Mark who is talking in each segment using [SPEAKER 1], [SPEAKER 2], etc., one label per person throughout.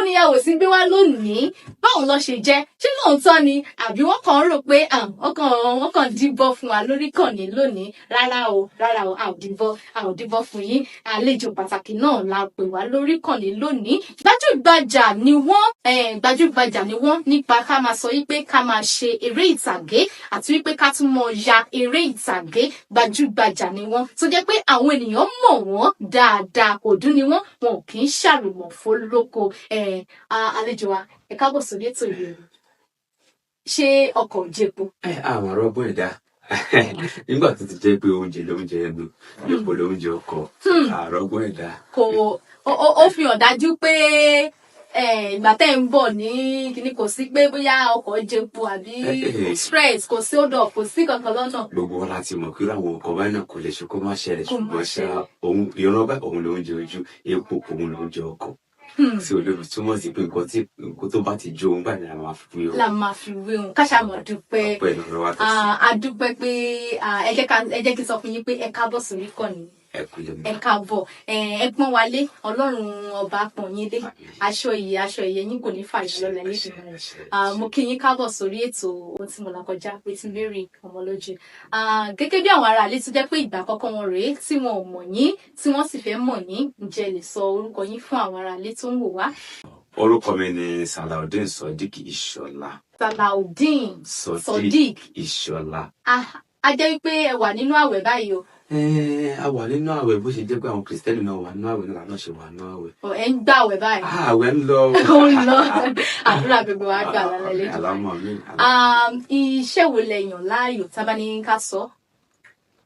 [SPEAKER 1] wo ni ìyàwó sí gbé wá lónìí báwo ló ṣe jẹ́ ṣé lóòótọ́ ni àbí wọ́n kàn rò pé wọ́n kàn díbọ́ fún wa lórí kànnì lónìí rárá o a ò díbọ́ fún yín àlejò pàtàkì náà la pè wá lórí kànnì lónìí gbajúgbajà ni wọ́n nípa ká máa sọ wípé ká máa ṣe eré ìtàgé àti wípé ká tún mọ ya eré ìtàgé gbajúgbajà ni wọ́n tó jẹ́ pé àwọn ènìyàn mọ̀ wọ́n dáadáa òdú ni wọ́n ò kì í ṣàrùmọ̀ fólókò àlejò wa ẹ káàbọ̀ sórí ètò ìlú ṣé ọkọ̀ òjèpo.
[SPEAKER 2] àwọn ọgbọ́n ẹ̀dá nígbà tó ti jẹ́ pé oúnjẹ lóúnjẹ ẹnu epo lóúnjẹ ọkọ̀ àrọ́gbọ́n ẹ̀dá.
[SPEAKER 1] ó fi hàn dájú pé ìgbà tẹ́ ń bọ̀ ní kíní kò sí pé bóyá ọkọ̀ jẹpo àbí express kò sí hold up kò sí kankan lọ́nà.
[SPEAKER 2] gbogbo wọn láti mọ̀ kí àwọn ọkọ̀ báyìí náà kò lè ṣe kó má ṣẹlẹ̀ ṣùgbọ́n ṣá òun ìran bá òun lóúnjẹ ojú epo òun lóúnjẹ ọkọ̀. sí olórí túmọ̀ sí pé nǹkan tó bá ti jó òun báyìí la máa fi wé òun.
[SPEAKER 1] káṣàmọ̀ dúpẹ́ adúpẹ́ pé ẹ jẹ́ kí n sọ fún yín pé ẹ káàbọ̀ sórí kànnì ẹ káàbọ̀ ẹ pọ́n wálé ọlọ́run ọba pọ́n yín dé aṣọ ìyẹ yín kò ní fàyè lọ́lẹ̀ nídìí rẹ̀ mo kí yín káàbọ̀ sórí ètò Ohuntimolakoja with Mary Omoloju gẹ́gẹ́ bí àwọn ará ilé tó jẹ́ pé ìgbà àkọ́kọ́ wọn rèé tí wọn ò mọ̀ yín tí wọ́n sì fẹ́ mọ̀ yín ǹjẹ́ lè sọ orúkọ yín fún àwọn ará ilé tó ń wò wá.
[SPEAKER 2] orúkọ mi ni Salaudeen Sodiq Ìṣọ̀lá.
[SPEAKER 1] Salaudeen Sodiq
[SPEAKER 2] Ìṣọ̀lá.
[SPEAKER 1] a jẹ́ wípé ẹ wà nínú àwẹ̀ báyìí o.
[SPEAKER 2] A wà nínú àwẹ̀ bó ṣe jẹ́ pé àwọn kìrìsìtẹ́nì náà wà nínú àwẹ̀ náà lànà ṣe wà nínú àwẹ̀.
[SPEAKER 1] ẹ ń gbà àwẹ̀ báyìí.
[SPEAKER 2] Àwẹ̀ ń lọ.
[SPEAKER 1] Ó ń lọ àdúrà gbogbo wa gbà lálẹ́ lẹ́jọ́. Iṣẹ́ wo lẹ yàn láàyò tábà ní ká sọ?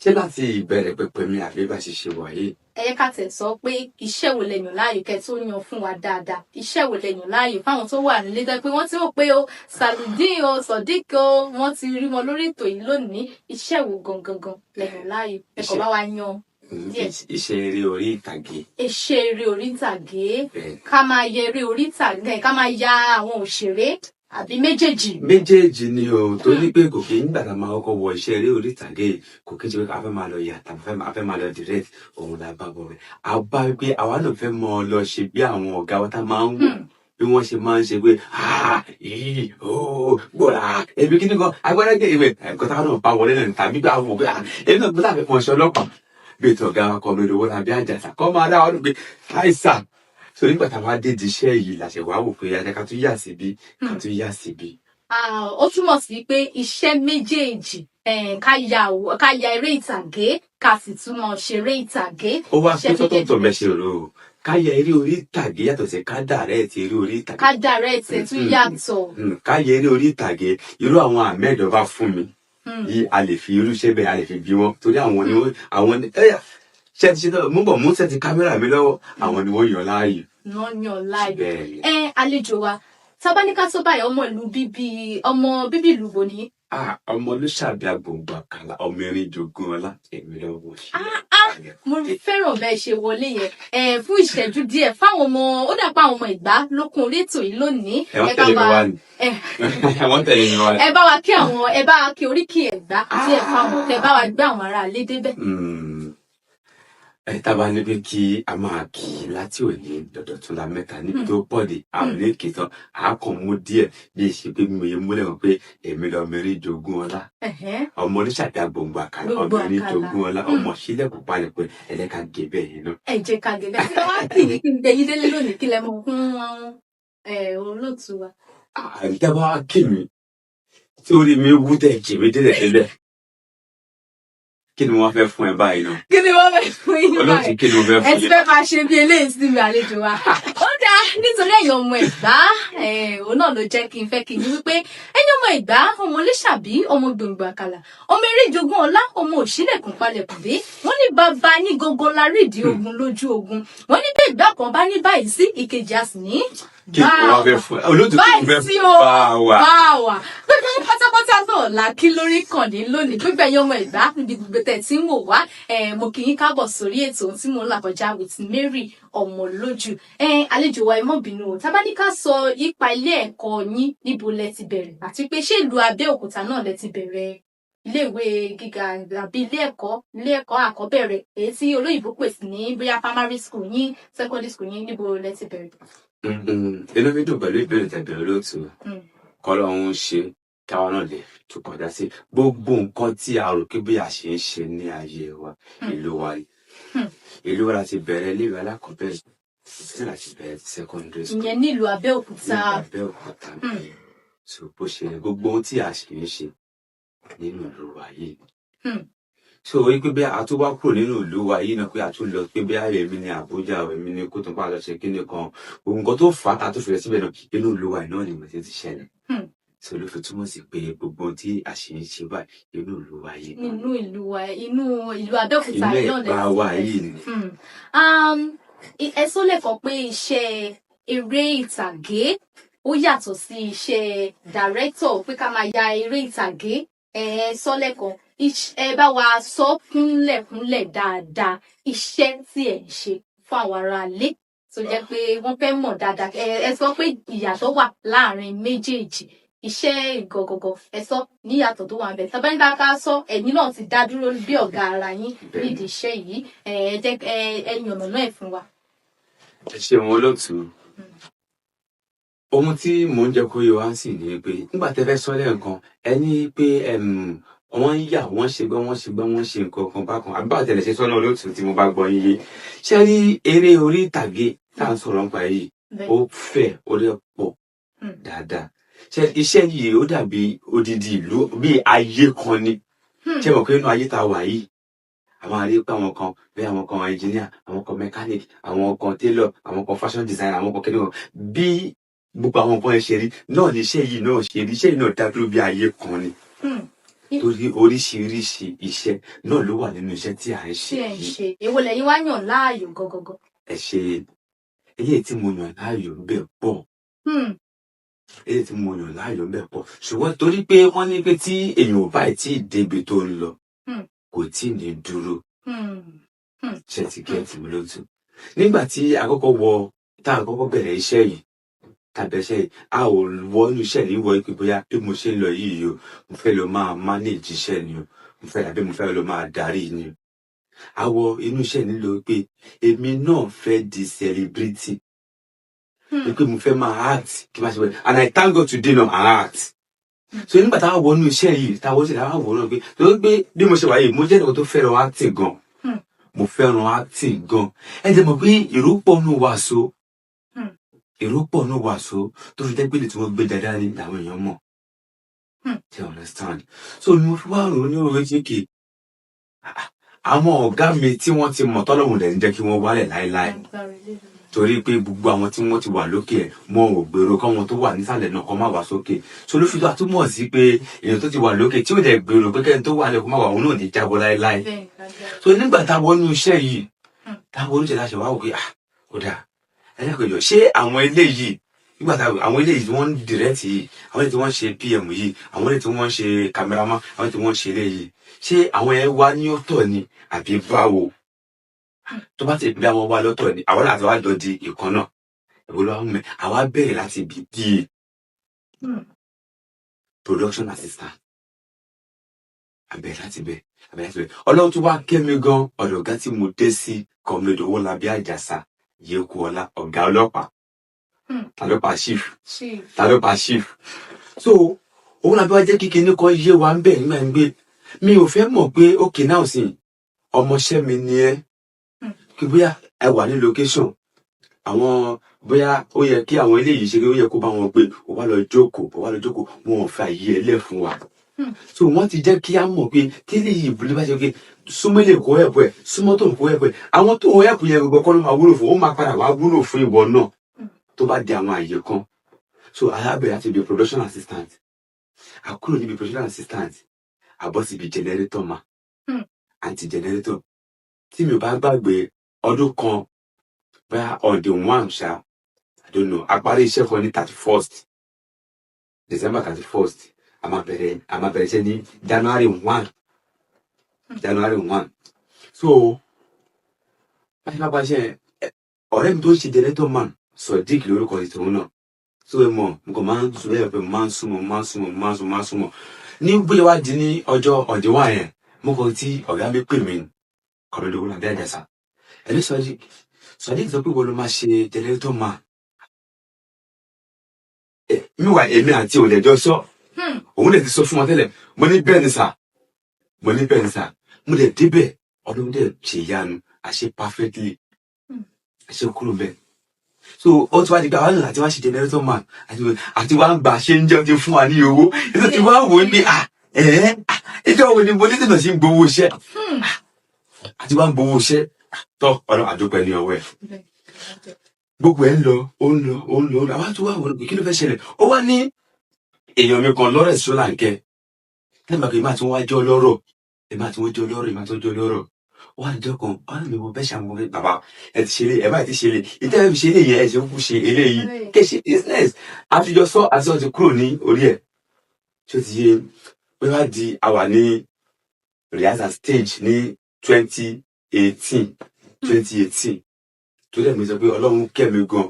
[SPEAKER 2] Ṣé láti ìbẹ̀rẹ̀ pẹ̀pẹ̀ mi àbí bá ṣe ṣe wà yìí?
[SPEAKER 1] Ẹ yẹ ká tẹ̀ sọ pé iṣẹ́ wo lẹ yàn láàyò kẹ́ tó yan fún wa dáadáa. Iṣẹ́ wo lẹ yàn láàyò fáwọn tó wà nílé tẹ́ pé wọ́n ti rò pé o Salaudeen Sodiq o wọ́n ti rí wọn lórí ètò yìí lónìí. Iṣẹ́ wo gangan lẹ yàn láàyò? Ẹ kò bá wa yan.
[SPEAKER 2] Iṣẹ́ eré orí ìtàgé.
[SPEAKER 1] Iṣẹ́ eré orí ìtàgé. Ká máa yẹ eré orí ìtàgé ká máa ya àwọn òṣèré àbí méjèèjì
[SPEAKER 2] ni o torí pé kò kí ń gbàdá máa kọ́kọ́ wọ iṣẹ́ eré orí ìtàgé kò kí ń ṣe pé a fẹ́ máa lọ yà tàbí a fẹ́ máa lọ direct òun la bá bọ̀ rẹ̀ a bá pé àwa náà fẹ́ mọ lọ ṣe bí àwọn ọ̀gá wa tá máa ń wò bí wọ́n ṣe máa ń ṣe pé gbọ́dọ̀ ẹbí kí ni kan agbára gé ìwé ẹ̀kọ́ táwọn náà bá wọlé náà tàbí pé àwọn ọ̀gá ẹbí náà gbọ́dọ̀ àfẹ́ mọ̀ṣẹ́ ọlọ́pàá bí ètò ọ̀gá wa kọ́ mi lówó tàbí àjàsà kọ́ máa dá ọdún pé àìsàn so nígbà táwa dé di iṣẹ́ yìí làṣẹ wàá wò pé ajá ká tún yà síbí ká tún yà síbí.
[SPEAKER 1] Ó túmọ̀ sí pé iṣẹ́ méjèèjì ká ya eré ìtàgé ká sì tún mọ̀ ṣeré ìtàgé.
[SPEAKER 2] Ó wá pé tọ́tọ̀tọ̀ mẹ́ṣẹ̀ rò ó ká ya eré orí ìtàgé yàtọ̀ sí ká dàrẹ́ẹ̀tì eré orí ìtàgé.
[SPEAKER 1] Ká dàrẹ́ẹ̀tì tún yàtọ̀.
[SPEAKER 2] Ká ya eré orí ìtàgé irú àwọn àmẹ́ẹ̀dọ̀ bá fún mi yìí a lè fi irúṣẹ́ bẹ́ẹ̀ a lè fi bí wọn torí àwọn ni ṣe ti ṣe náà mú bọ̀ mú sẹ́ẹ̀tì kámẹ́rà mi lọ́wọ́ àwọn ni wọ́n yàn láàyò.
[SPEAKER 1] Wọ́n yàn láàyò. Àlejò wa tábánikà tó báyìí ọmọ bíbí ìlú wo ni?
[SPEAKER 2] Ọmọ olùṣàbí agbòǹgbò àkàlà ọmọ erin jogun ọlá èmi lọ́wọ́ ṣe.
[SPEAKER 1] Mo fẹ́ràn bẹ́ẹ̀ ṣe wọlé yẹn fún ìṣẹ́jú díẹ̀ fáwọn ọmọ ó dàpọ̀ àwọn ọmọ Ìgbá lókun orí ètò yìí lónìí.
[SPEAKER 2] Wọ́n tẹ̀lé mi wá ni. Wọ́n tẹ̀lé mi wá ni.
[SPEAKER 1] Ẹ bá wa kí oríkì Ẹ̀gbá díẹ̀ fáwọn tẹ bá wa gbé àwọn ará ilé débẹ̀.
[SPEAKER 2] Tábà níbi kí a máa kí láti òní dọ̀dọ̀ tún la mẹ́ta níbi tó pọ̀ dé àwọn oníkì tán a kàn mú díẹ̀ bí ìṣe pé mo yẹ múlẹ̀ wọn pé èmi lọ mẹ́rin jogún ọlá ọmọ oníṣàbí agbòǹgbò àkàrà ọmọ ẹni jogún ọlá ọmọ sílẹ̀kùn palẹ̀ pé ẹlẹ́ka gé bẹ́ẹ̀ yẹn náà.
[SPEAKER 1] Ẹ jẹ́ ká gé bẹ́ẹ̀ kí wọ́n á kì í kí n gbẹ̀yìn délé lónìí kí lẹ mọ̀ fún olóòtú wa.
[SPEAKER 2] Tábà kí mi tí orí mi wú tẹ̀ jì mí délẹ̀ délẹ̀. Kí ni wọ́n fẹ́ fún ẹ báyìí náà?
[SPEAKER 1] Kí ni wọ́n fẹ́ fún yín báyìí?
[SPEAKER 2] Olóòtú kí ni wọ́n fẹ́ fún yín?
[SPEAKER 1] Ẹ ti fẹ́ máa ṣe bí eléyìí sí mi àlejò wa. Ó dáa nítorí ẹ̀yin ọmọ Ẹ̀gbá òun náà ló jẹ́ kí n fẹ́ kí n ní wípé ẹ̀yin ọmọ Ẹ̀gbá ọmọ Olúṣàbí ọmọ gbòǹgbò àkàlà ọmọ eré jogún ọlá ọmọ òṣìlẹ̀kùn palẹ̀kùn dé wọ́n ní bàbá yín gangan la rí ìdí ogun lójú ogun wọ́n ní bẹ́ẹ̀ ìgbà kan bá ní báyìí sí ìkejì a sì ní.
[SPEAKER 2] Kí ni wọ́n fẹ́ fún ẹ? Olóòtú kí ni wọ́n fẹ́ bá wa?
[SPEAKER 1] Gbogbo pátápátá náà la kí lórí ìkànnì lónìí gbogbo ẹ̀yin ọmọ Ẹ̀gbá níbi gbogbo tẹ̀ tí ń wò wá mo kí yín káàbọ̀ sórí ètò Ohuntimolakoja with Mary Omoloju. Àlejò wa ẹ má bínú o tábà ní ká sọ ipa ilé ẹ̀kọ́ yín níbo lẹ ti bẹ̀rẹ̀ àti pé ṣé ìlú Abẹ́òkúta náà lẹ ti bẹ̀rẹ̀ iléèwé gíga àbí ilé ẹ̀kọ́ àkọ́bẹ̀rẹ̀ èyí tí olóyìnbó pè sí ní bóyá primary school yín secondary school yín níbo lẹ ti bẹ̀rẹ̀.
[SPEAKER 2] inú mi dùn pẹ̀lú ìbéèrè tẹ̀bẹ̀rẹ̀ olóòtú kọ́lọ́hún ṣe káwa náà lè tún kọjá sí gbogbo nǹkan tí a rò pé bí a ṣe ń ṣe ní ayé wa ìlú wa ìlú wa láti bẹ̀rẹ̀ iléèwé alákọ̀ọ́bẹ̀rẹ̀ títí láti bẹ̀rẹ̀ secondary school.
[SPEAKER 1] ìyẹn nílùú Abẹ́òkúta.
[SPEAKER 2] So bó ṣe gbogbo ohun tí a ṣe ń ṣe nínú ìlú wa yìí. So orí pé bí a tún wá kúrò nínú ìlú wa yìí náà pé a tún lọ pé bí èmi ní Àbújá èmi ní kó tó bá lọ ṣe kíní kan nǹkan tó fà á ta tó fi rẹ̀ síbẹ̀ náà inú ìlú wa náà ni mo ti ṣẹlẹ̀. So ló fi túmọ̀ sí pé gbogbo ohun tí a ṣe ń ṣe báyìí inú ìlú wa yìí.
[SPEAKER 1] inú ìlú Abẹ́òkúta
[SPEAKER 2] inú ẹ̀pá wa yìí ni.
[SPEAKER 1] ẹ sọ lẹ́kọ̀ọ́ pé iṣẹ́ eré ìtàgé ó yàtọ̀ sí iṣẹ́ dàrẹ́tọ̀ pé ká máa ya eré ìtàgé sọ lẹ́kọ̀ọ́ ẹ bá wa sọ kúnlẹ̀kúnlẹ̀ dáadáa iṣẹ́ tí ẹ ń ṣe fún àwọn aráalé tó jẹ́ pé wọ́n fẹ́ mọ̀ dáadáa ẹ sọ pé ìyàtọ̀ wà láàrin méjèèjì iṣẹ́ ìgọ̀gọ̀gọ̀ ẹ sọ níyàtọ̀ tó wà ń bẹ̀ tàbí nígbà ká sọ ẹ̀yin náà ti dá dúró bí ọ̀gá ara yín nídìí iṣẹ́ yìí ẹ yànnàná ẹ̀ fún wa.
[SPEAKER 2] ẹ ṣeun olóòtú ohun tí mò ń jẹ́ kó yé wa sì ni pé nígbà tẹ́ fẹ́ sọ lẹ́ẹ̀kan ẹni pé wọ́n ń yà wọ́n ṣe nǹkan kan bákan àbí báwo tẹ̀lé ṣe sọ́nà olóòtú tí mo bá gbọ́ yín yé ṣé rí eré orí ìtàgé tá à ń sọ̀rọ̀ nípa yìí ó fẹ̀ ó dẹ̀ pọ̀ dáadáa ṣé iṣẹ́ yìí ó dàbí odidi ìlú bí ayé kan ni ṣé mo pé inú ayé tá a wà yìí àwọn àrí pé àwọn kan bẹ́ẹ̀ àwọn kan engineer àwọn kan mechanic àwọn kan tailor àwọn kan fashion designer àwọn kan kẹ́lẹ́ bí gbogbo àwọn nǹkan ẹ ṣe rí náà ní iṣẹ́ yìí náà ṣe rí iṣẹ́ yìí náà dá dúró bí ayé kan ni torí oríṣiríṣi iṣẹ́ náà ló wà nínú iṣẹ́ tí à ń ṣe yìí.
[SPEAKER 1] èwo lẹ̀yin wá yàn láàyò gọgọgọ.
[SPEAKER 2] ẹ ṣe eléyìí tí mo yàn láàyò ń bẹ pọ̀ eléyìí tí mo yàn láàyò ń bẹ pọ̀ ṣùgbọ́n torí pé wọ́n ní pé tí èèyàn ò bá tí ì débi tó ń lọ kò tí ì ní dúró ṣe ti gẹ́ẹ̀tì mi lótú nígbà tí tá a kọ́kọ́ bẹ̀rẹ̀ iṣẹ́ yìí tàbẹ̀ṣẹ́ a ò wọnú iṣẹ́ ní wọ pé bóyá bí mo ṣe ń lọ yìí o mo fẹ́ lọ máa manage iṣẹ́ ni o mo fẹ́ lọ máa darí ni o a wọ inú iṣẹ́ nílò pé èmi náà fẹ́ di celebrity pé mo fẹ́ máa act kí n máa ṣe wẹ̀ and I thank God today náà I act so nígbà táwa wọnú iṣẹ́ yìí táwa wọ́n sì táwa wọ̀ náà pé tó gbé bí mo ṣe wà yìí mo jẹ́ ẹnìkan tó fẹ́ràn acting gan mo fẹ́ràn acting gan ẹ jẹ́ mọ̀ pé èrò pọ̀ nù wàásù èrò pọ̀ ní wàásù tó fi jẹ́ pé tí wọ́n gbé dáadáa ní àwọn èèyàn mọ̀ ṣe understand so ni mo fi wá rò ní orí kéèké àwọn ọ̀gá mi tí wọ́n ti mọ̀ tọ́lọ́mù dẹ̀ ń jẹ́ kí wọ́n wálẹ̀ láéláé torí pé gbogbo àwọn tí wọ́n ti wà lókè ẹ̀ wọn ò gbèrò kọ́ wọn tó wà nísàlẹ̀ náà kọ́ má wá sókè so ló fi tó àtúmọ̀ sí pé èèyàn tó ti wà lókè tí ò dẹ̀ gbèrò pé kẹ́ni tó wà lẹ̀ kó má wà òun náà ní jábọ́ láéláé so nígbà táwọn inú iṣẹ́ yìí táwọn oníṣẹ́ láṣẹ wá wò pé ó dáa ẹlẹ́kọ̀ọ́jọ́ ṣé àwọn eléyìí nígbà táwọn àwọn eléyìí tí wọ́n ń dìrẹ́tì yìí àwọn eléyìí tí wọ́n ń ṣe PM yìí àwọn eléyìí tí wọ́n ń ṣe cameraman àwọn eléyìí tí wọ́n ń ṣe eléyìí ṣé àwọn ẹ wá ní ọ̀tọ̀ ni àbí báwo tó bá ti gbé àwọn wá lọ́tọ̀ ni àwọn láti wá jọ di ìkan náà ìwọlọ àwọn mẹ àwa bẹ̀rẹ̀ láti bí production assistant abẹ̀rẹ̀ láti bẹ̀ ọlọ́run tó wá kẹ́mi gan ọ̀dọ̀ ọ̀gá tí mo dé sí Comrade Owólabí Àjàsà yéku ọlá ọ̀gá ọlọ́pàá tàlọ́pàá chief so Owólabí wá jẹ́ kíkẹ́ ní kan yé wa ń bẹ̀ nígbà ń gbé mi ò fẹ́ mọ̀ pé ókè náà sì ọmọọṣẹ́ mi ni ẹ́ kí bóyá ẹ wà ní location àwọn bóyá ó yẹ kí àwọn eléyìí ṣe ó yẹ kó bá wọn gbé ó wá lọ jókòó wọn ò fẹ́ àyè ẹlẹ́ fún wa so wọ́n ti jẹ́ kí á mọ̀ pé kí eléyìí ìbúlé bá ṣe pé súnmọ́ ilé kó ẹ̀pọ̀ ẹ̀ súnmọ́ tó ń kó ẹ̀pọ̀ ẹ̀ àwọn tó ń ẹ̀pọ̀ yẹn gbogbo kọ́ ló máa wúlò fún ó máa padà wá wúlò fún ìwọ náà tó bá di àwọn àyè kan so alábẹ̀rẹ̀ àti ibi production assistant àkúrò níbi production assistant àbọ̀ síbi generator ma anti generator tí mi ò bá gbàgbé ọdún kan bá on the one ṣá I don't know àparí iṣẹ́ kan ní 31st December 31st a máa bẹ̀rẹ̀ iṣẹ́ ní January 1 so báyìí ṣe ọ̀rẹ́ mi tó ń ṣe generator man Sodiq lórúkọ ìtòun náà so ẹ mọ̀ nǹkan máa ń sọ bẹ́ẹ̀ pé máa ń súnmọ́ ní bóyá wá di ní ọjọ́ ọ̀dẹ́wà yẹn mo kàn tí ọ̀gá mi pè mí Comrade Owólabí Àjàsà ẹni Sodiq sọ pé wọ́n ló máa ṣe generator man mi wà èmi àti ò lẹ́jọ́ sọ òun lè ti sọ fún wọn tẹ́lẹ̀ mo ní bẹ́ẹ̀ ni sà mo dẹ̀ débẹ̀ ọdún dẹ̀ ṣe ìyanu àṣẹ perfectly àṣẹ kúrò bẹ́ẹ̀ so ó ti wá di pé àwọn àti wá ṣe generator man àti wá ń gbà ṣe ń jẹun ti fún wa ní owó ètò tí wá wò ó ní ìjọ wo ni mo ní tẹ̀nà sí ń gbowó iṣẹ́ àti wá ń gbowó iṣẹ́ tọ́ ọ̀nà àdúpẹ́ ní ọwọ́ ẹ̀ gbogbo ẹ̀ ń lọ àwọn àti wá wò ó kí ló fẹ́ ṣẹlẹ̀ ó wá ní èèyàn mi kan lọ́rẹ̀ sọ́là ń kẹ́ ẹ̀ máa kì í máa tún wá jọ́ lọ́rọ̀ wọ́n á jọ kan ọ̀rẹ́ mi wo bẹ́ẹ̀ ṣàmúlò bàbá ẹ ti ṣe ẹ báyìí ti ṣe ìtẹ́ ẹ fi ṣe eléyìí ẹ ṣe kúkú ṣe eléyìí kéṣe business àfijọ́ sọ àti ọtí kúrò ní orí ẹ̀ ṣé ti yé pé wá di àwà ní rehearsal stage ní 2018 tó dẹ̀ mi sọ pé ọlọ́run kẹ́mi gan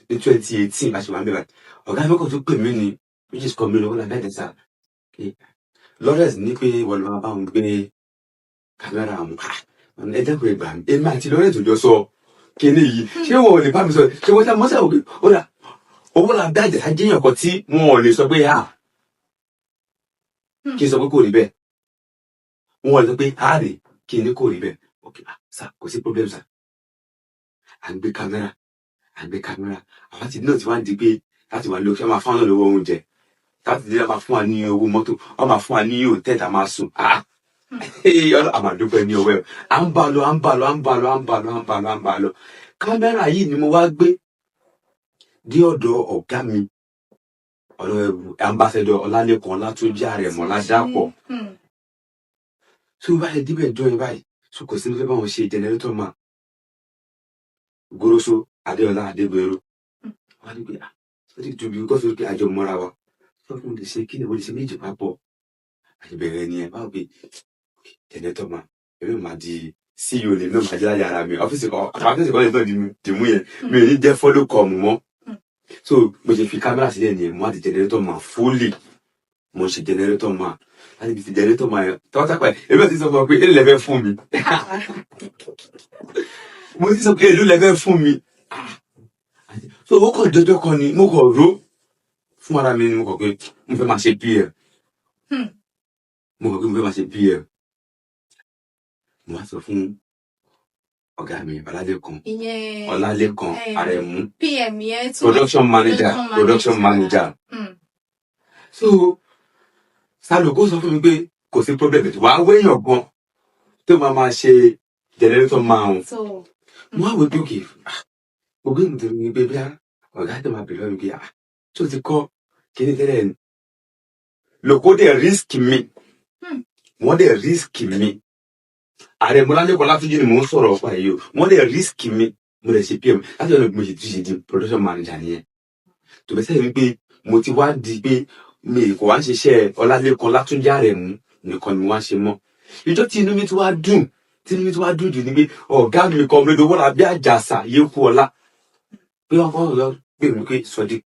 [SPEAKER 2] ní 2018 bá ṣe wà ń bẹ̀rẹ̀ ọ̀gá mi kò tún pè mí ni which is coming over like that sir Lawrence ní pé wọ́n lọ́wọ́ bá wọn gbé kámẹ́rà àwọn ẹ̀dẹ́gbẹ̀rẹ̀ gbà mí èmi àti Lawrence jọ sọ kíní yìí ṣé wọn ò lè bá mi sọ ṣé wọ́n sá mọ́sá òkè owó la bí àjẹsà jẹ́yàn kan tí wọn ò lè sọ pé kí n sọ pé kò rí bẹ́ẹ̀ wọn ò lè sọ pé rè kí n ní kò rí bẹ́ẹ̀ ok sà kò sí problem sà à ń gbé kámẹ́rà àwọn àti náà ti wá ń di pé láti wà lókè máa fún àwọn olówó oúnjẹ láti dé máa fún wa ní owó mọ́tò wọ́n máa fún wa ní hòtẹ́ẹ̀lì a máa sùn àmàdúpẹ́ ní ọwọ́ ẹ̀ à ń bá lọ kámẹ́rà yìí ni mo wá gbé dé ọ̀dọ̀ ọ̀gá mi ọ̀dọ̀ ambassador Ọlálékan Ọlátúnjí Àrẹ̀mọ Ládàpọ̀ tí ó bá yẹ díbẹ̀ jọ yẹn báyìí so kò sí ní fẹ́ bá wọn ṣe generator man Goroso Adéọlá Adégbèrú wọn ní pé ó ti tóbi kó fi àjọ mọ́ra wa fún mi lè ṣe kí ni mo lè ṣe méjì papọ̀ àyẹ̀bẹ̀rẹ̀ ni ẹ̀ báwo pé generator man èmi máa di CEO lè náà máa jẹ́ láyé ara mi ọ́fíìsì kan lè náà di mú yẹn mi ò ní jẹ́ follow com mọ́ so mo ṣe fi kámẹ́rà sílẹ̀ ni mo á di generator man fully mo ṣe generator man láti fi generator man yẹn tọ́wọ́ sápẹ́ èmi ò ti sọ fún ọ pé èlò lẹ́fẹ́ fún mi mo ti sọ pé èlò lẹ́fẹ́ fún mi so ó kàn jọjọ kan ni mo kàn ró fún ara mi ni mo kàn pé mo fẹ́ máa ṣe PM mo wá sọ fún ọ̀gá mi Ọlálékan Àrẹ̀mú production manager so Sálùkó sọ fún mi pé kò sí problem wàá wéyàn gan tó máa ṣe generator máa mo wá wò pé òkè gbogbo ìmùtò ní pé bí ọ̀gá tó máa bèrè lọ́wọ́ pé tó ti kọ́ kí ní tẹ́lẹ̀ ni lòkó dẹ̀ risk mi wọ́n dẹ̀ risk mi Àrẹ̀mọ Ọlálékan Ọlátúnjí ni mò ń sọ̀rọ̀ ọ̀pá yìí o wọ́n dẹ̀ risk mi mo dẹ̀ ṣe PM láti ọ̀nà mo ṣe di production manager nìyẹn tó bẹ́ẹ̀ sẹ́yìn wípé mo ti wá di pé mi kò wá ń ṣiṣẹ́ Ọlálékan Ọlátúnjí Àrẹ̀mú nìkan ni mo wá ń ṣe mọ́ ìjọ tí inú mi ti wá dùn jù ni pé ọ̀gá mi kan mi lówó la bí Àjàsà Yékú Ọlá pé wọ́n kọ́ ọ̀rọ̀ pé mi pé Sodiq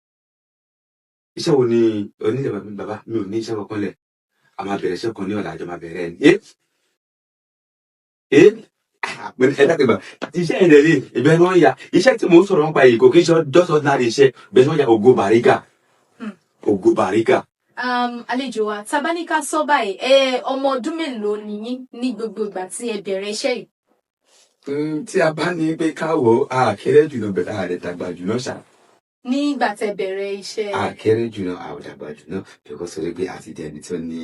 [SPEAKER 2] iṣẹ́ wo ni onílẹ̀ bàbá mi ò ní iṣẹ́ kankan lẹ̀ a máa bẹ̀rẹ̀ iṣẹ́ kan ní ọ̀la àjọ máa bẹ̀rẹ̀ ni iṣẹ́ ìrẹ̀ lè ìbẹ̀ ni wọ́n ya iṣẹ́ tí mò ń sọ̀rọ̀ nípa èyí kò kí n ṣe just ordinary iṣẹ́ ìbẹ̀ ni wọ́n ya Ògo Bàrígà.
[SPEAKER 1] Àlejò wa tabaníkà sọ báyìí ọmọ ọdún mélòó ni yín ní gbogbo ìgbà tí ẹ bẹ̀rẹ̀ iṣẹ́ yìí.
[SPEAKER 2] Tí a bá ní pé káwọ àkéré jùlọ bẹ̀rẹ̀ àrẹ dàgbà jùlọ ṣá.
[SPEAKER 1] Nígbà tẹ bẹ̀rẹ̀ iṣẹ́.
[SPEAKER 2] Àkéré jùlọ àwọn dàgbà jùlọ bẹ̀kọ́ sọ pé àti dẹni tó ní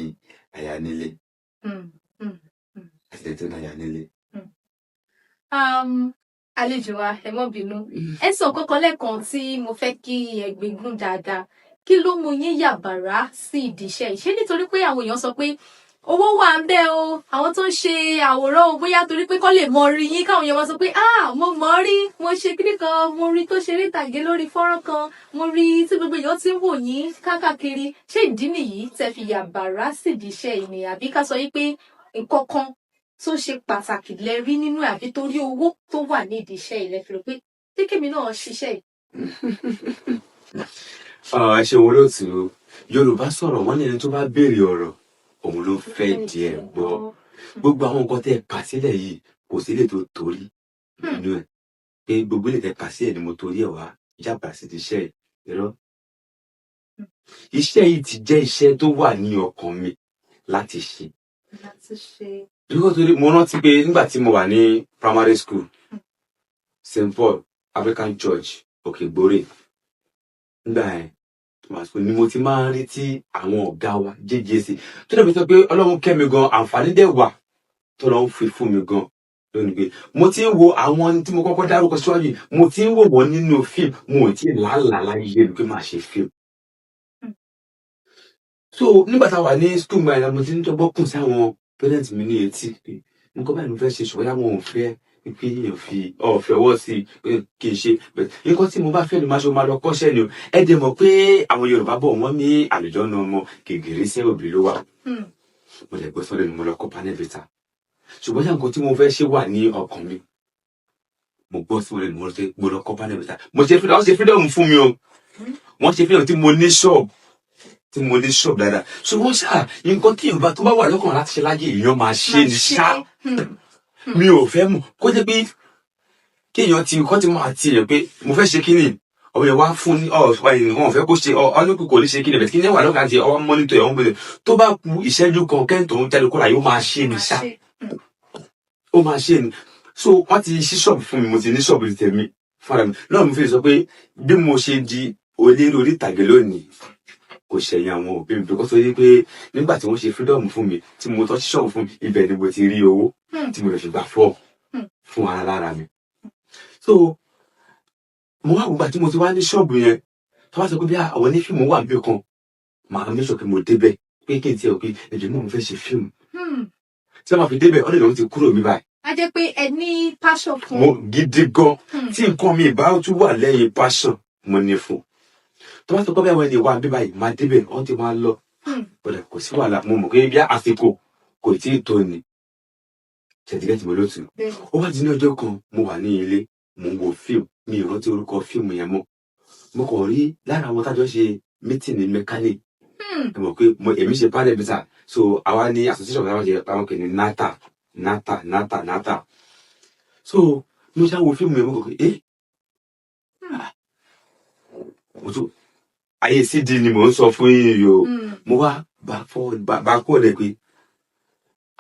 [SPEAKER 2] aya nílé. Àti dẹni tó ní aya nílé.
[SPEAKER 1] Àlejò wa ẹ mọ́ bínú ẹ sọ kọ́kọ́ lẹ́ẹ̀kan tí mo fẹ́ kí ẹ gbégún dáadáa kí ló mú yín yàbàrá sí ìdí iṣẹ́ yìí ṣé nítorí pé àwọn èèyàn sọ pé owó wà ń bẹ o àwọn tó ń ṣe àwòrán o bóyá torí pé kọ́ lè mọ rí yín káwọn èèyàn máa sọ pé mo mọ̀ rí mo ṣe kíní kan mo rí tó ṣeré ìtàgé lórí fọ́nrán kan mo rí tí gbogbo èèyàn ti ń wò yín káàkiri ṣé ìdí nìyí tẹ́ fi yàbàrá sí ìdí iṣẹ́ yìí ni àbí ká sọ yí pé nǹkan kan tó ṣe pàtàkì lẹ rí nínú àbí torí owó tó wà nídìí iṣẹ́ ilẹ̀ fi rò pé tí kèmí náà ṣiṣẹ́ yìí.
[SPEAKER 2] Ẹ ṣe wo lóòtú Yorùbá sọ̀rọ̀ wọ́n ní ẹni tó bá béèrè ọ̀rọ̀ òun ló fẹ́ díẹ̀ gbọ́ gbogbo àwọn nǹkan tẹ́ kà sílẹ̀ yìí kò sílẹ̀ tó torí nínú ẹ̀ pé gbogbo ilé tẹ́ kà sílẹ̀ ni mo torí ẹ̀ wá yàgbà sí ti iṣẹ́ ìrọ́ Iṣẹ́ yìí ti jẹ́ iṣẹ́ tó wà ní ọkàn mi láti ṣe. Nítorí mo rántí pé nígbà tí mo wà ní primary school, St. Paul African Church Òkègbórè, nígbà yẹn ni mo ti máa ń rí tí àwọn ọ̀gá wa JJC tó dẹ̀ fi sọ pé Ọlọ́run kẹ́ mi gan, àǹfààní dẹ̀ wà tó lọ́n fi fún mi gan lónìí pé mo ti ń wo àwọn tí mo kọ́kọ́ dárúkọ síwájú, mo ti ń wò wọ́n nínú fíìmù, mo ò tí ì lálàá láyé mi pé máa ṣe fíìmù. So nígbà tá a wà ní school mi àyà mo ti ń dọ́gbọ́n kùn sí àwọn parents mi ní etí pé nǹkan báyìí mo fẹ́ ṣe ṣùgbọ́n àwọn ò fẹ́ pé èèyàn fi ọ̀fẹ́ ọwọ́ sí pé kì í ṣe nǹkan tí mo bá fẹ́ ni máa ṣe máa lọ kọ́ṣẹ́ ni o. Ẹ dẹ̀ mọ̀ pé àwọn Yorùbá bọ̀ wọ́n ní àlùjọ náà ọmọ gègèrè sí òbí ló wà. Mo lè gbọ́ sọ́dọ̀ ni mo lọ kọ́ panel beater. Ṣùgbọ́n ṣé nǹkan tí mo fẹ́ ṣe wà ní ọkàn mi, mo gbọ́ sí wọlé mo lọ kọ́ panel beater. Mo ṣe freedom, wọ́n ṣe freedom fún mi o. Wọ́n ṣe freedom tí mo ní shop dáadáa. Ṣùgbọ́n ṣá nǹkan tí Yorùbá tó bá wà lọ́kàn láti ṣe láyé èèyàn máa ṣe ní ṣá. Mi ò fẹ́ mọ̀ kó jẹ́ pé kí èèyàn ti kọ́ tí máa ti èèyàn pé mo fẹ́ ṣe kíni ọmọ yẹn wá fún ní wọn fẹ́ kó ṣe ọlọ́kùn kò ní ṣe kíni bẹ̀rẹ̀ kí ní wà lọ́kàn àti ọwọ́ mọ́nítọ̀ ẹ̀ wọ́n bẹ̀rẹ̀ tó bá ku ìṣẹ́jú kan kẹ́ńtọ̀ ń jáde kó láyé ó máa ṣe ní ṣá. Ó máa ṣe ní. So wọ́n ti ṣí ṣọ́ọ̀bù fún mi, mo ti ní ṣọ́ọ̀bù tèmi fúnra mi náà. Mo fi sọ pé bí mo ṣe di olórí orí ìtàgé lónìí kò ṣẹ̀yìn àwọn òbí mi bíkọ́ sórí pé nígbà tí wọ́n ṣe freedom fún mi tí mo tọ́ sí ṣọ́ọ̀bù fún mi, ibẹ̀ ni mo ti rí owó tí mo lè fi gbà fún ara lára mi. So mo wá gbogbo tí mo ti wá ní ṣọ́ọ̀bù yẹn tó wá sọ pé bí àwọn onífíìmù wà níbì kan màá mí sọ pé mo débẹ̀ pé kí n tiẹ̀ pé ẹ̀jẹ̀ náà mo fẹ́ ṣe fíìmù. Tí wọ́n máa fi débẹ̀ ọ̀dọ̀ ìlú ti kúrò mi báyìí.
[SPEAKER 1] A jẹ́ pé ẹ ní passion fún.
[SPEAKER 2] Mo gidi gan tí nǹkan mi ìbá tún wà lẹ́yìn passion mo ní fún. Tó bá sọ pé àwọn ènìyàn wà bí báyìí máa débẹ̀ wọ́n ti máa lọ. Bọ̀dẹ̀ kò sí wàhálà mo mọ̀ pé bí àsìkò kò tí ì tó ni. Ṣètìlẹ́ tí mo ló tù. Ó wá di ní ọjọ́ kan mo wà ní ilé mo ń wo fíìmù, mi ò rántí orúkọ fíìmù yẹn mọ́. Mo kàn rí lára àwọn tájọ́ ṣe mítìnì mẹkáníìkì. Ẹ mọ̀ pé èmi ṣe panel beater, so àwa ní association táwọn ṣe àwọn kì ní nata. So mo ṣá wo fíìmù yẹn mo kàn pé mo tún ayé CD ni mò ń sọ fún yín yìí o. Mo wá bá kọ́ ọ̀dẹ̀ pé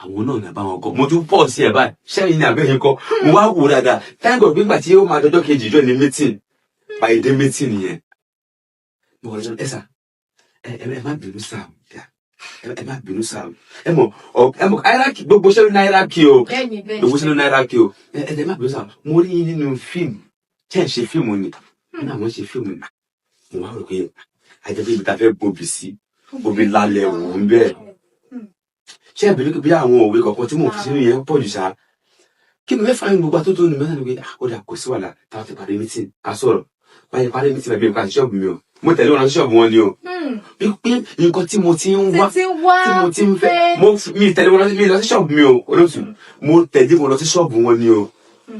[SPEAKER 2] àwọn náà ní àbáwọn kọ. Mo tún pọ̀ sí ẹ̀ báyìí ṣẹ́yìn ní abẹ́yìn kọ́. Mo wá wò dáadáa táǹgọ̀ nígbà tí ó máa dọjọ́ kejì ìjọ ní meeting by the meeting yẹn. Mo kàn lọ ẹ sà ẹ má bínú sáà ẹ má bínú sáà ẹ mọ̀ hierarchy gbogbo ṣẹ́yìn ní hierarchy o gbogbo ṣẹ́yìn ní hierarchy o ẹ má bínú sáà mo rí nínú fíìmù ṣẹ́ ń ṣe fíìmù ni nínú àwọn ṣe fíìmù ni. Mo wá rò pé àjẹbí ibi tá a fẹ́ gbòbì sí gbòbì lálẹ́ òun bẹ́ẹ̀. Ṣé ẹ bẹ̀rẹ̀ bí àwọn òwe kọ̀ọ̀kan tí mò ń fi sínú yẹn pọ̀ jù ṣá. Kí ni mẹ́fà yín gbogbo àtótó ni mẹ́ta ni pé ó dà kò sí wàhálà táwọn ti parí mítìn ká sọ̀rọ̀ báyìí parí mítìn bàbí nǹkan àti ṣọ́ọ̀bù mi o. Mo tẹ̀lé wọn lọ sí ṣọ́ọ̀bù wọn ni o. Pé nǹkan tí mo ti ń wá tí mo ti ń fẹ́ mi tẹ̀lé wọn lọ sí ṣọ́ọ̀bù mi o olóòtú mo tẹ̀lé wọn lọ sí ṣọ́ọ̀bù wọn ni o.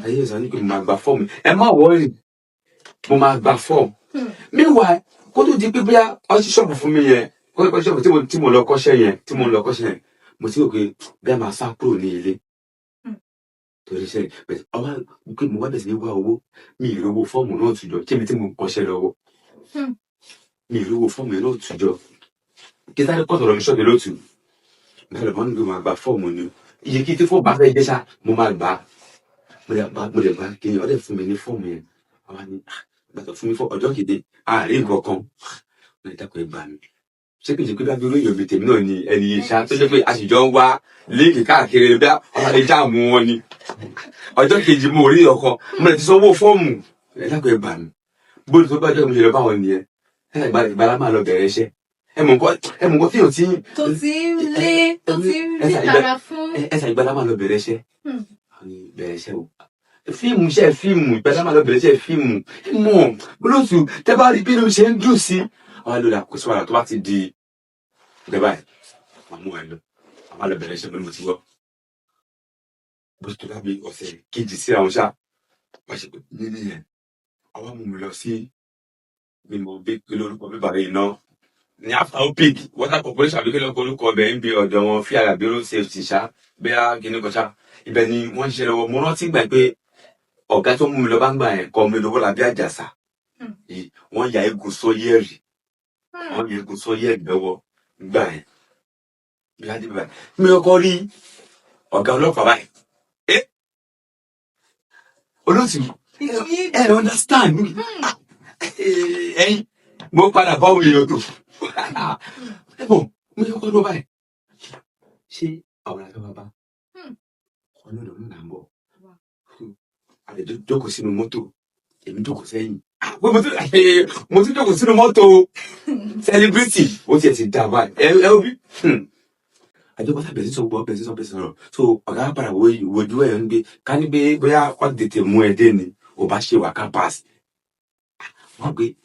[SPEAKER 2] Ayé ìsàn ní pé mo máa gba fọ́ọ̀mù ẹ má wọ́ọ̀rì mo máa gba fọ́ọ̀mù. Meanwhile kó tó di pé bóyá wọ́n ṣí ṣọ́ọ̀bù fún mi yẹn kó ṣọ́ọ̀bù tí mo lọ kọ́ṣẹ́ yẹn mo ti rò pé bí a máa sá kúrò ní ilé torí iṣẹ́ rẹ̀ ọwọ́ pé mo wá bẹ̀rẹ̀ sí ní wá owó mi ì rówó fọ́ọ̀mù náà tùjọ kí mi tí mo kọ́ṣẹ́ lọ́wọ́ mi ì rówó fọ́ọ̀mù yẹn náà tùjọ kí sáré kọ́ tọ̀rọ̀ mi ṣọ́ọ̀dẹ̀ lótù mo lè máa gba fọ́ọ̀mù ni iye kí tí fọ́ọ̀mù bá fẹ́ jẹ́ sá mo máa gbà mo lè gbà kí ni ọ̀dẹ̀ fún mi ní fọ́ọ̀mù yẹn àwọn ni gbàtọ̀ fún mi fọ́ ọjọ́ kéde àárín nǹkan kan mo lè dákọ̀ ẹ̀ gbà mí. Ṣé kìí ṣe pé bábí olóyè òbí tèmi náà ni ẹni yìí ṣá tó jẹ́ pé àṣìjọ ń wá léèkì káàkiri bí ọ̀rọ̀ lè jáàmù wọn ni. Ọjọ́ kejì mo rí ọkọ mo lè ti sanwó fọ́ọ̀mù ẹ̀ dákọ̀ ẹ̀ gbà mí. Bó ni tó bá jẹ́ mo ṣe lọ bá wọn nìyẹn. Ìgbàlá máa lọ bẹ̀rẹ̀ iṣẹ́. Ẹ mọ̀ nǹkan tí yóò ti.
[SPEAKER 1] Tó ti ń lé tó ti ń rí tara fún.
[SPEAKER 2] Ẹ̀sà ìgbàlá máa lọ bẹ̀rẹ̀ iṣẹ́. Bẹ̀rẹ̀ iṣẹ́ o. Fíìmù iṣẹ́ fíìmù ìgbàlá máa lọ bẹ̀rẹ̀ iṣẹ́ fíìmù. Mọ̀ olóòtú tẹ́ bá rí bí inú ṣe ń dùn sí. Àwọn àlọ́ kò sí wàhálà tó bá ti di ìjọba ẹ̀ máa mú ẹ lọ àwọn àlọ́ bẹ̀rẹ̀ iṣẹ́ pé mo ti wọ́. Bó ṣe tó bá bí ọ̀sẹ̀ kejì sí àwọn ṣá wá ṣe pé nínú yẹn àwọn mú mi lọ sí mímọ bí lórúkọ bíbá rẹ̀ iná ní after opic water corporation àbí kí ló korúkọ ọbẹ̀ ń bi ọ̀dọ̀ wọn fi àrà bí road safety ṣá bẹ́ẹ̀ kíní kan ṣá ibẹ̀ ni wọ́n ń ṣe lọ́wọ́ mo rántí gbà pé ọ̀gá tó mú mi lọ bá ń gbà yẹn kọ́ mi lọ́wọ́ làbí àjàsà wọ́n ya eégún sọ́yẹ́rì àwọn yẹn kò sọ yẹ gbẹwọ gbà yẹn bí adé báyìí mi ọkọ rí ọ̀gá ọlọ́pàá báyìí olóòtú ẹ understand ẹyin mo padà bá òun èèyàn tó ẹ bọ mi ọkọ ló báyìí ṣé àwọn àjọ bàbá ọlọ́dọ̀ ló là ń bọ̀ àlejò jókòó sínú mọ́tò èmi jókòó sẹ́yìn mo tún jókòó sínú mọ́tò celebrity ó tiẹ̀ ti dà báyìí ẹ ó bí àjọpọ̀ sábẹ̀ sí sọ̀rọ̀ so ọ̀gá padà wojú ẹ̀ ń gbé ká ní pé bóyá wọ́n tètè mú ẹ dé ni ò bá ṣe wà ká pass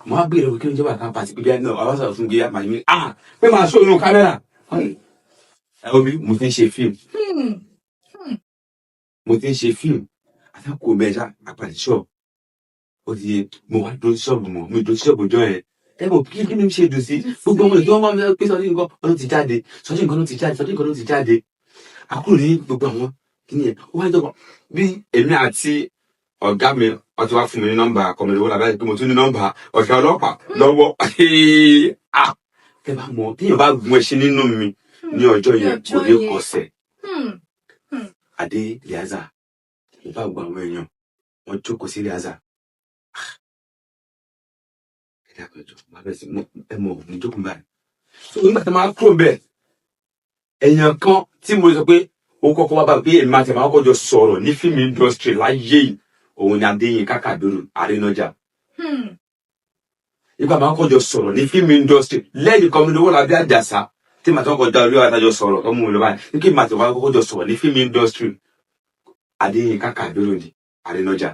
[SPEAKER 2] mo á gbé ẹ̀rọ kí ló ń jẹ́ wà ká pass pé bí náà ọba sọ̀rọ̀ fún gbé màá ní pé màá sọ inú kámẹ́rà ẹ ó bí mo ti ń ṣe fíìmù àtàkùn mẹ́ta àpàdé ṣọ́ọ̀bù ó ti mo wá dúró ṣọ́ọ̀bù mọ́ mi dúró ṣọ́ọ̀bù jọ ẹ̀ ẹ bọ̀ kí ni ṣe dùn sí gbogbo ọmọ ìjọba wọn pé sọdí nǹkan ló ti jáde sọdí nǹkan ló ti jáde àkúrò ní gbogbo àwọn kìnìún yẹn ó wá jọba bí èmi àti ọ̀gá mi ọtí wá fún mi ní nọ́mbà kọmọdé wọn làbẹ́ pé mo tún ní nọ́mbà ọ̀gá ọlọ́pàá lọ́wọ́ ẹ bá mọ bí yóò bá gun ẹṣin nínú mi ní ọjọ́ yẹn kò ní kọsẹ̀ adé liaza mo bá gbọ́ àwọn èèyàn wọn jókòó sí liaza ẹ mọ ní jókòó báyìí so nígbà tí a máa kúrò bẹ́ẹ̀ èèyàn kan tí mo sọ pé ó kọ́kọ́ wá bá pé èmi àti àwọn akọ́jọ sọ̀rọ̀ ní fíìmù industry láyé yìí òun ni Adéyínká Kàbírù Arínájà nígbà máa kọ́jọ sọ̀rọ̀ ní fíìmù industry lẹ́yìn kan mi lówó làbí Àjàsá tí màá tí wọ́n kọjá orí àtàjọ sọ̀rọ̀ tó mú mi lọ báyìí ní kí màá tí wọ́n kọ́jọ sọ̀rọ̀ ní fíìmù industry Adéyínká Kàbírù ní Arínájà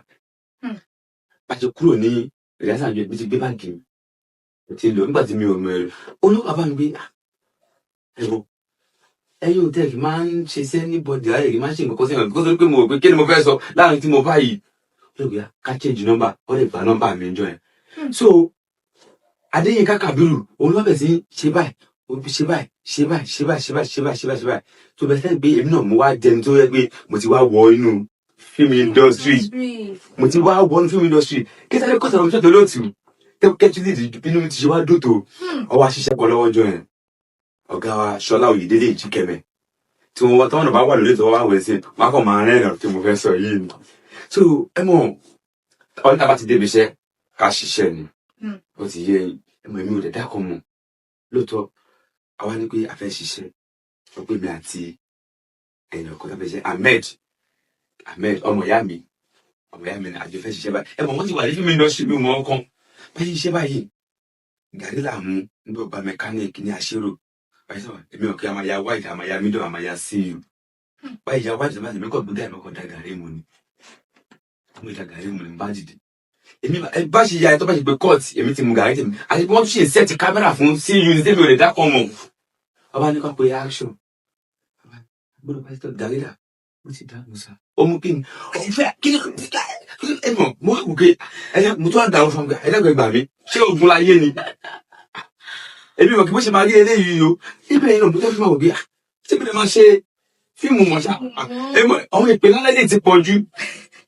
[SPEAKER 2] bàtí kúrò ní ìrẹsà àjọ ìbí ti gbé báńkì mi ti lò nígbà tí mi ò mọ ẹrù olóòpá bá ń gbé ẹ̀rọ ẹ̀yin ò tẹ́ kí máa ń ṣe iṣẹ́ ní bọ́dì láyé kí máa ń ṣe nǹkan sẹ́yìn kó tó pé mo rò pé kí ni mo fẹ́ sọ láàrin tí mo bá yìí olóògbé ká change number ó lè gba number mi jọ yẹn so Adéyínká Kàbírù òun ló bẹ̀ sí ṣe báyìí tó bẹ̀ sẹ́yìn pé èmi náà mo wá jẹni tó yẹ pé mo ti wá wọ inú film industry kí sáré kó sọ̀rọ̀ mi ṣètò lóòtù kẹ́tùlì inú mi ti ṣe wá dòtò ọwọ́ àṣìṣe pọ̀ lọ́wọ́ jọ yẹn ọ̀gá wa Ṣọlá Oyèdélé Ìjíkẹmẹ tí wọ́n tọ́wọ́n bá wà lórí ètò wa wẹ̀ sí wọn kàn máa rẹ́rìn tí mo fẹ́ sọ yìí ni so ẹ mọ̀ ọ̀nà bá ti débi iṣẹ́ ká ṣiṣẹ́ ni ó ti yẹ ẹ mọ̀ èmi ò dẹ̀ dákọ̀ mọ̀ lóòótọ́ àwa ní pé a fẹ́ ṣiṣẹ́ ó pè mí àti ẹ̀yìn ọ̀kan lábẹ́ iṣẹ́ Ahmed ọmọ ìyá mi ni àjọ fẹ́ ṣiṣẹ́ báyìí ẹ mọ̀ wọ́n ti wà ní fíìmù industry bí mo kàn báyìí ṣiṣẹ́ báyìí gàrí làmú nígbà ọba mẹkáníìkì ní àṣírò báyìí sọ èmi ò kí a máa ya white a máa ya middle a máa ya cu báyìí ya white máa tẹ̀mí kọ́ gbọ́dọ̀ ẹ̀mí kọ́ da gàrí mu ni mo da gàrí mu ni bá dìde èmi bá ṣe ya ẹ̀ tó bá ṣe pé court èmi ti mu gàrí tèmi àti bí wọ́n tún ṣe set kámẹ́rà fún cu ní tèmi ò lè dákọ̀ mọ̀ ọba ní kọ́ pé action gbọ́dọ̀ bá ṣe gàrí dà mo ti dá musa ó mú kí ni ọ̀fẹ́ kí ni ẹ mọ̀ mo wá gòkè mo tún wá dà ọ́ fún mi ẹ̀ẹ́dẹ́gbẹ̀gbà mi ṣé ogun láyé ni èmi mọ̀ kí bó ṣe máa rí eléyìí o ibẹ̀ yìí náà tó fẹ́ máa wò bí ṣé bí lè máa ṣe fíìmù mọ̀ṣá àwọn ìpè lálẹ́ ti pọ̀ jù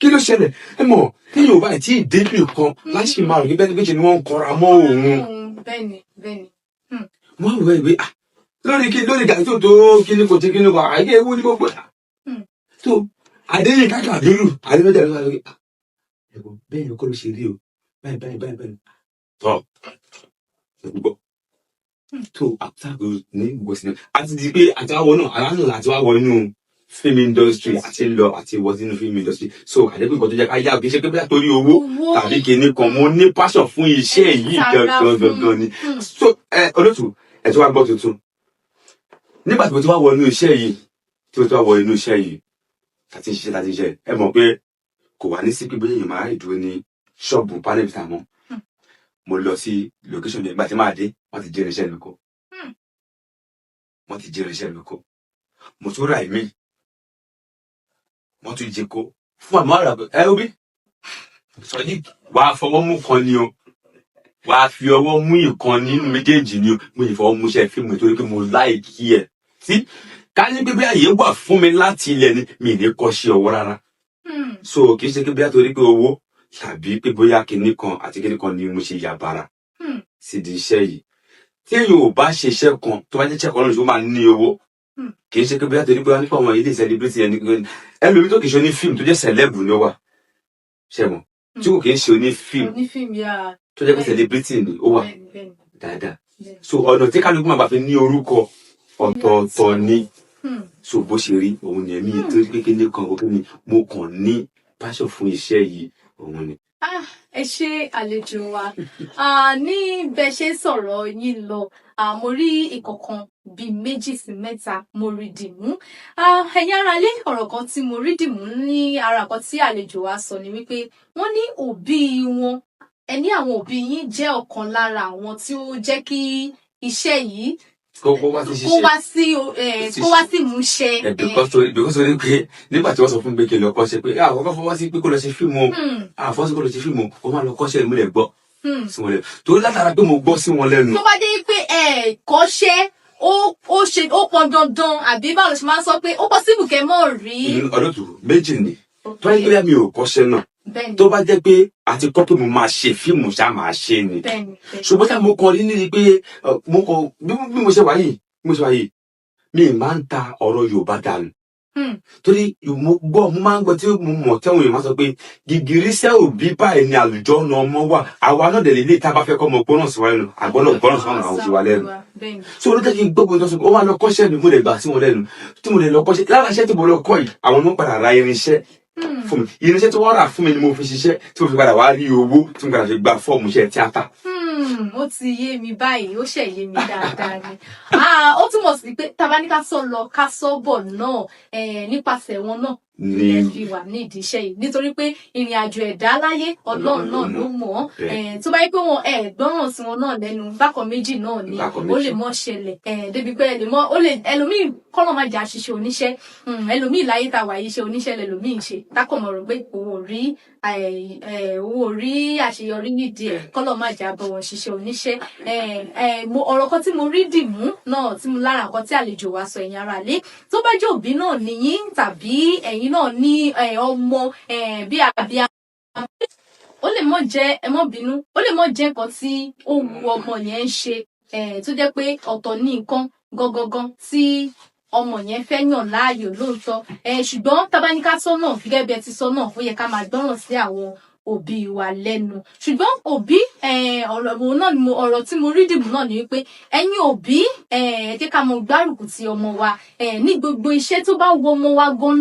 [SPEAKER 2] kí ló ṣẹlẹ̀ ẹ mọ̀ téèyàn ò bá tí ì débì kan láṣì máa rò pé bẹ́ẹ̀ ni ni wọ́n ń kọra mọ́ òun.
[SPEAKER 1] bẹ́ẹ̀ni.
[SPEAKER 2] wọ́n wọ ìwé lórí gàrí tó kíní kò tí kíní kò àìké ewu ní gbogbo ẹ̀. tó Adéyínká Kàbírù Arínájà ló wà lórí ẹ̀gbọ́n bẹ́ẹ̀ ni kọ́ ló ṣe rí o báyìí tọ́ gbogbo tó àtàkù ní gbogbo sinmi àti di pé àtàwọ náà aláàánú láti wá wọ inú film industry àti lọ àti wọ sínú film industry so àdébí nǹkan tó jẹ́ ká yá kì í ṣe pé bóyá torí owó tàbí kinní kan mo ní passion fún iṣẹ́ yìí gangan ni so olóòtú ẹ tó wá gbọ́ tuntun nígbà tí mo ti wá wọ inú iṣẹ́ yìí láti ṣiṣẹ́ ẹ mọ̀ pé kò wá ní sí pé bóyá èèyàn máa ìdúró ní ṣọ́ọ̀bù panelista mọ́ mo lọ sí location nígbà tí máa dé wọ́n ti jẹ́ irinṣẹ́ mi kó mo tún ra ìmí wọ́n tún jẹ kó fún àmọ́ àrà ẹ ó bí Sodiq wàá fọwọ́ mú kan ni o wàá fi ọwọ́ mú ìkan nínú méjèèjì ni o mo yìí fọwọ́ mú iṣẹ́ fíìmù nítorí pé mo láìkí ẹ̀ sí ká ní pé bí àyè wà fún mi láti ilẹ̀ ni mi ní kọ́ sí ọwọ́ rárá so kì í ṣe pé bí àtòrí pé owó tàbí pé bóyá kinní kan àti kinní kan ni mo ṣe yàbàrà sí di iṣẹ́ yìí tí èèyàn ò bá ṣe iṣẹ́ kan tó bá jẹ́ iṣẹ́ kan lọ́nà tó máa ní owó kì í ṣe pé bí wọ́n ti rí pé wọ́n nípa àwọn ilé celebrity ẹlòmí tó kì í ṣe oní fíìmù tó jẹ́ celeb ni ó wà ṣẹ́mọ̀ tí kò kì í ṣe oní fíìmù tó jẹ́ pé celebrity ni ó wà dáadáa so ọ̀nà tí kálukú máa bá fi ní orúkọ ọ̀tọ̀ọ̀tọ̀ ni so bó ṣe rí òun ni èmi tó pé kí ní kan òkè ni mo kàn ní passion fún iṣẹ́ yìí òun ni.
[SPEAKER 1] Ẹ ṣé àlejò wa ní bẹ ṣe sọ̀rọ̀ yín lọ mo rí ìkọ̀kan bíi 2 sí 3 mo rí dìmú ẹ̀yin ará ilé ọ̀rọ̀ kan tí mo rí dìmú ní ara kan tí àlejò wa sọ ni wípé wọ́n ní òbí wọn ẹni àwọn òbí yín jẹ́ ọ̀kan lára àwọn tí ó jẹ́ kí iṣẹ́ yìí kó wá sí ìmúṣẹ.
[SPEAKER 2] because orí pé nígbà tí wọ́n sọ fún mi pé kí n lọ kọ́ṣẹ́ pé àkọ́kọ́ fọwọ́ sí pé kó lọ ṣe fíìmù àfọ́sí kó lọ ṣe fíìmù kó má lọ kọ́ṣẹ́ ìmúlẹ̀ gbọ́ sí wọn lẹ́nu torí látara pé mo gbọ́ sí wọn lẹ́nu.
[SPEAKER 1] tó bá dé pé kọ́ṣẹ́ ó pọn dandan àbí báwo ló ṣe máa ń sọ pé ó possible kẹ́ mọ́ rí.
[SPEAKER 2] ọdún méjì ni tó bá yẹ mi ò kọ́ṣẹ́ náà tó bá jẹ́ pé àti kọ́ pé mo máa ṣe fíìmù ṣá máa ṣe ni ṣùgbọ́n tá mo kàn rí níbi pé mo kàn bí mo ṣe wà yìí mi máa ń ta ọ̀rọ̀ Yorùbá dànù torí mo máa ń gbọ́ tí mo mọ̀ tẹ́wọ̀n yìí máa sọ pé gìgìrísẹ́ òbí báyìí ni àlùjọ ọ̀nà ọmọ wà àwa náà dẹ̀ lè tá a bá fẹ́ kọ́ ọmọ gbọ́nà sí wa lẹ́nu àgbọ́nà gbọ́nà sí àwọn òsì wa lẹ́nu so ló jẹ́ kí n gbogbo ìtọ́sọ pé ó wá lọ kọ́ṣẹ́ mi mo lè gbà sí wọn lẹ́nu tí mo lè lọ kọ́ṣẹ́ lára iṣẹ́ tí mo lọ kọ́ yìí àwọn ọmọ padà ra irinṣẹ́ fún mi irinṣẹ́ tí wọ́n rà fún mi ni mo fi ṣiṣẹ́ tí mo fi padà wá rí owó tí mo padà fi gba fọ́ọ̀mù iṣẹ́ tíátà.
[SPEAKER 1] Ó ti yé mi báyìí ó ṣe yé mi dáadáa ni ó túmọ̀ sí pé tá bá ní ká sọ lọ ká sọ bọ̀ náà nípasẹ̀ wọn náà ẹ fi wà ní ìdí iṣẹ́ yìí nítorí pé ìrìn àjò ẹ̀dá láyé Ọlọ́run náà ló mọ̀ tó bá yẹ pé wọn gbọ́ràn sí wọn náà lẹ́nu bákan méjì náà ni ó lè mọ́ ṣẹlẹ̀ débi pé ẹlòmíì kọ́nà má jà ṣiṣẹ́ oníṣẹ́ ẹlòmíì láyé tá wà yìí ṣe oníṣẹ́ lẹ́lòmíì ṣe tákọ̀mọ̀ rò pé òun ò rí àṣeyọrí nídìí ẹ̀ kọ́nà má jà bọ̀ wọ́n ṣiṣẹ́ oníṣẹ́ ọ̀rọ̀ kan tí mo rí dìmú náà tí mo lára nǹkan tí àlejò wa sọ ẹ̀yin ará ilé tó bá jẹ́ òbí náà nìyí tàbí ẹ̀yin náà ní ọmọ bí àbíà ó lè mọ jẹ́ ẹ mọ́ bínú ó lè mọ jẹ́ nǹkan tí ó wu ọmọ yẹn ń ṣe tó jẹ́ pé ọ̀tọ̀ ní nǹkan gangan tí ọmọ yẹn fẹ́ yàn láàyò lóòótọ́ ṣùgbọ́n tabaníká sọ náà gẹ́gẹ́ bí ẹ ti sọ náà ó yẹ ká máa gbọ́ràn sí àwọn òbí wa lẹ́nu ṣùgbọ́n òbí ọ̀rọ̀ tí mo rí dìbò náà ni wípé ẹ̀yin òbí jẹ́ ká mọ gbárùkù ti ọmọ wa ní gbogbo iṣẹ́ tó bá wù ọmọ wa gan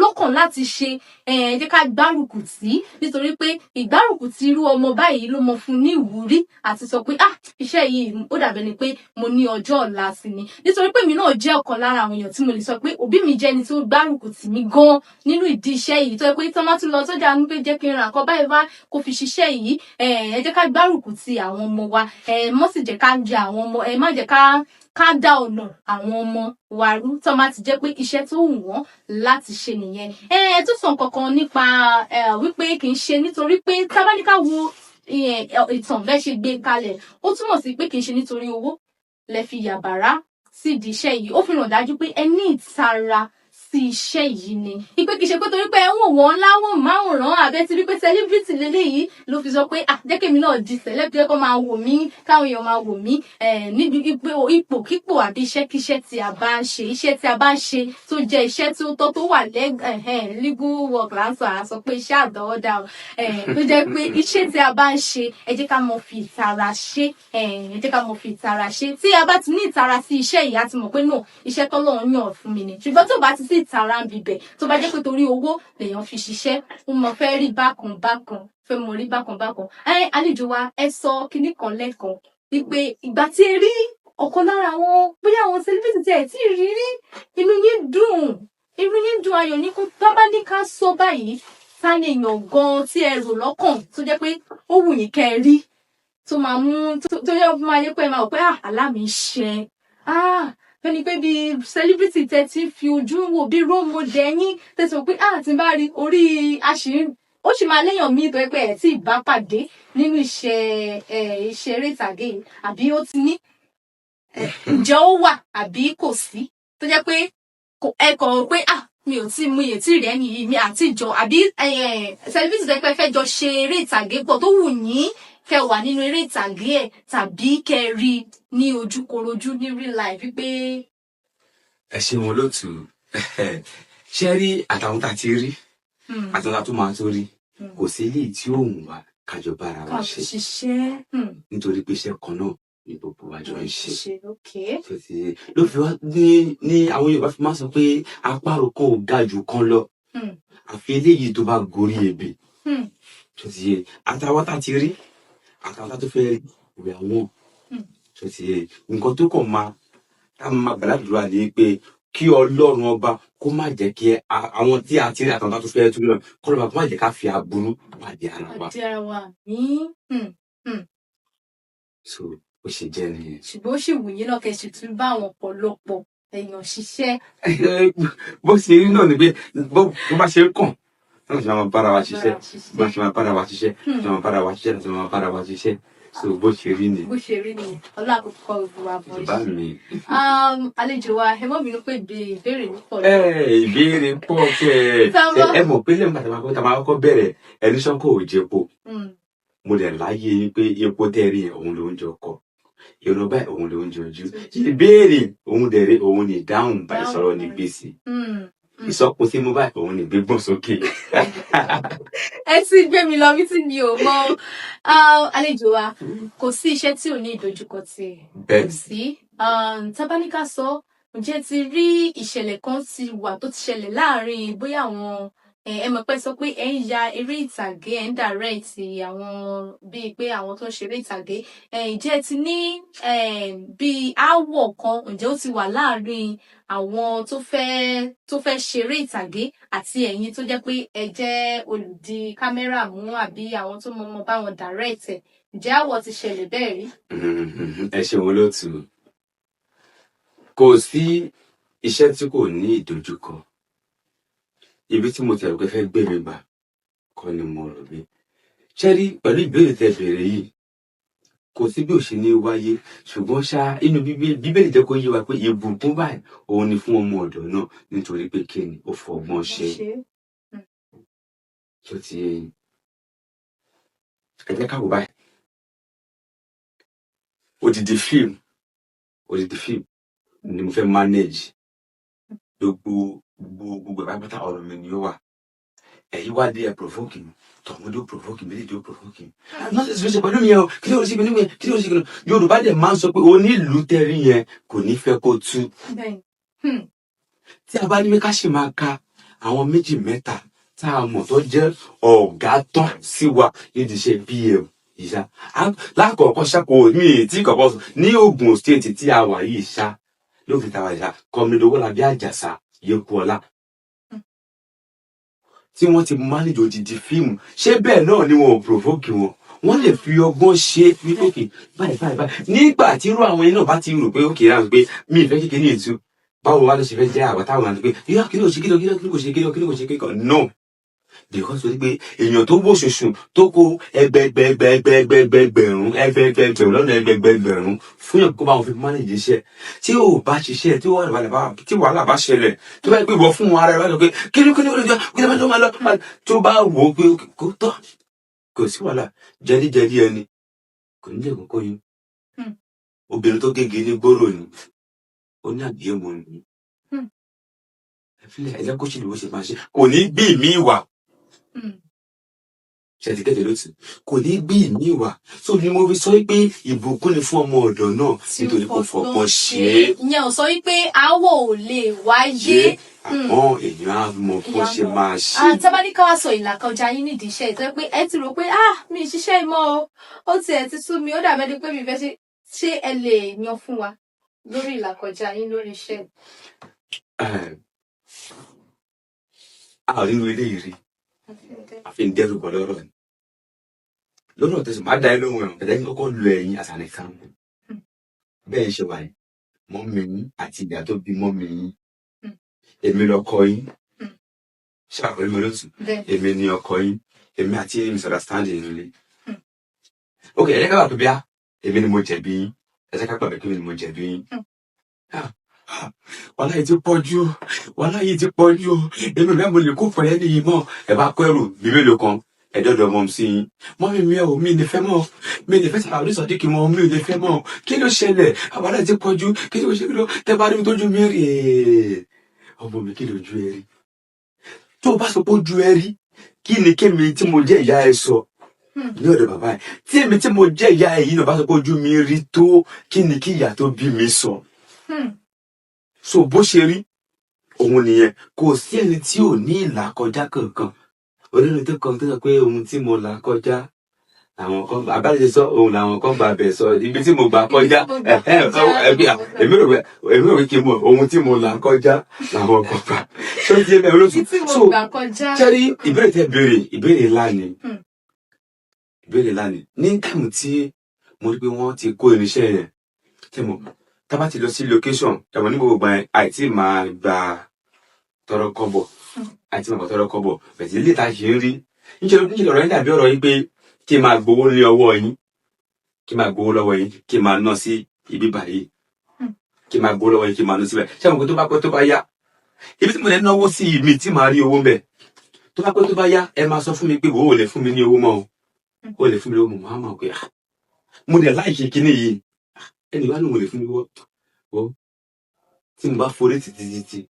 [SPEAKER 1] lọ́kàn láti ṣe jẹ́ ká gbárùkù tí nítorí pé ìgbárùkù ti irú ọmọ báyìí ló mọ fún ní ìwúrí àti sọ pé iṣẹ́ yìí ó dàbẹ̀ ni pé mo ní ọjọ́ ọ̀la sí ni nítorí pé mi náà jẹ́ ọ̀kan lára àwọn èèyàn tí mo lè sọ pé òbí mi jẹ́ ẹni tí ó gbárùkù tì mí gan nínú ìdí iṣẹ́ yìí tó yẹ pé tí wọ́n bá tún lọ sọ́jà ní pé jẹ́ kí n ra nǹkan báyìí wá kó fi ṣiṣẹ́ yìí ẹ jẹ́ ká gbárùkù ti àwọn ọmọ wa mọ́ sì jẹ́ ká jẹ àwọn ọmọ má jẹ́ ká dá ọ̀nà àwọn ọmọ wa rú tó má ti jẹ́ pé iṣẹ́ tó wù wọ́n láti ṣe nìyẹn tó sọ nǹkan kan nípa wípé kì í ṣe nítorí pé tábáníkà wo ìtàn bẹ́ẹ̀ ṣe gbé kalẹ̀ ó túmọ̀ sí pé kì í ṣe nítorí owó lẹ fi yàbàrá sí ìdí iṣẹ́ yìí ó fi hàn dájú pé ẹ ní ìtara sí iṣẹ́ yìí ni ìpè kìí ṣe pé torí pé ẹ̀wọ̀n wọn láwọn márùn-ún àbẹ́ ti rí pé celebrity lélẹ́yìí ló fi sọ pé jẹ́kẹ̀mí náà di celebrity kó máa wò mí káwọn èèyàn máa wò mí níbi ipòkípò àbí iṣẹ́kíṣẹ́ tí a bá ń ṣe iṣẹ́ tí a bá ń ṣe tó jẹ́ iṣẹ́ tí ó tọ́ tó wà legal work láǹsọ̀ àsọ pé iṣẹ́ àdọ́wọ́dá tó jẹ́ pé iṣẹ́ tí a bá ń ṣe ẹ jẹ́ ká mọ fi ìtara ṣe tí a bá ti ní ìtara sí iṣẹ́ yìí a ti mọ̀ pé no iṣẹ́ tọ́lọ́run yàn fún mi ni ṣùgbọ́n tó bá ti sí ìtara ń bibẹ̀ tó bá jẹ́ pé torí owó lèèyàn fi ṣiṣẹ́ ó mọ fẹ́ rí bákan fẹ́ mọ rí bákan àlejò wa ẹ sọ kinní kan lẹ́ẹ̀kan wípé ìgbà tí ẹ rí ọ̀kan lára àwọn bóyá àwọn celebrity tí ẹ tí ì rí inú yín dùn ayọ̀ ní kó bá bá ní ká sọ báyìí sáni èèyàn gan tí ẹ rò lọ́kàn tó jẹ́ pé ó wù yín kẹ́ ẹ rí tó máa mú tó yẹ kó máa yẹ pé ẹ máa wò pé àlá mi ṣẹ fẹ́ni pé bí celebrity tẹ́ ti fi ojú wo bí role model yín tẹ́ sọ pé tí n bá rí orí àṣírí ó sì máa léèyàn míì tó yẹ pé ẹ̀ tí ì bá pàdé nínú iṣẹ́ eré ìtàgé àbí ó ti ní ǹjẹ́ ó wà àbí kò sí tó jẹ́ pé ẹ kọ̀ pé mi ò tí mú iye tí rẹ̀ nìyí mi àti ìjọ àbí celebrity tẹ́ pé fẹ́ jọ ṣe eré ìtàgé pọ̀ tó wù yín kẹ́ wà nínú eré ìtàgé ẹ̀ tàbí kẹ́ rí ní ojúkorojú ní real life wípé.
[SPEAKER 2] Ẹ ṣe wọn lótú ṣe rí àtàwọn tá ti rí àtàwọn tá tó máa tó rí kò sí eléyìí tí ó wù wá kájọ bára wa ṣe nítorí pé iṣẹ́ kan náà ni gbogbo wa jọ ń ṣe. Ló fi wá ní àwọn Yorùbá fi máa sọ pé àparò kan ò ga jù kan lọ àfi eléyìí tó bá gorí ebè. Àtàwọn tá ti rí àtàwọn tá tó fẹ́ rí ìwé àwọn nǹkan tó kàn máa gbàdúrà ní pé kí Ọlọ́run ọba kó má jẹ́ kí àwọn tí a ti rí àtàwọn tá tó fẹ́ tún lọ kó lọ́ba kó má jẹ́ ká fi aburú pàdé ara wa. So ó ṣe jẹ́ nìyẹn.
[SPEAKER 1] Ṣùgbọ́n ó sì wù yín náà kẹ́ sì tún bá àwọn ọ̀pọ̀lọpọ̀ èèyàn ṣiṣẹ́.
[SPEAKER 2] Bó ṣe rí náà ni pé bó bá ṣe ń kàn náà ṣe máa bára wa ṣiṣẹ́ bá ṣe máa bára wa ṣiṣẹ́ ṣe máa bára wa ṣiṣẹ́ láti máa bára wa ṣiṣẹ́. So bó ṣe rí ni.
[SPEAKER 1] Bó ṣe rí ni ọlọ́àkókò ìbúra bọ̀
[SPEAKER 2] bá mi.
[SPEAKER 1] Àlejò wa ẹ mọ́ mi ló pé ìbéèrè ní pọ̀.
[SPEAKER 2] Ìbéèrè pọ̀ kẹ́ ẹ mọ̀ pé lẹ́yìn bàtà tá máa kọ́kọ́ bẹ̀rẹ̀ ẹni sọ́kò ò jẹ́po. Mo dẹ̀ láyé pé epo tẹ́rì òun ló ń jẹ ọkọ̀ Yorùbá báyìí òun ló ń jẹ ojú ìbéèrè òun dẹ̀ rí òun ní ìdáhùn bá ìsọ̀rọ̀ ní gbèsè ìsọkun sí mú báyìí òun ní gbégbọ́n sókè.
[SPEAKER 1] Ẹ ti gbé mi lọ bí tí mi ò mọ. Àlejò wa kò sí iṣẹ́ tí ò ní ìdojúkọ tí kò sí. Tábáníkà sọ ǹjẹ́ ti rí ìṣẹ̀lẹ̀ kan ti wà tó ti ṣẹlẹ̀ láàrin bóyá àwọn ẹ mọ̀ pé sọ pé ẹ ń ya eré ìtàgé ẹ ń direct àwọn bíi pé àwọn tó ń ṣeré ìtàgé ǹjẹ́ ti ní bíi aáwọ̀ kan ǹjẹ́ ó ti wà láàrin àwọn tó fẹ́ ṣeré ìtàgé àti ẹ̀yin tó jẹ́ pé ẹ jẹ́ olùdí kámẹ́rà mú àbí àwọn tó mọ̀ bá wọn direct ẹ̀ ǹjẹ́ aáwọ̀ ti ṣẹlẹ̀ bẹ́ẹ̀ rí?
[SPEAKER 2] Ẹ ṣe wọn lótú kò sí iṣẹ́ tí kò ní ìdojúkọ. Ibi tí mo ti rò pé fẹ́ gbé mi gbà kọ́ ni mo rò bí. Ṣé rí pẹ̀lú ìbéèrè tẹ́ bèrè yìí kò sí bí ò ṣe ní wáyé ṣùgbọ́n ṣá inú bíbélì jẹ́ kó yé wa pé ìbùkún báyìí òun ni fún ọmọ ọ̀dọ̀ náà nítorí pé kí ni ó fọgbọ́n ṣe. Tó ti ẹ jẹ́ ká wò báyìí odidi fíìmù ni mo fẹ́ manage gbogbo ìpápátá ọ̀rọ̀ mi ni ó wà. Ẹ̀yin wá dé ẹ̀ provoke mi tọ̀mọdé ó provoke mi méjèèjì ó provoke mi. Nọ́ọ̀sì ti fi ṣe pẹ̀lú mi yẹn o kí ló ń ṣe pẹ̀lú mi kí ló ń ṣe pẹ̀lú mi. Yorùbá dẹ̀ máa ń sọ pé onílùú tẹ́rí yẹn kò ní fẹ́ kó tú. Tí a bá ní pé ká ṣì máa ka àwọn méjì mẹ́ta tá a mọ̀ tó jẹ́ ọ̀gá tán sí wa nídìí iṣẹ́ PM ìṣá. Lákọ̀ọ́kọ́ ṣàkó mi tí kọ̀ọ̀kan sọ ní Ògùn state tí a wà yìí ṣá ló fi tàwa ìṣá kọ́mídówó làbí àjàsà Yekuọlá tí wọ́n ti manage odidi fíìmù ṣé bẹ́ẹ̀ náà ni wọn ò provoke wọ́n lè fi ọgbọ́n ṣe wípé báyìí nígbà tí irú àwọn yẹn náà bá ti rò pé ó kéré àwọn pé mi ìfẹ́ kékeré ní ètò báwo wá ló ṣe fẹ́ jẹ́ àwa táwọn àti pé yíyá kí ló ṣe kí ló ṣe no because wọ́n ti pé èèyàn tó wó ṣoṣù tó kó ẹgbẹgbẹrún fún yàn kó bá wọn fi manage iṣẹ́ tí ò bá ṣiṣẹ́ tí wàhálà bá ṣẹlẹ̀ tó bá yẹ pé wọ́n fún wọn ara ẹ̀ bá lọ pé kí ló máa lọ tó bá wò ó pé kó tọ́ kò sí wàhálà jẹdíjẹdí ẹni kò ní lè kókó yín obìnrin tó gègé ní gbòòrò ni ó ní àgbéyé mọ ni ẹjẹ kó ṣì lè wọ́n ṣe máa ṣe kò ní bí mi wà ṣètìkẹ́tẹ̀ ló ti kò ní bí mi wà tó ni mo fi sọ pé ìbùkún ni fún ọmọ ọ̀dọ̀ náà nítorí kò fọgbọ́n ṣe é.
[SPEAKER 1] ìyẹn ò sọ wípé àwọ̀ ò lè wáyé.
[SPEAKER 2] àwọn èèyàn á mọ bó ṣe máa ṣe.
[SPEAKER 1] Tábáníkà wá sọ ìlàkọjá yín nídìí iṣẹ́ ìtọ́ pé ẹ ti rò pé mi ṣiṣẹ́ ìmọ̀ ó tiẹ̀ ti sú mi ó dàbẹ́ ni pé mi fẹ́ ṣe ẹ lè yan fún wa lórí ìlàkọjá yín lórí iṣẹ́.
[SPEAKER 2] A ò nínú eléyìí rí àfi ń dẹ́rù bọ̀ lọ́rọ̀ ni lọ́rọ̀ tẹ̀sán máa dá ẹ lóhùn ẹ̀rọ ẹ̀dá kọ́kọ́ lọ ẹ̀yìn àtàlẹ́ kan bẹ́ẹ̀ ṣe wà yìí mọ́ mi yín àti ìyá tó bí mọ́ mi yín èmi lọkọ yín ṣàpèjì mi lótú èmi ni ọkọ yín èmi àti yín misunderstanding nílé ok ẹ̀jẹ̀ ká wà pé bíá èmi ni mo jẹ̀bi yín ẹ̀jẹ̀ ká pàbẹ́ kí mi ni mo jẹ̀bi yín wàhálà yìí ti pọ̀ jù èmi bẹ́ẹ̀ mo lè kó fọyẹ́ nìyí mọ́ ẹ bá kọ́ ẹrù bí mélòó kan ẹ̀dọ́dọ̀ mọ̀ sí yín mọ́mí mi ò mi lè fẹ́ mọ́ mi lè fẹ́ Salaudeen Sodiq mọ́ mi ò lè fẹ́ mọ́ kí ló ṣẹlẹ̀ àbálẹ̀ ti pọ̀jù kí ló ṣe kí ló tẹ́ bá rí mi tójú mi rí ọmọ mi kí lójú ẹ rí tó bá sọ pé ojú ẹ rí kí ni kémi tí mo jẹ́ ìyá ẹ sọ ní ọ̀dọ̀ bàbá ẹ tí èmi tí mo jẹ́ ìyá ẹ yìí náà bá sọ pé ojú mi rí tó kí ni kí ìyá tó bí mi sọ so bó ṣe rí òun nìyẹn kò sí ẹni tí ò ní ìlà kọjá kankan olórin tó kàn tó sọ pé ohun tí mo là kọjá àwọn kan abájẹ sọ òun làwọn kan gbà bẹ sọ ibi tí mo gbà kọjá èmi rò pé kí n mọ ohun tí mo là kọjá làwọn kan gbà tó ti ẹ bẹ̀rẹ̀ lóṣù so sẹ́rí ìbéèrè tẹ́ béèrè ìbéèrè ńlá ni ní táìmù tí mo rí pé wọ́n ti kó irinṣẹ́ yẹn tẹ́ mọ̀ tá bá ti lọ sí location ẹ̀wọ̀n ní gbogbo gbà yẹn àìtí máa gba tọrọ kọ́bọ̀ bẹ̀tì ilé ìta ṣe ń rí níṣẹ́ ọ̀rọ̀ yín dàbí ọ̀rọ̀ yín pé kí n máa gbowó ní ọwọ́ yín kí n máa gbowó lọ́wọ́ yín kí n máa ná sí ibi báyìí kí n máa gbowó lọ́wọ́ yín kí n máa ná síbẹ̀ ṣé àwọn kan tó bá pẹ́ tó bá yá ibi tí mo lè náwó sí mi tí màá rí owó ń bẹ̀ tó bá pẹ́ tó bá yá ẹ máa sọ fún mi pé ò lè fún mi ní owó mọ́ o lè fún mi lówó mọ́ máa mọ̀ pé mo dẹ̀ láì ṣe kinní yìí ẹnì wá lóun lè fún mi wọ́ tí mo bá forí títí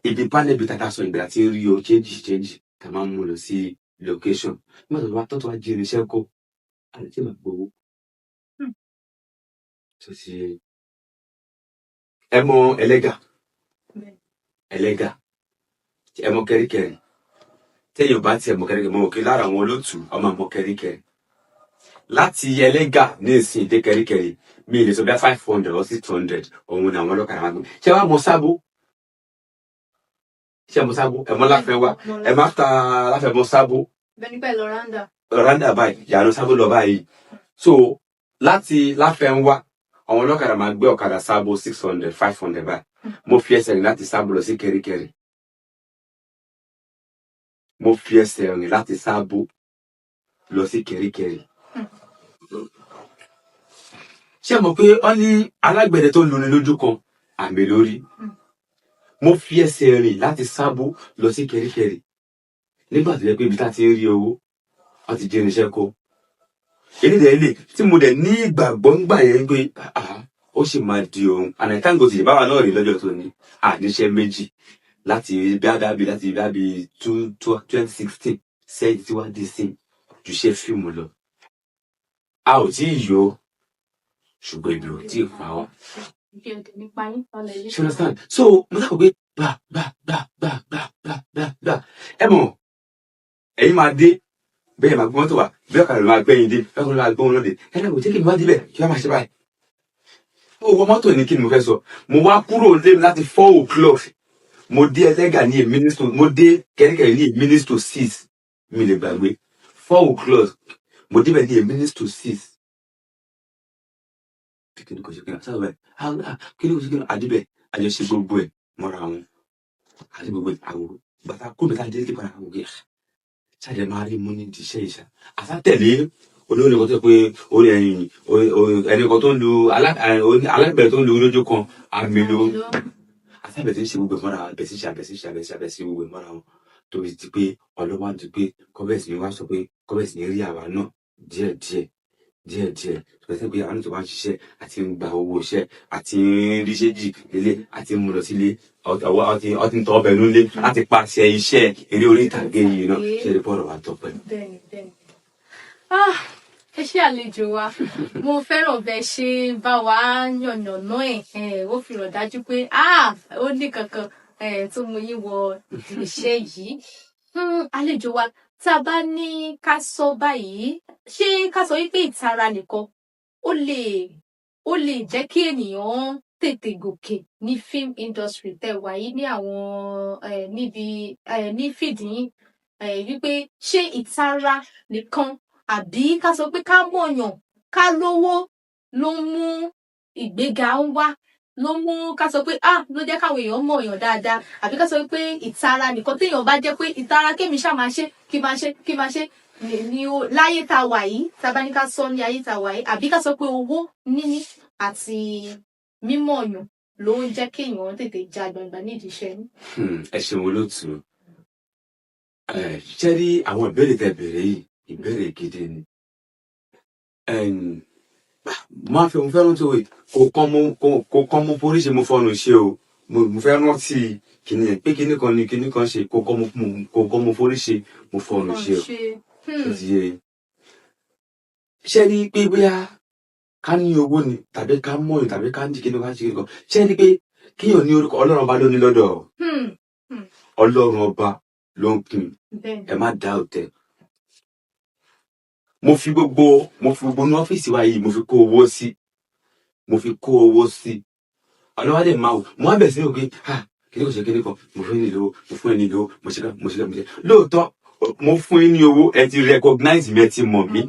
[SPEAKER 2] ibi panel bí tata sọ ìgbà tí ń rí o change ká máa ń mú lọ sí location nígbà tó bá tọ́tọ́ wá jí irinṣẹ́ kó àti tí màá gbowó. tó ti ẹ mọ ẹlẹ́gà ẹ mọ kẹ́ríkẹ́rí tẹ́yìn bá tiẹ̀ mọ kẹ́ríkẹ́rí mọ òkè lára àwọn olóòtú ọmọ àmọ kẹ́ríkẹ́rí láti ẹlẹ́gà ní ìsìn dé kẹ́ríkẹ́rí mi ì lè sọ bí 500 or 600 òun ni àwọn ọlọ́kadà máa gbé ṣé wàá mọ sábó ẹ mọ láfẹ́ wá ẹ má ta láfẹ́ mọ sábó
[SPEAKER 1] bẹ́ẹ̀ni pẹ́
[SPEAKER 2] lọ́rándà báyìí yàrá sábó lọ báyìí so láti láfẹ́ ń wá àwọn ọlọ́kadà máa gbé ọ̀kadà sábó 600 500 báyìí mo fi ẹsẹ̀ rìn láti sábó lọ sí kẹ́ríkẹ́rí mo fi ẹsẹ̀ rìn láti sábó lọ sí kẹ́ríkẹ́rí ṣé mo pé ọ ní alágbẹ̀dẹ tó ń luni lójú kan àmì lórí mo fi ẹsẹ̀ rìn láti sábó lọ sí kẹ́ríkẹ́rí nígbà tó yẹ pé ibi tá ti ń rí owó wọ́n ti jẹ́ irinṣẹ́ kó ilé tí mo dẹ̀ ní ìgbàgbọ́ ń gbà yẹn pé ó sì máa di ohun ànàtàǹgò sì báwa náà rí lọ́jọ́ tó ní àníṣe méjì láti bí 2016 sẹ́yìn tí wàá di sí ju ṣe fíìmù lọ a ò tí ì yọ ṣùgbọ́n ibi ò tí ì pa wá. Understand? So mo sábà pé gbà ẹ mọ̀ ẹ̀yin máa dé bẹ́ẹ̀ máa gbọ́n tó wà bí ọ̀kadà máa gbẹ́yìn dé bẹ́ẹ̀ kọ́ ló máa gbọ́n lóde ẹ̀rọ kò jẹ́ kí n wá débẹ̀ kí wọ́n máa ṣe báyìí. ó wọ mọ́tò ní kí ni mo fẹ́ sọ mo wá kúrò lé láti 4 o'clock mo dé ẹlẹ́gà ní a minute to mo dé kẹ́ríkẹ́rí ní a minute to 6 mi lè gbàgbé 4 o'clock mo débẹ̀ ní a minute to 6. kí ni kò ṣe kí n sábà kí ni kò ṣe kí n àdébẹ̀ àjọṣe gbogbo ẹ̀ mọ́ra wọn àti gbogbo àwòrán bàtà kó mi ká dé kí padà wò yẹ ṣáàjẹ máa rí mú ní ìṣe ìṣà àtàtẹ̀lé olórin kan tó pé orí ẹni kan tó ń lu alábẹ̀rẹ̀ tó ń lu lójú kan àmì ló àtàbẹ̀ tí ń ṣe gbogbo ìmọ̀ra àbẹ̀sí gbogbo ìmọ̀ra wọn tó fi ti pé ọlọ́wà ti pé kọ́bẹ̀sì ni wá sọ pé kọ́bẹ̀sì ni rí àwa náà díẹ̀ pẹ̀sẹ̀ pé àwọn tó bá ń ṣiṣẹ́ àti ń gba owó iṣẹ́ àti ń ríṣẹ́ jì lélé àti ń mú lọ sílé ọtí ń tọ́ ọbẹ̀ nílé láti pàṣẹ iṣẹ́ eré orí ìtàgé yìí náà ṣe lè bọ́ọ̀rọ̀ wá tọ́pẹ́.
[SPEAKER 1] ẹ ṣé àlejò wa mo fẹ́ràn bẹ́ẹ̀ ṣe bá wa yànnàná ẹ̀ ó fi rọ̀ dájú pé ó ní kankan tó mú yín wọ iṣẹ́ yìí àlejò wa tá a bá ní ká sọ báyìí ṣé ká sọ wípé ìtara nìkan ó lè jẹ́ kí ènìyàn tètè gòkè ní film industry tẹ́ wà yìí ní àwọn ní fìdí wípé ṣé ìtara nìkan àbí ká sọ pé ká mọ̀yàn ká lówó ló mú ìgbéga ń wá ló mú ká sọ pé ló jẹ́ káwọn èèyàn mọ̀yàn dáadáa àbí ká sọ pé ìtara nìkan téèyàn bá jẹ́ pé ìtara kémi ṣáà máa ṣe kí máa ṣe ní láyé tá a wà yìí tá a bá ní ká sọ ní ayé tá a wà yìí àbí ká sọ pé owó níní àti mímọ̀yàn ló ń jẹ́ kéèyàn tètè já gbangba nídìí iṣẹ́ ní.
[SPEAKER 2] ẹ ṣeun olóòtú ṣé rí àwọn ìbéèrè tẹ́ béèrè yìí ìbéèrè gidi ni. Mo fẹ́ràn tó kò kàn mo forí ṣe mo fọnù ṣe o. Mo fẹ́ rántí kìnìún yẹn pé kìnìún kan ṣe kò kàn mo forí ṣe mo fọnù ṣe o. Ṣé rí pé bóyá ká ní owó ni tàbí ká mọ̀yàn tàbí ká ní kìnìún ká ṣe kìnìún kan. Ṣé rí pé kíyàn ní orúkọ Ọlọ́run ọba ló ní lọ́dọ̀. Ọlọ́run ọba ló ń pín. Ẹ má dá òtẹ́. Mo fi gbogbo ní ọ́fíìsì wa yìí mo fi kó owó sí. Ọlọ́wà dẹ̀ máa wò. Mo wá bẹ̀ sí ní òkè kíní kan ṣe kíní kan mo fún ẹni lówó mo fún ẹni lówó mo ṣe. Lóòótọ́ mo fún ẹni owó ẹ ti recognize mi ẹ ti mọ̀ mí.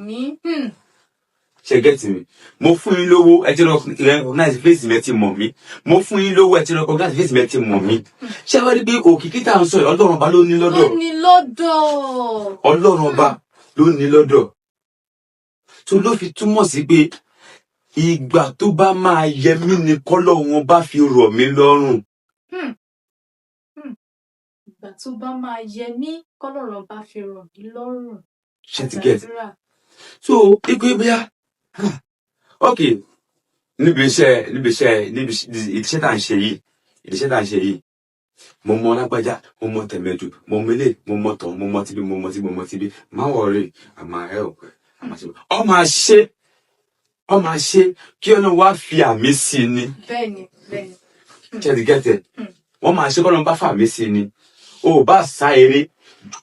[SPEAKER 2] Ṣé get mi? Mo fún yín lówó ẹ ti recognize face mi ẹ ti mọ̀ mí. Mo fún yín lówó ẹ ti recognize face mi ẹ ti mọ̀ mí. Ṣé wá rí bí òkìkí tá à ń sọ yìí Ọlọ́run ọba ló ní lọ́dọ̀. Ọlọ́run ọba ló ní lọ́dọ̀. Tó ló fi túmọ̀ sí pé ìgbà tó bá máa yẹ mí ni k'Ọlọ́run bá fi rọ̀ mí lọ́rùn.
[SPEAKER 1] Ìgbà tó bá máa yẹ mí k'Ọlọ́run bá fi rọ̀ mí lọ́rùn.
[SPEAKER 2] Ṣé ti get? So ikú bóyá okay níbi iṣẹ́ tá à ń ṣe yìí mo mọ lágbájá mo mọ tẹ̀mẹ́dù mo mọ ilé mo mọ tọ̀ mo mọ tibí mo mọ tibí má worry àmà help ọ máa ṣe kí Ọlọ́run wá fi àmì sí ni.
[SPEAKER 1] Bẹ́ẹ̀ni.
[SPEAKER 2] Ṣé ti get it? Wọ́n máa ṣe k'Ọlọ́run bá fàmì sí ni. O bá sá eré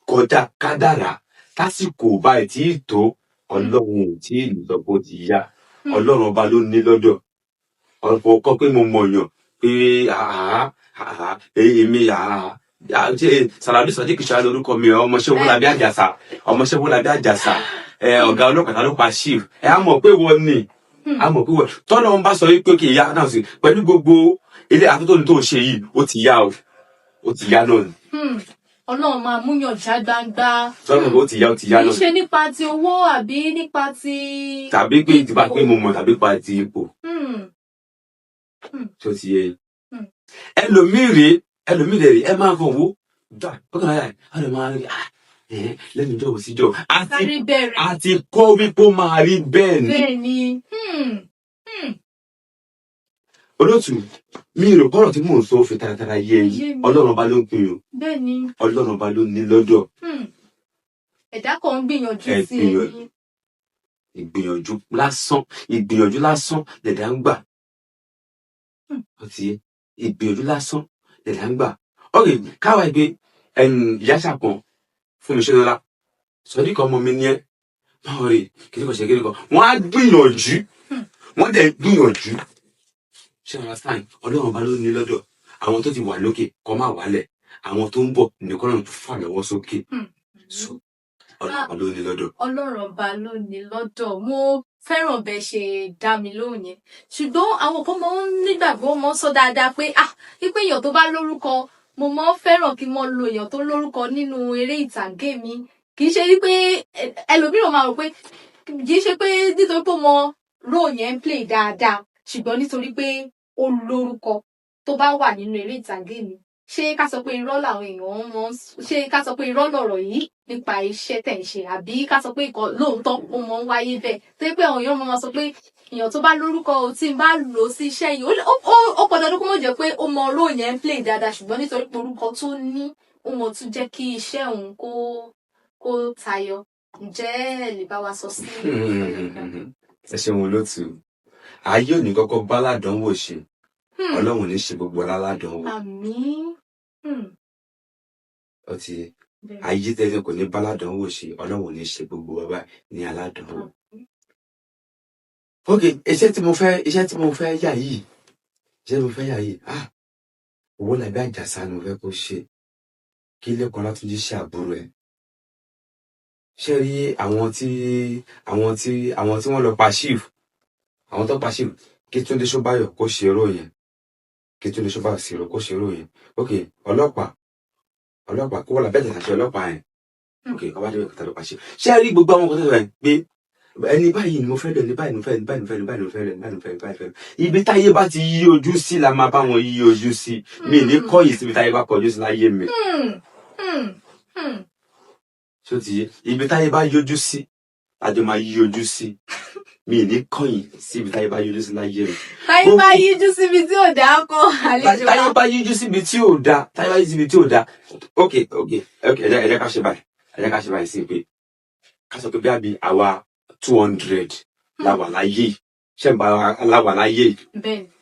[SPEAKER 2] kọjá kádàrá tásìkò bá ẹ̀ tí ì tó Ọlọ́run ò tí ì lọ bó ti yá. Ọlọ́run ọba ló ní lọ́dọ̀. Ọ̀pọ̀ kọ́ pé mo mọ̀yàn pé èmi Salaudeen Sodiq ṣáà lórúkọ mi ọmọọṣẹ́ Owólabí Àjàsà ọ̀gá ọlọ́pàá ló pa chief á mọ̀ pé wọ́n ni tọ́lọ́ ń bá sọ wípé kì í yá náà sí pẹ̀lú gbogbo ilé àtúntò tó ń ṣe yìí ó ti yá náà ni.
[SPEAKER 1] Ọlọ́run máa múyàn já gbangba.
[SPEAKER 2] Sọ́nà ó ti yá náà.
[SPEAKER 1] Kì í ṣe nípa ti owó àbí nípa ti.
[SPEAKER 2] Tàbí pé ìdìbà pé mo mọ̀ tàbí pa ti ipò. Tí ó ti yẹ. Ẹlòmíì rè ẹ máa kàn wó ọkàn náà á lè máa rí lẹ́nu ìjọ òsíjọ àti kọ́ wípé ó máa rí bẹ́ẹ̀ ni. Olóòtú mi rò kọ́rọ̀ tí mò ń sọ fi taratara yé yìí Ọlọ́run ọba ló ń pín o.
[SPEAKER 1] Bẹ́ẹ̀ni.
[SPEAKER 2] Ọlọ́run ọba ló ní lọ́dọ̀.
[SPEAKER 1] Ẹ̀dá kan ń gbìyànjú sí i. Ìgbìyànjú lásán lẹ̀dá ń gbà. Ìgbìyànjú lásán lẹ̀dá ń gbà. Okay, káwa ìgbé ìyá ṣàpọ̀n fún mi ṣẹlẹ́lá Sodiq ọmọ mi ní ẹ báwo rè kíríkan ṣe kíríkan wọ́n á gbìyànjú wọ́n dẹ̀ gbìyànjú. Ṣé ọ̀rọ̀ sáìn Ọlọ́run ọba ló ní lọ́dọ̀. Àwọn tó ti wà lókè kó má wálẹ̀ àwọn tó ń bọ̀ nìkan náà tó fà lọ́wọ́ sókè. So Ọlọ́run ọba ló ní lọ́dọ̀. Ọlọ́run ọba ló ní lọ́dọ̀. Mo fẹ́ràn bẹ́ẹ̀ ṣe dá mi lóhùn yẹn ṣùgbọ́n àwọn kan máa ń nígbàgbọ́ máa ń sọ dáadáa pé wípé èèyàn tó bá lórúkọ mo máa ń fẹ́ràn kí n mọ lo èèyàn tó lórúkọ nínú eré ìtàgé mi kì í ṣe wípé ẹlòmíràn máa rò pé kì í ṣe pé nítorí pé mo role yẹn ń play dáadáa ṣùgbọ́n nítorí pé ó lórúkọ tó bá wà nínú eré ìtàgé mi ṣé ká sọ pé irọ́ làwọn èèyàn mọ̀ ṣé ká sọ pé irọ́ lọ̀rọ̀ yìí nípa iṣẹ́ tẹ̀ ń ṣe àbí ká sọ pé lóòótọ́ ó mọ̀ ń wáyé bẹ́ẹ̀ tó yẹ pé àwọn èèyàn máa sọ pé èèyàn tó bá lórúkọ tí n bá lò sí iṣẹ́ yìí ó pọ̀ dandan kó mọ̀ jẹ́ pé ó mọ role yẹn ń play dáadáa ṣùgbọ́n nítorí pé orúkọ tó ní ó mọ̀ tún jẹ́ kí iṣẹ́ òun kó tayọ. Ǹjẹ́ ẹ lè bá wa sọ sí i?
[SPEAKER 2] Ẹ ṣeun olóòtú ayé òní kọ́kọ́ bá ládánwò ṣe Ọlọ́run ní ṣe gbogbo aládánwò.
[SPEAKER 1] Àmín.
[SPEAKER 2] Ó ti ayé tẹ́lẹ̀ kò ní bá ládánwò ṣe Ọlọ́run ní ṣe gbogbo bàbá ní aládánwò. Ok iṣẹ́ tí mo fẹ́ yà yìí Owólabí Àjàsà ni mo fẹ́ kó ṣe kí Lẹ́kan Látúnjí ṣe àbúrò ẹ̀. Ṣé rí àwọn tí wọ́n lọ pa chief àwọn tó pa chief kí Túndé Ṣóbáyọ̀ kó ṣe eré yẹn ok ọlọ́pàá kó wọ́n lábẹ́ ìtàṣẹ ọlọ́pàá yẹn ok ọba dé kọta ló pa chief. Ṣé rí gbogbo àwọn kan tó rẹ̀ pé ẹni báyìí ni mo fẹ́ lẹ̀ ní báyìí ni mo fẹ́ ibi táyé bá ti yí ojú sí la máa bá wọn yí ojú sí mi ní kọ́ yìí síbi táyé bá kọjú sí láyé mi. ṣó ti yé ibi táyé bá yọjú sí àjọ máa yí ojú sí mi ní kọ̀yìn sí ibi táyé bá yọjú sí láyé rẹ̀.
[SPEAKER 1] táyé bá yíjú síbi tí ò dá kọ́ àlejò wa.
[SPEAKER 2] táyé bá yọjú síbi tí ò dá táyé bá yọjú síbi tí ò dá ok ẹ jẹ́ ká ṣe báyìí sí pé ká sọ pé bí àbí àwa 200 láwà láyé ṣẹ́gbà láwà láyé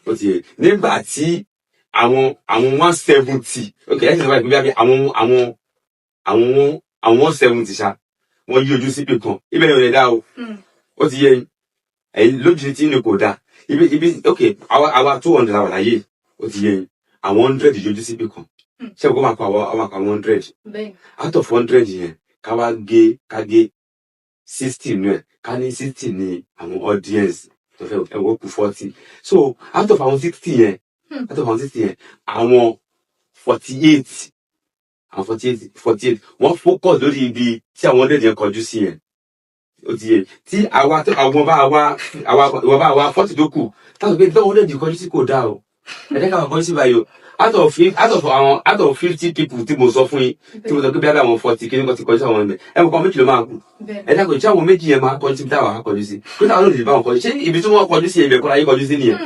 [SPEAKER 2] ó ti yé nígbà tí àwọn 170 ok ẹ ṣe sọ báyìí pé bí àbí àwọn 170 ṣá wọ́n yí ojú síbi kan ibẹ̀ ni ò lè dá o ó ti yé ẹ̀yin lójú tí ní kò dá ibi ok àwa 200 láwà láyé ó ti yé àwọn 100 yí ojú síbi kan ṣé kó máa kọ àwọn 100 out of 100 yẹn ká wá gé 60 nù ẹ ká ní 60 ní àwọn audience tó fẹ́ ẹwọ́ kù 40 so out of àwọn 60 yẹn àwọn 48 wọ́n focus lórí ibi tí àwọn 100 yẹn kọjú sí yẹn ó ti yé tí àwọn bá wa 40 tó kù táwọn gbé tí 100 kọjú sí kò dá o ẹ̀dẹ́ ká kọjú sí báyìí o out of 50 people tí mo sọ fún yín tí mo sọ pé bí àwọn 40 kí ní kọ́ ti kọjú àwọn ẹgbẹ́ ẹ̀mọ̀ kan méjì ló máa kù ẹ̀dá kò tí àwọn méjì yẹn máa kọjú sí bí táwọn kọjú sí pé táwọn olóòdì bá wọn kọjú ṣé ibi tí wọ́n kọjú sí ẹ̀bẹ̀ kọ́ra yé kọjú sí nìyẹn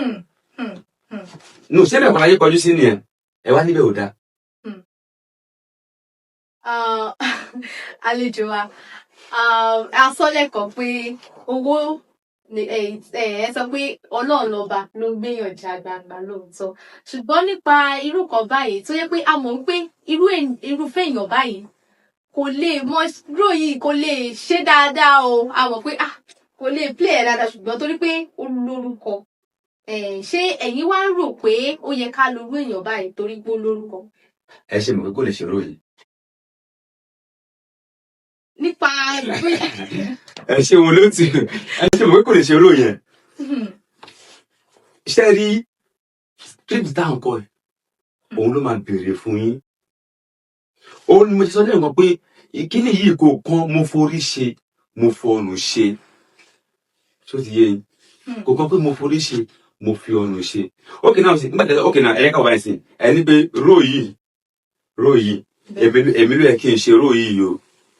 [SPEAKER 2] no ṣé ẹ̀bẹ̀ kọ́ra yé kọjú sí nìyẹn ẹ̀ wá níbẹ̀ ò dá.
[SPEAKER 1] àlejò wa asọ́lẹ̀kọ̀ pé owó ẹ sọ pé ọlọ́run lọ́ba ló ń gbéyàn já gbangba lóòótọ́ ṣùgbọ́n nípa irú kan báyìí tó yẹ pé a mọ̀ pé irúfẹ́ èèyàn báyìí kò lè mọ ròyìn kò lè ṣe dáadáa o a mọ̀ pé kò lè play ẹ̀ dáadáa ṣùgbọ́n torí pé ó lórúkọ ṣé ẹ̀yin wá ń rò pé ó yẹ ká lo irú èèyàn báyìí torí pé ó lórúkọ.
[SPEAKER 2] ẹ ṣe mọ̀ pé kò lè ṣe ròyìn.
[SPEAKER 1] nípa
[SPEAKER 2] ẹ ṣe wọn ló ti ẹ ṣe mọ̀ pé kò lè ṣe ròyìn ṣe rí script táwọn kọ ẹ òun ló máa béèrè fún yín òun ni mo ti sọ lẹ́yìn kan pé ìkíni yìí kò kan mo forí ṣe mo fọrùn ṣe ṣó ti yé yín kò kan pé mo forí ṣe mo fi ọrùn ṣe ókè náà sí nígbà tí ókè náà ẹ̀yẹ́ káwọn ẹ̀sìn ẹni pé róò yìí èmi ló yẹ kí n ṣe róò yìí o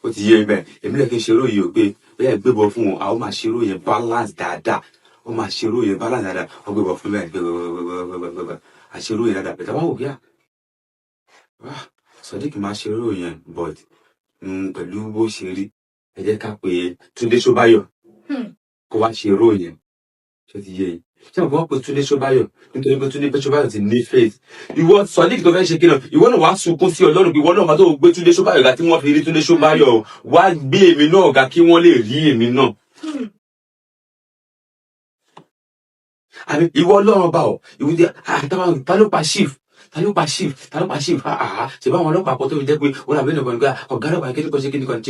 [SPEAKER 2] ó ti yé bẹ́ẹ̀ èmi ló yẹ kí n ṣe róò yìí o pé bẹ́ẹ̀ gbébọn fún wọn àwọn máa ṣe róò yẹn balance dáadáa wọ́n máa ṣe róò yẹn balance dáadáa wọ́n gbébọn fún bẹ́ẹ̀ gbẹ́gbẹ́gbẹ́gbẹ́gbẹ́ àṣe róò yẹn dáadáa bẹ́ẹ̀ táwọn wò bí Sodiq máa ṣe róò yẹn but pẹ̀lú bó ṣe rí ẹ jẹ́ ká pé Túndé Ṣóbáyọ̀ kó wá ṣe róò yẹn ṣé ti yé yín ṣé àwọn kan pé Túndé Ṣóbáyọ̀ nítorí pé Túndé Ṣóbáyọ̀ ti ní faith ìwọ Sodiq tó fẹ́ ṣe kí náà ìwọ náà wàá sunkún sí Ọlọ́run pé ìwọ náà máa tó gbé Túndé Ṣóbáyọ̀ ga tí wọ́n fi rí Túndé Ṣóbáyọ̀ wá gbé èmi náà ga kí wọ́n lè rí èmi náà. àbí ìwọ Ọlọ́run bá ọ ìwúdí àtàwọn ta ló pa chief ṣe báwọn ọlọ́pàá kan tó fi jẹ́ pé wọn àbẹ nìkan nígbà ọ̀gá ọlọ́pàá kíni kan ṣe kíni kan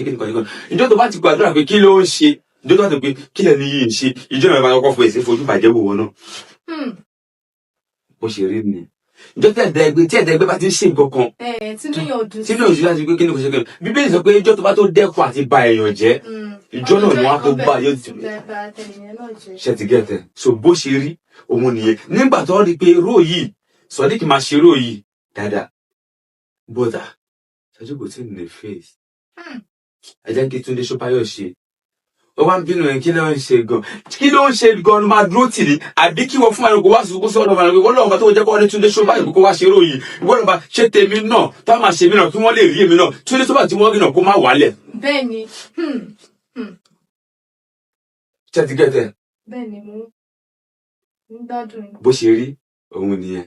[SPEAKER 2] ìjọ tó bá ti gbàdúrà pé kí ló ń ṣe ìjọ tó bá ti pé kí lẹni yìí ń ṣe ìjọ náà bá kọ́kọ́ fún èsì fojú bàjẹ́ wò wọn náà bó ṣe rí ni ìjọ tí ẹ̀dẹ́gbẹ́ bá ti ń ṣe nǹkan kan
[SPEAKER 1] tínú
[SPEAKER 2] yóò láti pé kíni kan ṣe kíni Bíbélì sọ pé ìjọ tó bá tó dẹ́kun àti ba èèyàn jẹ́ ìjọ náà ni wọn á tó bá yóò ti ṣe ti gẹ̀tẹ̀ so bó ṣe rí òun nìyẹn nígbà tó rí pé róò yìí Sodiq máa ṣe róò yìí dáadáa bọ́dà ṣáájú kò tí ì ní face ẹ jẹ́ kí Túndé Ṣóbáyọ̀ ṣe ó wá ń bínú ẹ̀ kí ló ń ṣe gan ló máa dúró tì ní àbí kí wọ́n fún àyànkó wá sùkú sí ọ̀dọ̀ àyànkó wọ́n lọ́wọ́ tó jẹ́ kó ní Túndé Ṣóbáyọ̀ kó wá ṣe róò yìí ìwọ́n náà bá ṣe tèmi náà táwọn máa ṣe mí náà kí wọ́n lè rí èmi náà Túndé Ṣóbáyọ̀ tí wọ́n rí náà kó má wálẹ̀.
[SPEAKER 1] bẹ́ẹ̀ni
[SPEAKER 2] ṣé ti gẹ́tẹ̀.
[SPEAKER 1] bẹ́ẹ̀ni mo ń gbádùn.
[SPEAKER 2] bó ṣe rí òun nìyẹn.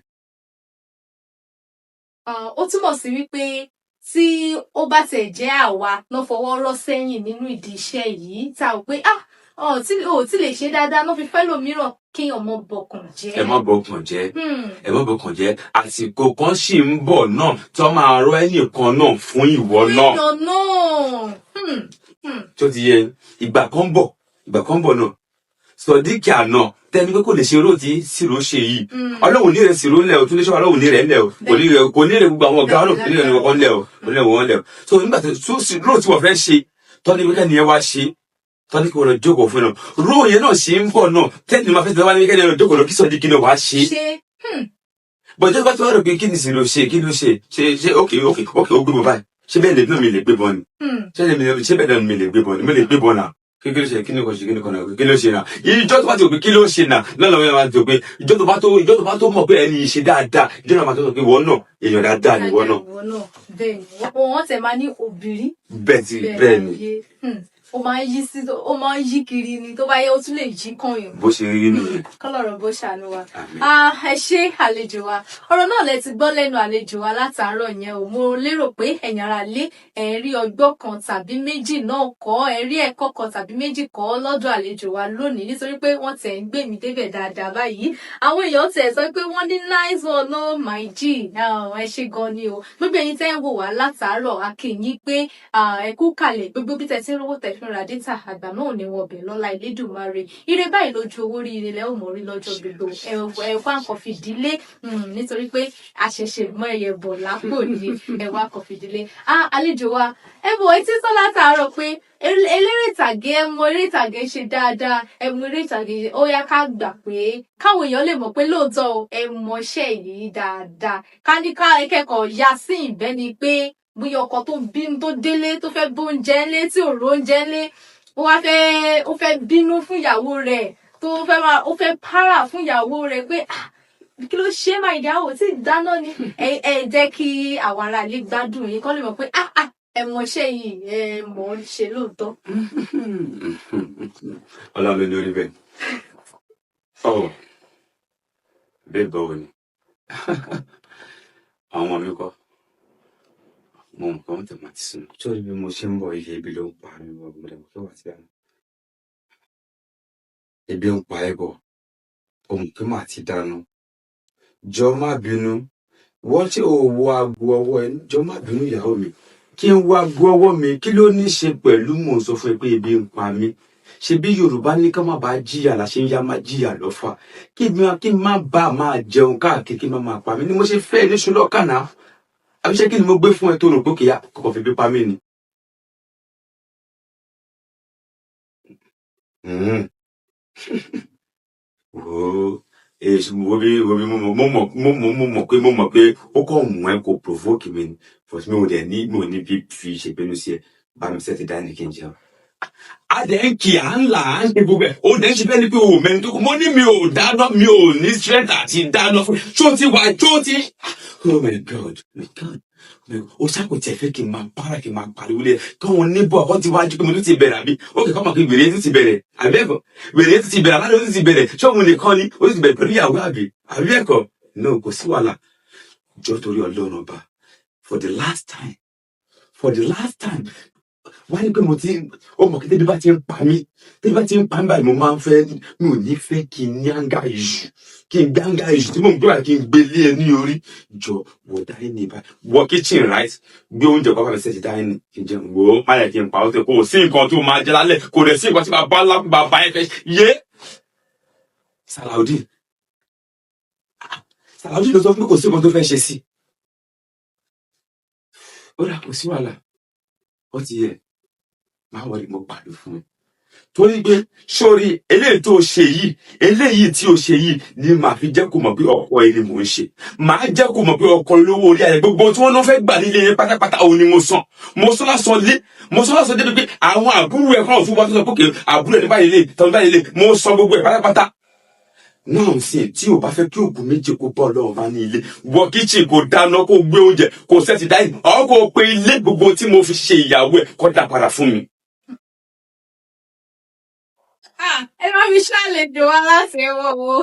[SPEAKER 1] ó túmọ̀ sí wípé tí ó bá tẹ̀ jẹ́ àwa lọ́ fọwọ́ rọ́ sẹ́yìn nínú ìdí iṣẹ́ yìí tá ò pé ò tí lè ṣe dáadáa lọ́ fi fẹ́ lòmíràn kéèyàn mọ́ bọkàn jẹ́.
[SPEAKER 2] ẹ má bọkàn jẹ́ àsìkò kan sì ń bọ̀ náà tó máa rọ ẹnìkan náà fún ìwọ náà. tó ti yẹ ìgbà kan bọ̀ náà Sodiq àná tẹni pé kò lè ṣe róòtì Sìrò ṣe yìí Ọlọ́run ní rẹ̀ Sìrò ńlẹ̀ o Túndé Ṣóbáyọ̀ Ọlọ́run ní rẹ̀ ńlẹ̀ o kò ní rẹ̀ gbogbo àwọn ọ̀gá Ọlọ́run ní rẹ̀ wọn ńlẹ̀ o wọn ńlẹ̀ o so nígbà tó róòtì wọ́n fẹ́ ṣe tọ́ni pé kẹ́ni ẹ wá ṣe tọ́ni kí wọ́n lọ jókòó fún náà róò yẹn náà ṣe ń bọ̀ náà tẹ́ni máa fẹ́ tẹ́ni wá ní kẹ́ni ẹ lọ jókòó lọ kí Sodiq kí ni wàá ṣe bọ̀dé bá ti wá rò pé kí ni Sìrò ṣe kí ló ṣe ókè ó gbé bọ̀ báyìí ṣé bẹ́ẹ̀ lè náà mi lè gbé bọ́ ni ṣé bẹ́ẹ̀ náà mi lè gbé bọ́ ni mo lè gbé bọ́ náà kí ló ṣe kí ni kò ṣe kí ni kò náà kí ló ṣe náà ìjọ tó bá ti rò pé kí ló ṣe náà lọ́nà wọn máa ti rò pé ìjọ tó bá tó mọ̀ pé ẹni ṣe dáadáa ìjọ náà máa tó sọ pé wọ́n náà èèyàn dáadáa ni wọ́n náà.
[SPEAKER 1] bẹ́ẹ̀ ni wọ́n tẹ̀ máa ní obìnrin.
[SPEAKER 2] bẹ́ẹ̀ ni
[SPEAKER 1] ó máa ń yí kiri ni tó bá yẹ ó tún lè yí kànyàn.
[SPEAKER 2] bó ṣe rí nìyẹn.
[SPEAKER 1] kọ́lọ́run bó ṣàánú wa. ẹ ṣé àlejò wa ọ̀rọ̀ náà lẹ ti gbọ́ lẹ́nu àlejò wa látàárọ̀ yẹn o mo lérò pé ẹ̀yin ará lé ẹ rí ọgbọ́n kan tàbí méjì náà kọ́ ẹ rí ẹ̀kọ́ kan tàbí méjì kọ́ lọ́dọ̀ àlejò wa lónìí nítorí pé wọ́n tẹ̀ ń gbé mi débẹ̀ dáadáa báyìí àwọn èèyàn tẹ̀ sọ pé wọ́n ní nice one no my g ẹ ṣé gan ni o gbogbo ẹ̀yin tẹ́ ń wò wá látàárọ̀ a kí yín pé ẹ kú kalẹ̀ gbogbo bí tẹ́ ti ń rówó tẹ́ fi ń ra dátà àgbà náà ni wọn bẹ̀ lọ́la Elédùmarè ire báyìí lójú owó rí ire lẹ́wọ̀n mọ́ rí lọ́jọ́ gbogbo ẹ̀wá nǹkan fìdílé nítorí pé àṣẹ̀ṣẹ̀ mọ́ ẹyẹ bọ̀ lápò ní ẹ̀wá nǹkan fìdílé. Àlejò wa ẹ bọ̀ etí sọ látàárọ̀ pé eléré ìtàgé ẹ mọ eré ìtàgé ṣe dáadáa ẹ mọ eré ìtàgé ó yá ká gbà pé káwọn èèyàn lè mọ̀ pé lóòótọ́ ẹ mọṣẹ́ yìí dáadáa ká ní ká kẹ́kọ̀ọ́ ya sí ìbẹ́ni pé bóyá ọkọ tó bínú tó délé tó fẹ́ bóúnjẹ lé tí ò róúnjẹ lé ó fẹ́ bínú fún ìyàwó rẹ̀ tó fẹ́ para fún ìyàwó rẹ̀ pé kí ló ṣe máa ìyàwó tí dáná ni ẹ jẹ́ kí àwọn ará ilé gbádùn yín kọ́ lè mọ̀ pé ẹ mọṣẹ́ yìí ẹ mọ̀ ọ́ ṣe lóòótọ́.
[SPEAKER 2] Ọlọ́run ló ní orí bẹ́ẹ̀ bẹ́ẹ̀ bọ́ọ̀ ni àwọn ọmọ mi kọ́ mo mọ̀ pé wọ́n tẹ̀ máa ti sùn sórí bí mo ṣe ń bọ̀ iye ibi ló ń pa mi wọ́n gbọ́dọ̀ kí wà sí àná ebi ń pa ẹ bọ̀ ohun pé màá ti dáná jọ má bínú wọ́n tí ò wo aago ọwọ́ ẹ jọ má bínú ìyàwó mi kí n wo aago ọwọ́ mi kí ló ní ṣe pẹ̀lú mò ń sọ fún ẹ pé ebi ń pa mí ṣe bí Yorùbá ní ká má bàa jìyà láṣẹ ń yá má jìyà lọ́fà kí n má bàa máa jẹun káàkiri kí n má máa pa mí ni mo ṣe fẹ́ ní ṣùlọ́kà náà àbí ṣé kí ni mo gbé fún ẹ tó rò pé kìí kọkọ fi bí pa mí ni. mo mọ̀ pé ó kọ́ mú ẹ kó provoke mi ni but mi ò ní bí fi ṣèpinnu sí ẹ bá mi sẹ́ẹ̀tì dání kí n jẹun. Adẹ́ǹkì à ń là á ń ṣe gbogbo ẹ̀ ó dẹ́ ṣe bẹ́ẹ̀ ni pé o mẹ́rin tó kù mo ní mi ò dáná mi ò ní strength àti dáná fún ṣó ti wà ṣó ti. Oh my God o ṣàkó tiẹ̀ fẹ́ kí n máa para kí n máa pariwo lé káwọn níbọ̀ àwọn ti wájú pé mo tún ti bẹ̀rẹ̀ àbí ó kì í kọ́ mọ̀ pé wèrè tún ti bẹ̀rẹ̀ àbí ẹ̀kọ́ wèrè tún ti bẹ̀rẹ̀ aládùn tún ti bẹ̀rẹ̀ ṣọ́ọ̀mù nìkan ni ó ti bẹ̀rẹ̀ pẹ̀lú ìyàwó àbí ẹ̀kọ́ no kò sí wàhálà jọ torí Ọlọ́run ọba for the last time wá ní pé mo ti ó mọ̀ kí tẹ́bí bá ti ń pa mí báyìí mo máa ń fẹ́ mi ò ní fẹ́ kí n ní àǹgá ìṣù kí n gbé àǹgá ìṣù tí mò ń gbé wà kí n gbé lé ẹ ní orí jọ wọ dáínì báyìí wọ kitchen right gbé oúnjẹ kọ́ bá mi sẹ́ẹ̀tì dáínì kí n jẹun wò ó má yẹ kí n pa ó tẹ kó o sí nǹkan tó máa jẹ lálẹ́ kò dẹ̀ sí nǹkan tí bàbá ẹ fẹ́ yé Salaudeen ló sọ fún mi kò sí nǹkan tó fẹ́ ṣe sí ó rà kò sí wàhálà ó ti yẹ máa wọlé mo pàdé fún ẹ torí pé sórí eléyìí tí o ṣe yìí ni màá fi jẹ́ kó mọ̀ pé ọkọ ẹni mò ń ṣe màá jẹ́ kó mọ̀ pé ọkọ lówó orí ayẹ gbogbo tí wọ́n náà fẹ́ gbà nílé yẹn pátápátá òun ni mo san lásán débi pé àwọn àbúrò ẹ̀ kọ́ fún wọn tó sọ pé àbúrò ẹ̀ ní báyìí lè tọ́ báyìí lè mo san gbogbo ẹ̀ pátápátá náà sì tí o bá fẹ́ kí òògùn méje kó bọ́ Ọlọ́run bá ní ilé wọ kíchìn kó dáná kó gbé oúnjẹ kó sẹ́ẹ̀tì dáì ọ̀ kó pe ilé gbogbo tí mo fi ṣe ìyàwó ẹ̀ kó dá padà fún mi.
[SPEAKER 1] Ẹ má fi ṣàlejò wa láti ẹwọ́ wo.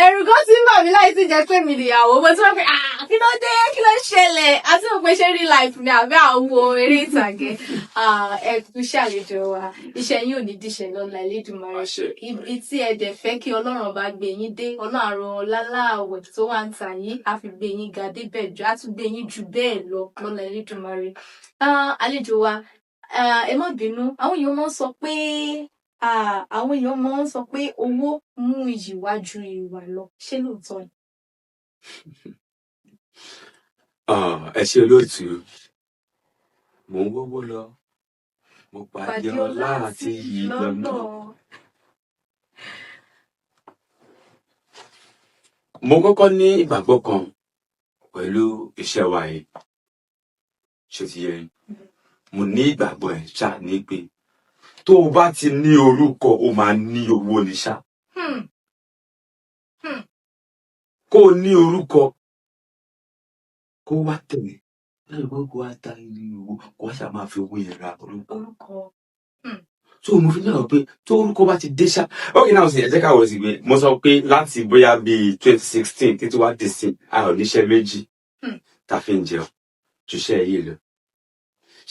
[SPEAKER 1] Ẹ̀rù kan ti ń bà mí láì tí jẹ́ pé mi nìyàwó. Mo ti wọ́n pé kí ló dé kí ló ṣẹlẹ̀? Àti mo pe ṣe real life ni àbí àwọn eré ìtàgé. Ẹ fi ṣàlejò wa. Iṣẹ́ yín ò ní díṣẹ́ lọ́la Elédùmarè. Ibi tí ẹ dẹ̀ fẹ́ kí Ọlọ́run bá gbé yín dé. Ọlọ́run ọláláwẹ̀ tó wà ń tà yín. A fi gbé yín ga débẹ̀ jù. A tún gbé yín jù bẹ́ẹ̀ lọ lọ́la Elédùmarè. Àlejò wa. Ẹ má bínú àwọn èèyàn máa ń sọ pé owó mú iyì wá ju ìwà lọ ṣé lóòótọ́ ni.
[SPEAKER 2] Ẹ ṣe olóòtú mò ń wọ́wọ́ lọ mo pàdé ọlá àti iyì lọ́nà. Mo kọ́kọ́ ní ìgbàgbọ́ kan pẹ̀lú iṣẹ́ wa yìí ṣó ti yé yín mo ní ìgbàgbọ́ ẹ̀ ṣá ní pé tó o bá ti ní orúkọ o máa ní owó ní ṣá kó o ní orúkọ kó wá tẹ̀lé láti kó wá ta ilé owó kó wá ṣáà máa fi owó yẹn ra orúkọ. So mo fi náà pé tó orúkọ bá ti dé ṣá okay now sì ẹ jẹ́ ká wọ̀ sí pé mo sọ pé láti bóyá bíi 2016 títí wá dé sí a ò níṣẹ́ méjì tá a fi ń jẹun ju iṣẹ́ yìí lọ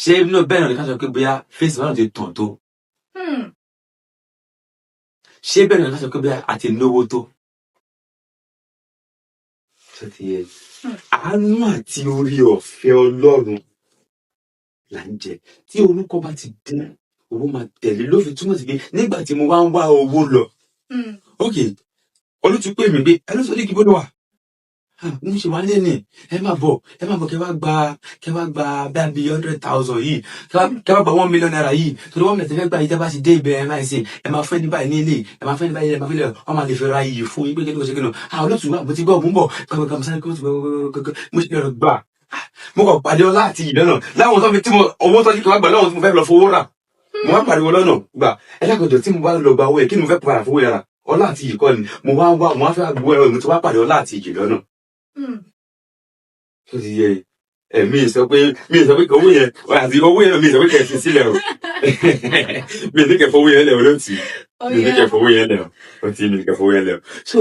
[SPEAKER 2] ṣé inú bẹ́ẹ̀ náà ni ká sọ pé bóyá face náà ti tàn tó ṣé bẹ́ẹ̀ náà ni ká sọ pé bóyá a ti náwó tó ṣé ti yẹ àánú àti orí ọ̀fẹ́ Ọlọ́run là ń jẹ tí orúkọ bá ti dé owó máa tẹ̀lé ló fi túmọ̀ sí pé nígbà tí mo wá ń wá owó lọ ok olùtú pè mí pé ẹ ló sọ ní kí bó lọ wà mo ṣe wá lẹ́nìí ẹ má bọ̀ kẹ wá gba bíi 100,000 yìí kẹ wá gba 1 million naira yìí torí 1 million tẹ́fẹ́ gba yìí tẹ́ bá ti dé ibẹ̀ ẹ máa ṣe ẹ máa fẹ́ ní báyìí ní ilé ẹ máa fẹ́ ní báyìí ẹ máa fẹ́ lẹ̀ wọ́n máa lè fi ra iyì fún yín pé kí ni kò ṣe kí ni olùtú wà mo ti gbọ́ mo ń bọ̀ mo ṣe lọ gbà mo kàn pàdé ọlá àti ìyì lọ́nà láwọn tó fi tí mo owó tọ́jú kí wọ́n gbà láwọn tí mo fẹ́ lọ fowó rà mo wá pariwo lọ́nà gbà ẹlẹ́kọ̀ọ́jọ́ tí mo bá lọ gba owó yẹn kí ni mo fẹ́ padà fowó yẹn rà ọlá àti ìyì kọ́ ni mo wá fẹ́ gbọ́ ẹ̀rọ mi tó wá pàdé ọlá àti ìyì lọ́nà. Ó ti yẹ mi sọ pé owó yẹn àti owó yẹn mi sọ pé kẹ̀sì sílẹ̀ o mi ní kẹ̀ fowó yẹn lẹ̀ o lóòtù mi ní kẹ̀ fowó yẹn lẹ̀ o ó ti mi ní kẹ̀ fowó yẹn lẹ̀ o. So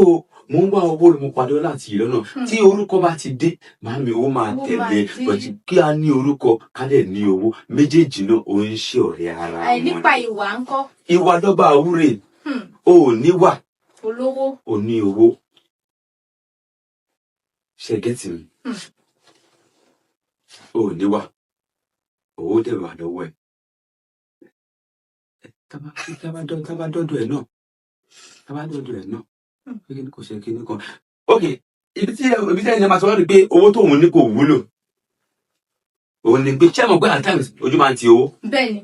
[SPEAKER 2] mo ń wá owó mo padà láti ìlú náà tí orúkọ bá ti dé màámi owó máa tẹ̀lé bọ̀tí kí a ní orúkọ ká lè ní owó méjèèjì náà ó ń ṣe ọ̀rẹ́ ara wọn.
[SPEAKER 1] nípa ìwà ńkọ́.
[SPEAKER 2] ìwà lọ́ba àwúrè o ò níwà
[SPEAKER 1] olówó
[SPEAKER 2] o ní owó ṣe gẹ́tì mi o ò níwà owó dẹ̀ wà lọ́wọ́ ẹ̀ tá bá dọ́dọ̀ ẹ̀ náà kíni kò ṣe kíni kan ok ibi tí ẹni máa sọ wá rí pé owó tó òun ní kò wúlò òun ni pé ṣé mo gbé at times ojú máa ń ti owó.
[SPEAKER 1] bẹ́ẹ̀ni.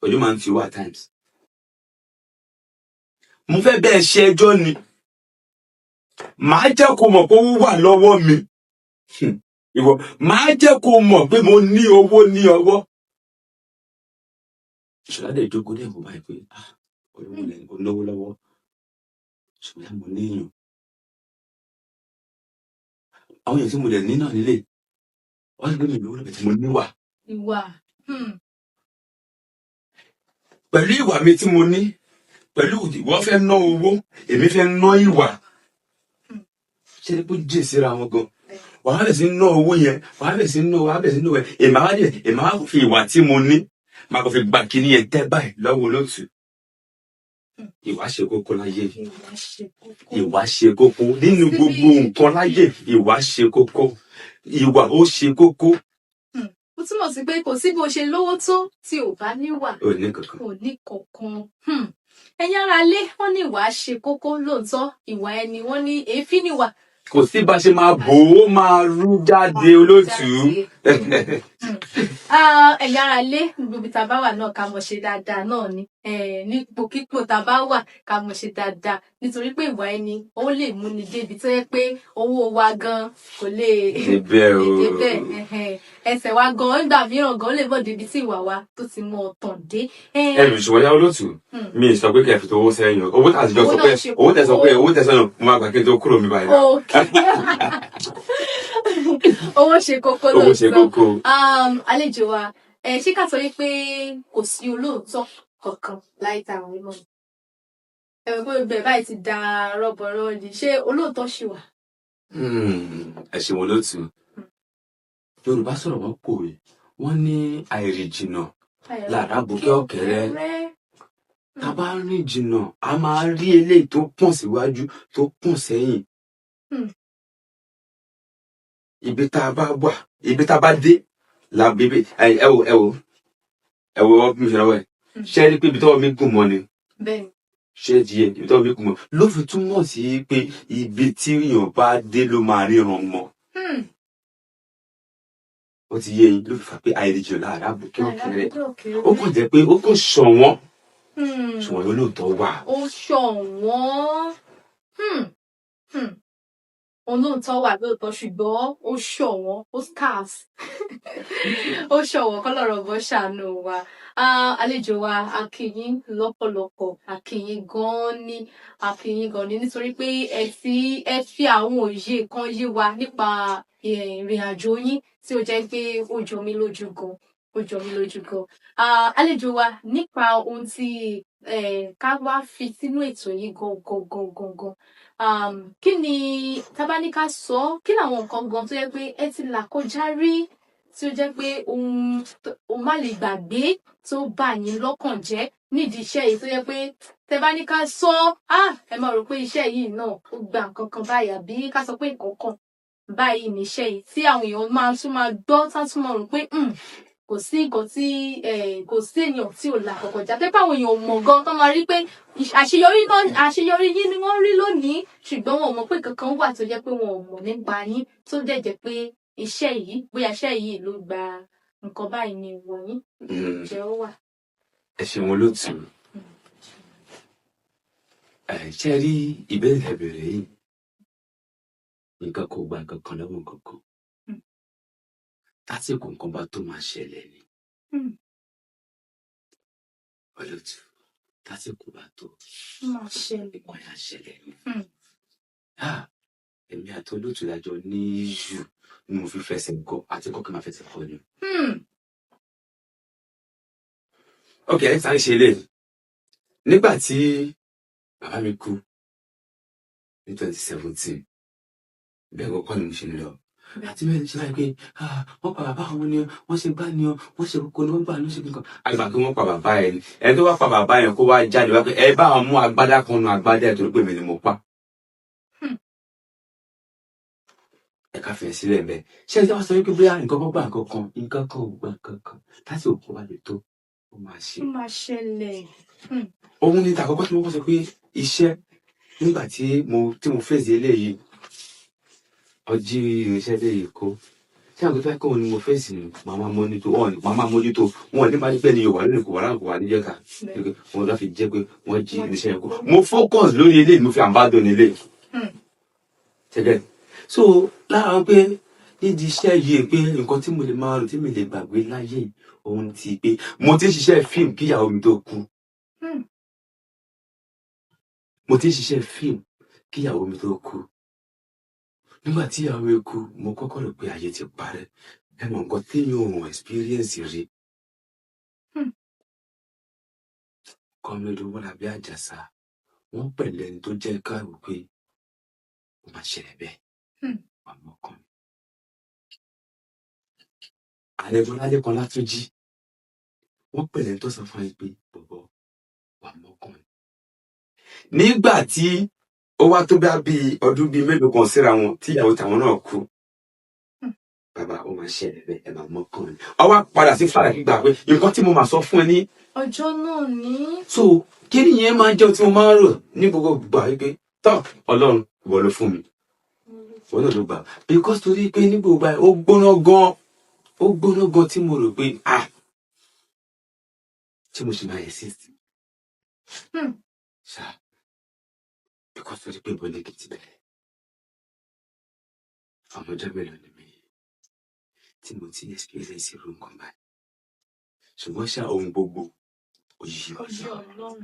[SPEAKER 2] ojú máa ń ti owó at times. mo fẹ́ bẹ́ẹ̀ ṣe ẹjọ́ ni màá jẹ́ kó mọ̀ pé owó wà lọ́wọ́ mi ìwọ màá jẹ́ kó mọ̀ pé mo ní owó ní ọwọ́. ìṣọ̀lá dẹ̀ jókòó dẹ̀ kó báyìí pé olówó lọ́wọ́ ṣùgbọ́n mo ní èèyàn àwọn èèyàn tí mo lè ní náà nílé wọ́n ti gbé mi lówó lọ́bẹ̀ tí mo níwà.
[SPEAKER 1] ìwà.
[SPEAKER 2] pẹ̀lú ìwà mi tí mo ní pẹ̀lú ìwọ fẹ́ ná owó èmi fẹ́ ná ìwà ṣé ní kó jẹ́ síra wọn gan wàá bẹ̀ sí ná owó yẹn wàá bẹ̀ sí ná owó yẹn èmi á fi ìwà tí mo ní máa kọ́ fi gbà kíní yẹn tẹ́ báyìí lọ́wọ́ olóòtú. Ìwà ṣe kókó láyé. Ìwà ṣe kókó nínú gbogbo nǹkan láyé. Ìwà ṣe kókó. Ìwà ó ṣe kókó.
[SPEAKER 1] Ó túmọ̀ sí pé kò sí bó ṣe lówó tó tí ò bá níwà.
[SPEAKER 2] Ò ní kankan.
[SPEAKER 1] Ò ní kankan. Ẹ̀yin ará ilé wọ́n ní ìwà ṣe kókó lóòótọ́. Ìwà ẹni wọ́n ní èéfín níwà.
[SPEAKER 2] Kò sí bá ṣe máa bò ó máa rú jáde olóòtú.
[SPEAKER 1] Ẹ̀yin ará ilé gbogbo tá a bá wà náà ká mọ̀ ṣe dáadáa náà ni. Ní ipòkípò tá a bá wà ká mọ̀ ṣe dáadáa nítorí pé ìwà ẹni ó lè múni débi tó yẹ pé owó wa gan kò lè débẹ̀ ẹsẹ̀ wa gan nígbà mìíràn gan lè bọ̀ débi tí ìwà wa tó ti mọ ọ̀tàn dé.
[SPEAKER 2] Ẹ̀rù ìṣòwò yá olóòtú mi sọ pé kẹ́ fi owó sẹ́yìn owó tà àtijọ́ sọ pé owó tẹ̀sán mo máa gbà kí n tó kúrò mi báyìí.
[SPEAKER 1] Owó ṣe kókó lóòótọ́.
[SPEAKER 2] Owó ṣe kókó.
[SPEAKER 1] Àlejò wa ṣé ká sọ wípé kò sí olóòótọ́ kankan láì ta àwọn ọmọ ẹ̀rọ pé bẹ́ẹ̀ báyìí ti da rọ́bọ̀rọ́ ni ṣé olóòótọ́ ṣì wà.
[SPEAKER 2] Ẹ ṣe wọn lóòtú Yorùbá sọ̀rọ̀ wọn pòwe wọ́n ní àìrìnjìnà lára bùkẹ́ ọ̀kẹ́rẹ́ tá a bá rìn jìnnà a máa rí eléyìí tó pọ̀n síwájú tó pọ̀n sẹ́yìn. Ibi tá a bá wà ibi tá a bá dé la bèbè ẹ wò mi ṣe lọ́wọ́ ẹ̀ ṣé ẹ rí pé ibi tọ́wọ́ mi gùn mọ́ ni ṣé ẹ jìyẹ ibi tọ́wọ́ mi gùn mọ́ ló fi túmọ̀ sí pé ibi tí èèyàn bá dé ló máa ríran mọ́. Ó ti yé yín ló fi fà pé àìrìnjìnà lára bùkẹ́ ọ̀kẹ́rẹ́ ó kàn jẹ́ pé ó kàn ṣọ̀wọ́n ṣùgbọ́n olóòótọ́ wà.
[SPEAKER 1] Ó ṣọ̀wọ́n. òun lóòótọ́ wà lóòótọ́ ṣùgbọ́n ó ṣọ̀wọ́n ó scarce ó ṣọ̀wọ́n kọ́lọ́rọ̀ bọ́ ṣàánú wa. Àlejò wa a kí yín lọ́pọ̀lọpọ̀, a kí yín gan ni nítorí pé ẹ fi àwọn òye kan yé wa nípa ìrìn àjò yín tí ó jẹ́ pé ó jọ mí lójú gan. Àlejò wa nípa ohun tí ká wá fi sínú ètò yìí gan. Kí ni tá bá ní ká sọ, kí làwọn nǹkan gan tó jẹ́ pé ẹ ti là kọjá rí tí ó jẹ́ pé ohun má lè gbàgbé tó bà yín lọ́kàn jẹ́ nídìí iṣẹ́ yìí tó jẹ́ pé tẹ bá ní ká sọ ẹ máa rò pé iṣẹ́ yìí náà ó gba nǹkan kan báyìí àbí ká sọ pé nǹkan kan báyìí ní iṣẹ́ yìí tí àwọn èèyàn tún máa gbọ́ tá tún máa rò pé kò sí nǹkan tí kò sí èèyàn tí ò là kọjá tẹ́ pé àwọn èèyàn mọ̀ gan tó máa rí pé àṣeyọrí yín ni wọ́n rí lónìí ṣùgbọ́n wọn ò mọ̀ pé kankan wà tó jẹ́ pé wọn ò mọ̀ nípa yín tó dẹ̀ jẹ́ pé iṣẹ́ yìí bóyá iṣẹ́ yìí ló gba nǹkan báyìí ni wọ̀nyí jẹ́ ó wà.
[SPEAKER 2] Ẹ ṣeun olóòtú. Ṣé rí ìbéèrè ìbéèrè yìí nǹkan kò gba nǹkan kan lọ́wọ́ nǹkan kan tásìkò nǹkan bá tó máa ṣẹlẹ̀ ni olóòtú tásìkò bá tó
[SPEAKER 1] máa ṣẹlẹ̀
[SPEAKER 2] wọ́n yà ṣẹlẹ̀ ni. Èmi àti olóòtú lájọ ní yù ni mo fi fẹsẹ̀ nǹkan àti nǹkan kí n máa fẹsẹ̀ kọ́ ni. Ok, ẹ sáré ṣe eléyìí nígbà tí bàbá mi kú ní 2017 bẹ́ẹ̀ kọ́kọ́ ni mo ṣe ń lọ àti bẹ́ẹ̀ ni ṣe láì pé wọ́n pa bàbá wọn ni wọ́n ṣe gbá ni wọ́n ṣe kókó ni wọ́n gbà ní ṣe nǹkan àgbà pé wọ́n pa bàbá yẹn ni ẹni tó wá pa bàbá yẹn kó wá jáde wá pé ẹ bá wọn mú agbádá kan nu agbádá ẹ̀ torí pé mi ni mo pa. Ẹ ká fẹ̀ sílẹ̀ bẹ́ẹ̀ ṣé ẹ sọ wípé bóyá nǹkan kan gbà nǹkan kan ò gbà nǹkan kan láti òkú wa lè tó ó máa
[SPEAKER 1] ṣẹlẹ̀.
[SPEAKER 2] Òun ni tàkọ́kọ́ tí mo kọ́ sọ pé iṣẹ́ nígbà tí mo fèsì eléyìí ọjí irinṣẹ́ eléyìí kó ṣé àwọn tó fẹ́ kọ́ ni mo fèsì màmá mójútó wọn ní bá ní pẹ́ ni yorùbá lónìí kò wà níjẹ́ ká wọn lọ́ fi jẹ́ pé wọ́n jí irinṣẹ́ yẹn kó mo focus lórí eléyìí mo fi àǹbádọ́ ní eléyìí ṣẹ́gẹ́ so lára pé nídìí iṣẹ́ yìí pé nǹkan tí mo lè máa rò tí mi lè gbàgbé láyé òun ti pé mo ti ń ṣiṣẹ́ fíìmù kíyàwó mi tó kú nígbà tí ìyàwó mi kú mo kọ́kọ́ rò pé ayé ti parẹ́ ẹ mọ̀ nǹkan téèyàn ò experience rí kọ́mílẹ́dì owó làbí àjàsà wọ́n pẹ̀lẹ́ ẹni tó jẹ́ káàrò pé ó máa ṣẹlẹ̀ bẹ́ẹ̀ wà mọ́kàn ààrẹ bọ́lálé kan látúnjí wọ́n pẹ̀lẹ́ ẹni tó sọ fún ẹ pé bọ̀bọ̀ wà mọ́kàn nígbà tí ó wá tó bí ọdún bíi mélòó kan síra wọn tí ìyàwó tàwọn náà kú bàbá ó máa ṣẹlẹ̀ bẹ́ẹ̀ ẹ máa mọ́kàn ni ọ wá padà sí fàlà gbígbà pé nǹkan tí mo máa sọ fún ẹ ní
[SPEAKER 1] ọjọ́ náà ní.
[SPEAKER 2] so kí nìyẹn máa jẹ́ tí mo máa ń rò ní gbogbo gbà wípé tọ́ ọlọ́run ìwọ ló fún mi ìwọ náà ló gbà because torí pé ní gbogbo báyìí ó gbóná gan tí mo rò pé tí mo sì máa exist ṣáà because torí pé bọ́lá kìí ti bẹ̀rẹ̀ àwọn ọjọ́ mélòó ni mi tí mo ti experience irú nǹkan báyìí ṣùgbọ́n ṣá ohun gbogbo òyìí
[SPEAKER 1] Ọlọ́run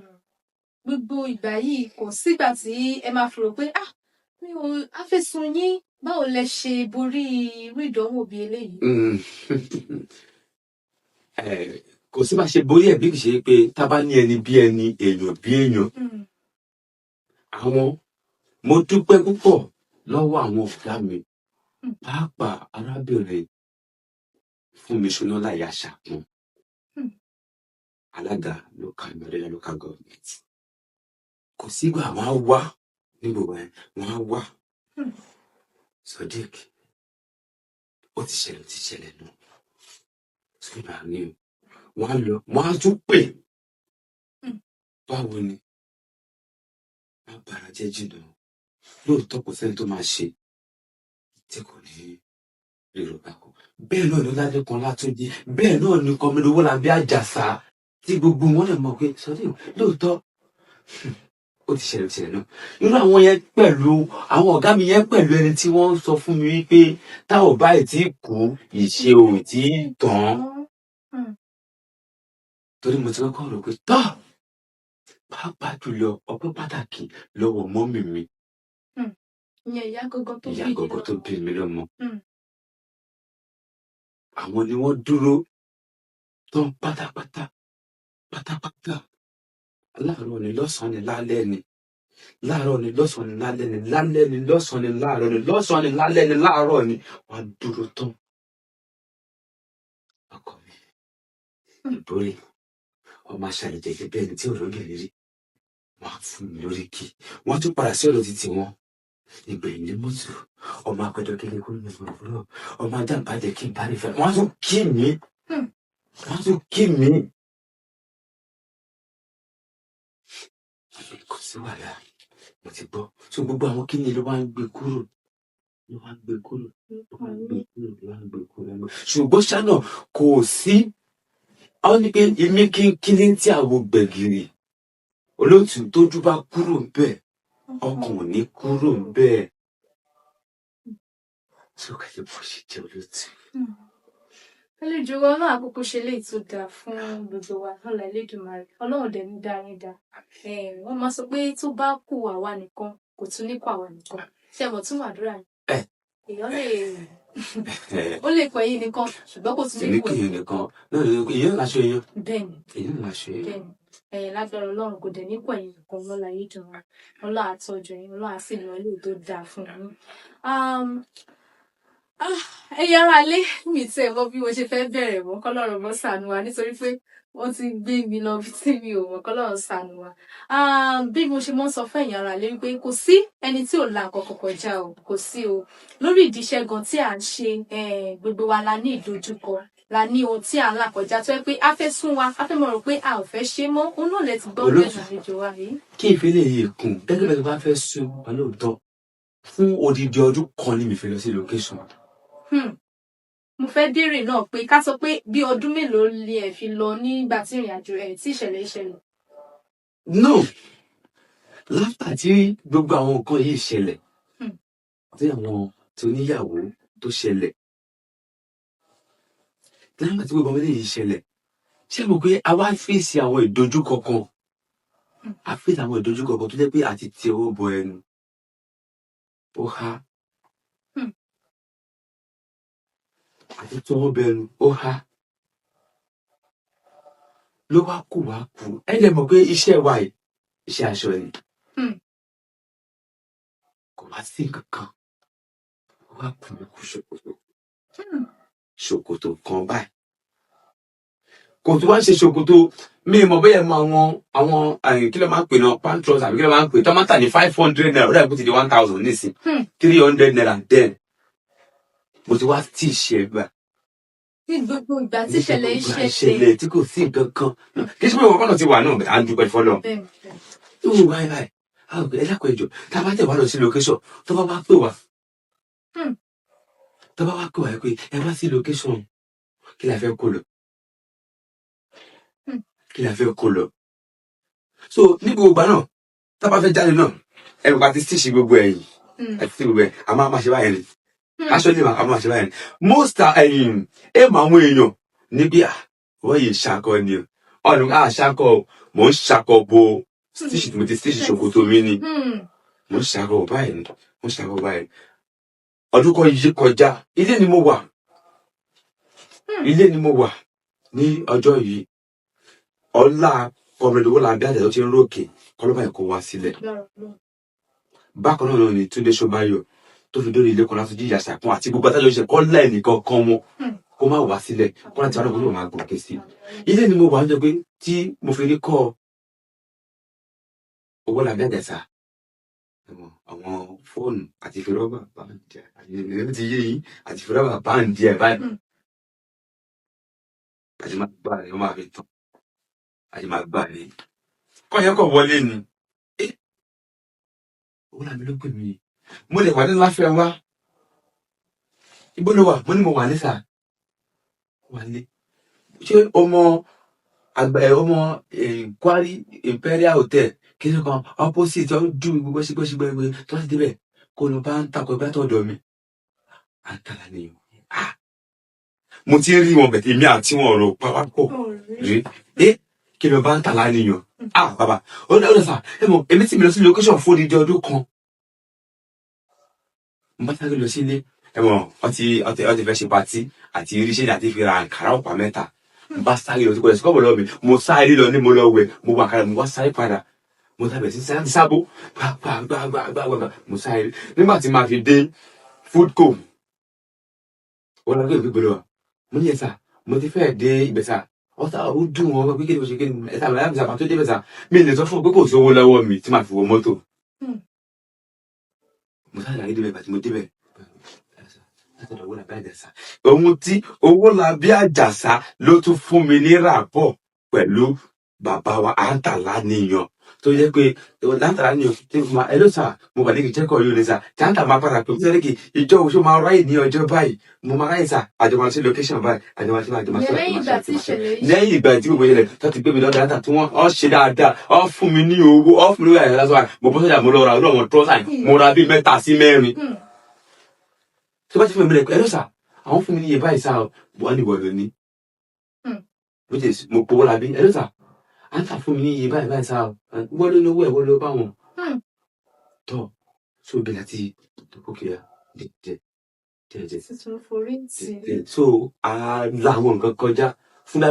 [SPEAKER 1] gbogbo ìgbà yìí kò sígbà tí ẹ máa fi rò pé mi ò àfẹsùn yín báwo lẹ ṣe borí irú ìdánwò bíi eléyìí.
[SPEAKER 2] kò sí bá ṣe borí ẹ̀ bí kì í ṣe pé tá a bá ní ẹni bí ẹni èèyàn bí èèyàn mo dúpẹ́ púpọ̀ lọ́wọ́ àwọn ọ̀gá mi pàápàá arábìnrin fún mi ṣúná láyà ṣàpọn alága local government kò sígbà wọn á wá ní gbogbo ẹ wọn á wá Sodiq ó ti ṣẹlẹ̀ nù sígbà ní wọn á lọ wọn á tún pè báwo ni wọn bára jẹ́ jìnnà lóòótọ́ kò sẹ́ni tó máa ṣe tí kò ní rírò báko bẹ́ẹ̀ náà ni lálẹ́ kan látúndí bẹ́ẹ̀ náà ni kọ́mílówó làbí àjàsà tí gbogbo wọn lè mọ̀ pé Sodiq lóòótọ́ ó ti ṣẹlẹ̀ náà irú àwọn yẹn pẹ̀lú àwọn ọ̀gá mi yẹn pẹ̀lú ẹni tí wọ́n sọ fún mi wípé tá ò bá ì tí kú ìṣe ò tí tán torí mo ti kọ́kọ́ rò pé tọ́ pàápàá jùlọ ọpẹ́ pàtàkì lọ́wọ́ mọ́mì mi
[SPEAKER 1] ìyá gọ́gọ́
[SPEAKER 2] tó bí mi lọ́mọ àwọn ni wọ́n dúró tán pátápátá láàárọ̀ ni lọ́sàn-án ni lálẹ́ ni láàárọ̀ ni lọ́sàn-án ni lálẹ́ ni lálẹ́ ni lọ́sàn-án ni láàárọ̀ ni lọ́sàn-án ni lálẹ́ ni láàárọ̀ ni wọ́n dúró tán ọkọ mi ìborí ọmọ aṣàlẹ̀ jẹ́gẹ́ bẹ́ẹ̀ ni tí ò lóbìnrin rí wọ́n á fún mi lórí kí wọ́n tún padà sí ọ̀dọ̀ títí wọn ìgbẹ̀yìn ní mọ́tò ọmọ apẹjọ kékeré kó ní ìgbòho ọmọ ajábàjẹ kí n bá rí fẹ́ wọ́n á tún kí mi kò sí wàhálà mo ti gbọ́ tí gbogbo àwọn kíni ló wá ń gbé kúrò ṣùgbọ́n ṣáná kò sí àwọn ní pé èmi kí ní tí àwọn gbẹ̀gìrì olóòtú tójú bá kúrò ń bẹ̀ ọkàn ò ní kúrò ń bẹ̀ tí ó kàyé bó ṣe jẹ́ olóòtú.
[SPEAKER 1] àlejò wa náà àkókò ṣe lè tó dáa fún gbogbo wa lọ́la Elédùmarè Ọlọ́run dẹ̀ ní dárída wọ́n máa sọ pé tó bá kù àwa nìkan kò tún ní kù àwa nìkan ṣé mo tún wàdúrà yìí èèyàn lè ó lè pẹ́ yín nìkan ṣùgbọ́n kò tún ní kù
[SPEAKER 2] èèyàn nìkan náà èèyàn láṣọ èèyàn
[SPEAKER 1] bẹ́ẹ̀ni
[SPEAKER 2] èèyàn láṣọ èèyàn
[SPEAKER 1] lágbára Ọlọ́run kò dẹ̀ ní pẹ́ yín nìkan lọ́la Elédùmarè Ọlọ́run àtọ́jú yín Ọlọ́run àti ìlú ilé tó dáa fún yín. Ẹ̀yin ará ilé mi tí ẹ mọ̀ bí mo ṣe fẹ́ bẹ̀rẹ̀ mọ́ kọ́lọ́run mọ́ ṣàánú wa nítorí pé wọ́n ti gbé mi lọ bí tí mi ò mọ̀ kọ́lọ́run ṣàánú wa. Bí mo ṣe mọ́ sọ fún ẹ̀yin ará ilé wípé kò sí ẹni tí ò la nǹkan kọjá o kò sí o lórí ìdíṣẹ́ gan tí à ń ṣe gbogbo wa la ní ìdojúkọ la ní ohun tí à ń là kọjá tó yẹ pé a fẹ́ sún wa a fẹ́ mọ̀ rò pé a ò fẹ́ ṣe mọ́ òun náà lẹ ti gbọ́ bẹ́ẹ̀ àlejò wa yìí.
[SPEAKER 2] kí ìfẹ́lẹ̀ yìí kún gẹ́gẹ́ bẹ́ẹ̀ bá fẹ́ sún wa lóòótọ́ fún odidi ọdún kan ní mi fẹ́ lọ sí location.
[SPEAKER 1] Mo fẹ́ béèrè náà pé ká sọ pé bí ọdún mélòó lè ẹ̀ fi lọ nígbà tí ìrìn àjò ẹ̀ tí ìṣẹ̀lẹ̀.
[SPEAKER 2] No láfà tí gbogbo àwọn nǹkan yìí ṣẹlẹ̀ tí àwọn tó níyàwó tó ṣẹlẹ̀ láfà tí gbogbo àwọn eléyìí ṣẹlẹ̀ ṣé mo pé a wá fèsì àwọn ìdojúkọ kan tó jẹ́ pé àti ti ọwọ́ bọ ẹnu ó há àti tí ọwọ́ bọ ẹnu ó há ló wá kù ẹ lè mọ̀ pé iṣẹ́ wa yìí iṣẹ́ aṣọ ni kò wá sí nǹkan kan ó wá kù mí kú ṣòkòtò kan báyìí kò tó wá ṣe ṣòkòtò mi mọ̀ bẹ́ẹ̀ mọ àwọn kí ló máa ń pè náà pantros àbí kí ló máa ń pè tọ́mátà ní 500 naira ó dàbí kó ti di 1000 nísìn 300 naira then mo ti wá tí ì ṣe gbà.
[SPEAKER 1] Ní gbogbo ìgbà tí ìṣẹ̀lẹ̀
[SPEAKER 2] tí kò sí nǹkan kan kí ṣe pé ìwọ kọ́nà ti wà náà à ń dúpẹ́ fọ́lọ́. ó wù báyìí ẹ dákun ẹjọ́ tá a bá tẹ̀ wá lọ sí location tó bá wá pè wá pé ẹ wá sí location kí la fẹ́ kó lọ. so ní gbogbo ìgbà náà tá a bá fẹ́ jáde náà ẹ̀rù bá ti tíṣì gbogbo ẹ̀yìn ẹ̀ ti gbogbo ẹ̀ a máa ṣe báyìí ni aṣọ ní a máa ṣe báyìí ni most ẹ̀mọ àwọn èèyàn níbi wọ́n yìí ṣakọ ni ọ̀nà ṣakọ mò ń ṣakọ bo tíṣì mo ti tíṣì ṣòkòtò mi ni mò ń ṣakọ báyìí ọdún kan yìí kọjá ilé ni mo wà ní ọjọ́ yìí ọlá kọmọdéwó la bí àtẹ̀tọ́ ti ń rókè kọlọ́bà ẹ̀kọ́ wá sílẹ̀ bákan náà ni Túndé Ṣóbáyọ̀ tó fi dórí ilé kan láti jíjà ṣàkún àti gbogbo àtàjọ ìṣẹ̀ kọ́ láì nìkan kan wọn kó má wá sílẹ̀ kó láti wá lọ́gbọ́n máa gòkè sí ilé ni mo wà ń jẹ pé tí mo fi rí kọ́ owó la bí àjẹsà àwọn fóònù àti ìfẹ́rọ́bà báńdì àti ti yé yín àti ìfẹ́rọ́bà báńdì ẹ̀ báyìí àti máa gbà rẹ̀ wọ́n máa fi tán àti máa gbà rẹ̀ kọ́ yẹn kọ̀ wọlé ni owó làbí ló pè mí mo lè wà ní láfẹ́ wá ibo ló wà mo ní mo wà ní sà wà ní ṣé ọmọ Kwari Imperial Hotel kí ló kan opposite ó dùn gbogbo ṣígbẹ́ṣígbẹ́ tó ti débẹ̀ kó ló bá ń takò ẹgbẹ́ tọ̀dọ̀ mi àǹtàlá ni mo ti rí wọn bẹ̀tẹ̀ èmi àti wọn ọ̀rọ̀ pàápọ̀ rí kí ló bá ń tàlá nìyàn bàbá ó lọ sà ẹ mọ̀ èmi tí mi lọ sí location fún odidi ọdún kan mo bá sáré lọ sílé ẹ mọ̀ ọ ti fẹ́ ṣe patí àti iríṣẹ́ àti fi ra àǹkárá ọ̀pá mẹ́ta mo bá sáré lọ sí kọ́lẹ̀ sí kọ́bọ̀ lọ́wọ́ mi mo sáré lọ ní mo lọ wẹ̀ mo wà kára mo wá sáré padà mo sábẹ̀ sí sábó gbàgbàgbàgbàgbà mo sáré nígbà tí màá fi dé food co wọn lọ gbé gbogbo mo ní ẹ̀sà mo ti fẹ́ dé ìbẹ̀sà ọ̀tá ó dùn wọn pé kí ni mo ṣe kí ni ẹ̀sà bàbá mi sàpà tó dé bẹ̀sà mi lè sọ fún pé kò sí owó lọ́wọ́ mi tí màá fi wọ mọ́tò mo sáré láyé débẹ̀ bàtí mo débẹ̀ ohun tí Owólabí Àjàsá ló tún fún mi ní ràpọ̀ pẹ̀lú bàbá wa àǹtàlá nìyàn tó yẹ pé àǹtàlá nìyàn tí mo máa ẹlò sà mo wà ní kí jẹ́kọ̀ọ́ yóò lè sà tí àǹtà máa padà pé sẹ́ni kì ìjọ oṣù máa ráyè ní ọjọ́ báyìí mo máa ráyè sà àjọmọ̀ sí location báyìí àjọmọ̀ sí lẹ́yìn ìgbà tí gbogbo ìṣẹ̀lẹ̀ tó ti gbé mi lọ́dọ̀ àǹtà tí wọ́n ọ́ ṣe dáadáa ọ́ fún mi ní owó ọ́ fún mi lórí àyàlá sọ́wọ́ mo bọ́ sọ́jà mo lọ ra ọlọ́wọ́n trọ́sà mo ra bíi 3 sí 4 tó bá ti fún mi lẹ́kọ̀ọ́ ẹlò sà àwọn fún mi ní iye báyìí sá wọ́n ní wọ̀lú ní which is mo powó labí ẹlò sà àǹtà fún mi ní iye báyìí sá wọ́n ló lówó ẹ̀ wọ́n ló bá wọn tọ́ so bí láti òkè ya jẹ so àwọn nǹkan kọjá fún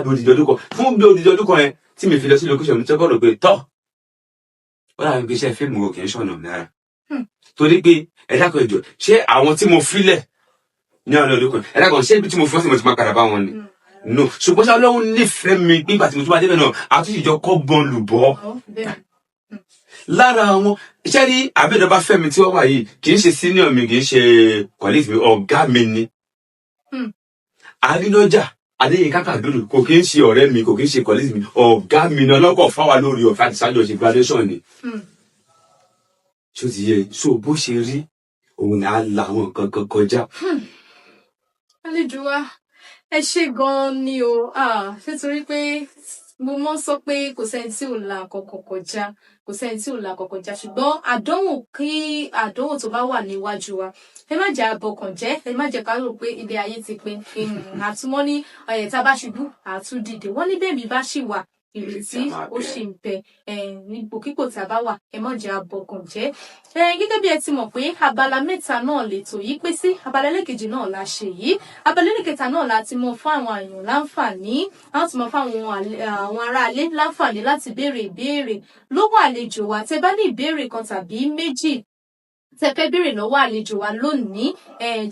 [SPEAKER 2] bí odidi ọdún kan yẹn tí mi fi lọ sí location mi tẹ́kọ̀ọ́ rò pé tọ́ wọ́n dàbí pé iṣẹ́ fíìmù òkè ń ṣọ̀nà náírà torí pé ẹ̀dá kan ìjọ ṣé àwọn tí mo filẹ̀ ní ọ̀nà olóko ẹ̀dá kan ṣé ibi tí mo fi wọ́n sí mo ti máa padà bá wọn ni no ṣùgbọ́n ṣá Ọlọ́run nífẹ̀ẹ́ mi nígbà tí mo tún bá débẹ̀ náà àtúnṣìjọ kọ́ bọ́n lùbọ́ lára àwọn iṣẹ́ rí àbẹ̀dọ̀bá fẹ́mi tí wọ́n wà yìí kì í ṣe senior mi kì í ṣe colleague mi ọ̀gá mi ni àrínájà Adéyínká Kàdúrù kò kì í ṣe ọ̀rẹ́ mi kò kì í ṣe colleague mi ọ̀gá mi ni ọlọ́kọ̀ fáwa lórí ọ̀fẹ́ àti sájọ ṣe graduation ni ṣó ti yẹ so bó ṣe rí òun ni a la àwọn nǹkan kan kọjá.
[SPEAKER 1] Àlejò wa ẹ ṣe gan-an ni o ṣé torí pé mo mọ̀ sọ pé kò sẹ́ni tí ò la àkọ́kọ́ kọjá kò sẹ́ni tí ò la àkọ́kọ́ kọjá ṣùgbọ́n àdánwò tó bá wà níwájú wa ẹ má jẹ́ abọkàn jẹ́ ẹ má jẹ́ ká rò pé ilé ayé ti pín àtúmọ̀ ní tá a bá ṣubú àtúndìde wọ́n ní bẹ́ẹ̀ mi bá ṣì wà ìrètí ó ṣì ń bẹ nípòkípò tá a bá wà ẹ má jẹ́ abọkàn jẹ́ gẹ́gẹ́ bí ẹ ti mọ̀ pé abala mẹ́ta náà lètò yìí pé sí abala ẹlẹ́kejì náà la ṣe yìí abala ẹlẹ́kẹta náà la ti mọ fún àwọn èèyàn láǹfààní láti mọ fún àwọn aráalé láǹfààní láti béèrè ìbéèrè lọ́wọ́ àlejò wa tẹ́ bá ní ìbéèrè kan tàbí méjì tẹ́ fẹ́ béèrè lọ́wọ́ àlejò wa lónìí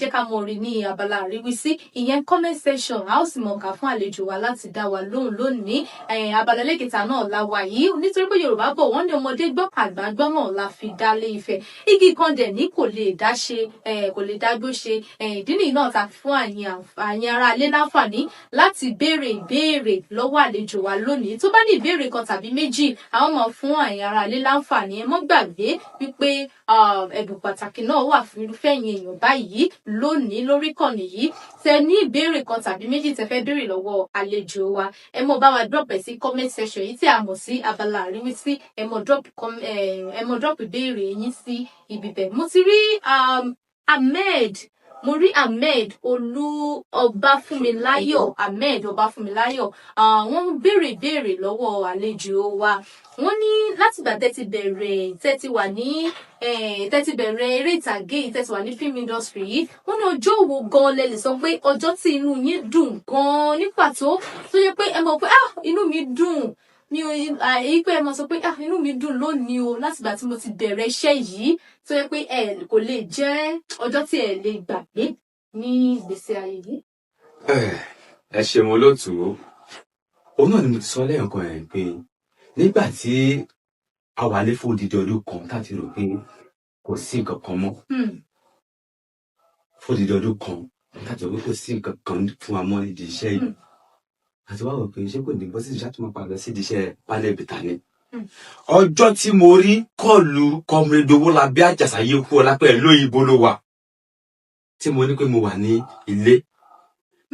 [SPEAKER 1] jẹ́ ká mọ rí ní abala àríwísí ìyẹn comment section a ó sì mọ kà fún àlejò wa láti dá wa lóhùn lónìí abala ẹlẹ́kẹta náà la wà yìí nítorí pé Yorùbá bọ̀ wọ́n ní ọmọdé gbọ́ àgbà gbọ́ náà la fi dálé Ifẹ̀ igi kan dẹ̀ ní kò lè dá ṣe kò lè dá gbó ṣe ìdí nìyí náà ta fún àyìn ará alé láǹfààní láti béèrè ìbéèrè lọ́wọ́ àlejò wa lónìí tó bá ní ìbéèrè kan tàbí méjì àwọn máa fún àyìn ará alé láǹfààní ẹ mọ́ gbàgbé wípé ẹ̀bùn pàtàkì náà wà fún irúfẹ́ yẹn èèyàn báyìí lónìí lórí ìkànnì yìí tẹ́ ní ìbéèrè kan tàbí méjì tẹ́ fẹ́ béèrè lọ́wọ́ àlejò wa ẹ mọ bá wa drop ẹ sí comment section yìí tí a mọ̀ sí abala àríwísí ẹ mọ drop ìbéèrè yín sí ibi bẹ́ẹ̀ mo ti rí Ahmed Ọbáfúnmiláyọ̀ wọ́n béèrè ìbéèrè lọ́wọ́ àlejò wa wọ́n ní látìgbà tẹ́tí bẹ̀rẹ̀ eré ìtàgé yìí tẹ́tí wà ní film industry yìí wọ́n ní ọjọ́ wo gan lẹ lè sọ pé ọjọ́ tí inú yín dùn gan ní pàtó tó yẹ pé ẹ mọ̀ pé inú mi dùn ní èyí pé ẹ mọ̀ sọ pé inú mi dùn lónìí o látìgbà tí mo ti bẹ̀rẹ̀ iṣẹ́ yìí tó yẹ pé ẹ kò lè jẹ́ ọjọ́ tí ẹ lè gbàgbé ní ìgbésí ayé yìí.
[SPEAKER 2] ẹ ṣe mo lóòtú òun náà ni mo ti sọ lẹ́ẹ̀kan ẹ̀ pé nígbà tí a wà ní fún odidi ọdún kan láti rò pé kò sí nǹkan kan mọ́ fún odidi ọdún kan láti rò pé kò sí nǹkan kan fún wa mọ́ nídìí iṣẹ́ yìí àti wá rò pé ṣé kò ní bọ́ sí ìṣàtúmọ̀ máa padà sí ìdíṣẹ́ pálẹ̀ bìtà ni. ọjọ́ tí mo rí kọlù Comrade Owólabí Àjàsá yìí kú ọlápẹ́ lóyìnbó ló wà tí mo ní pé mo wà ní ilé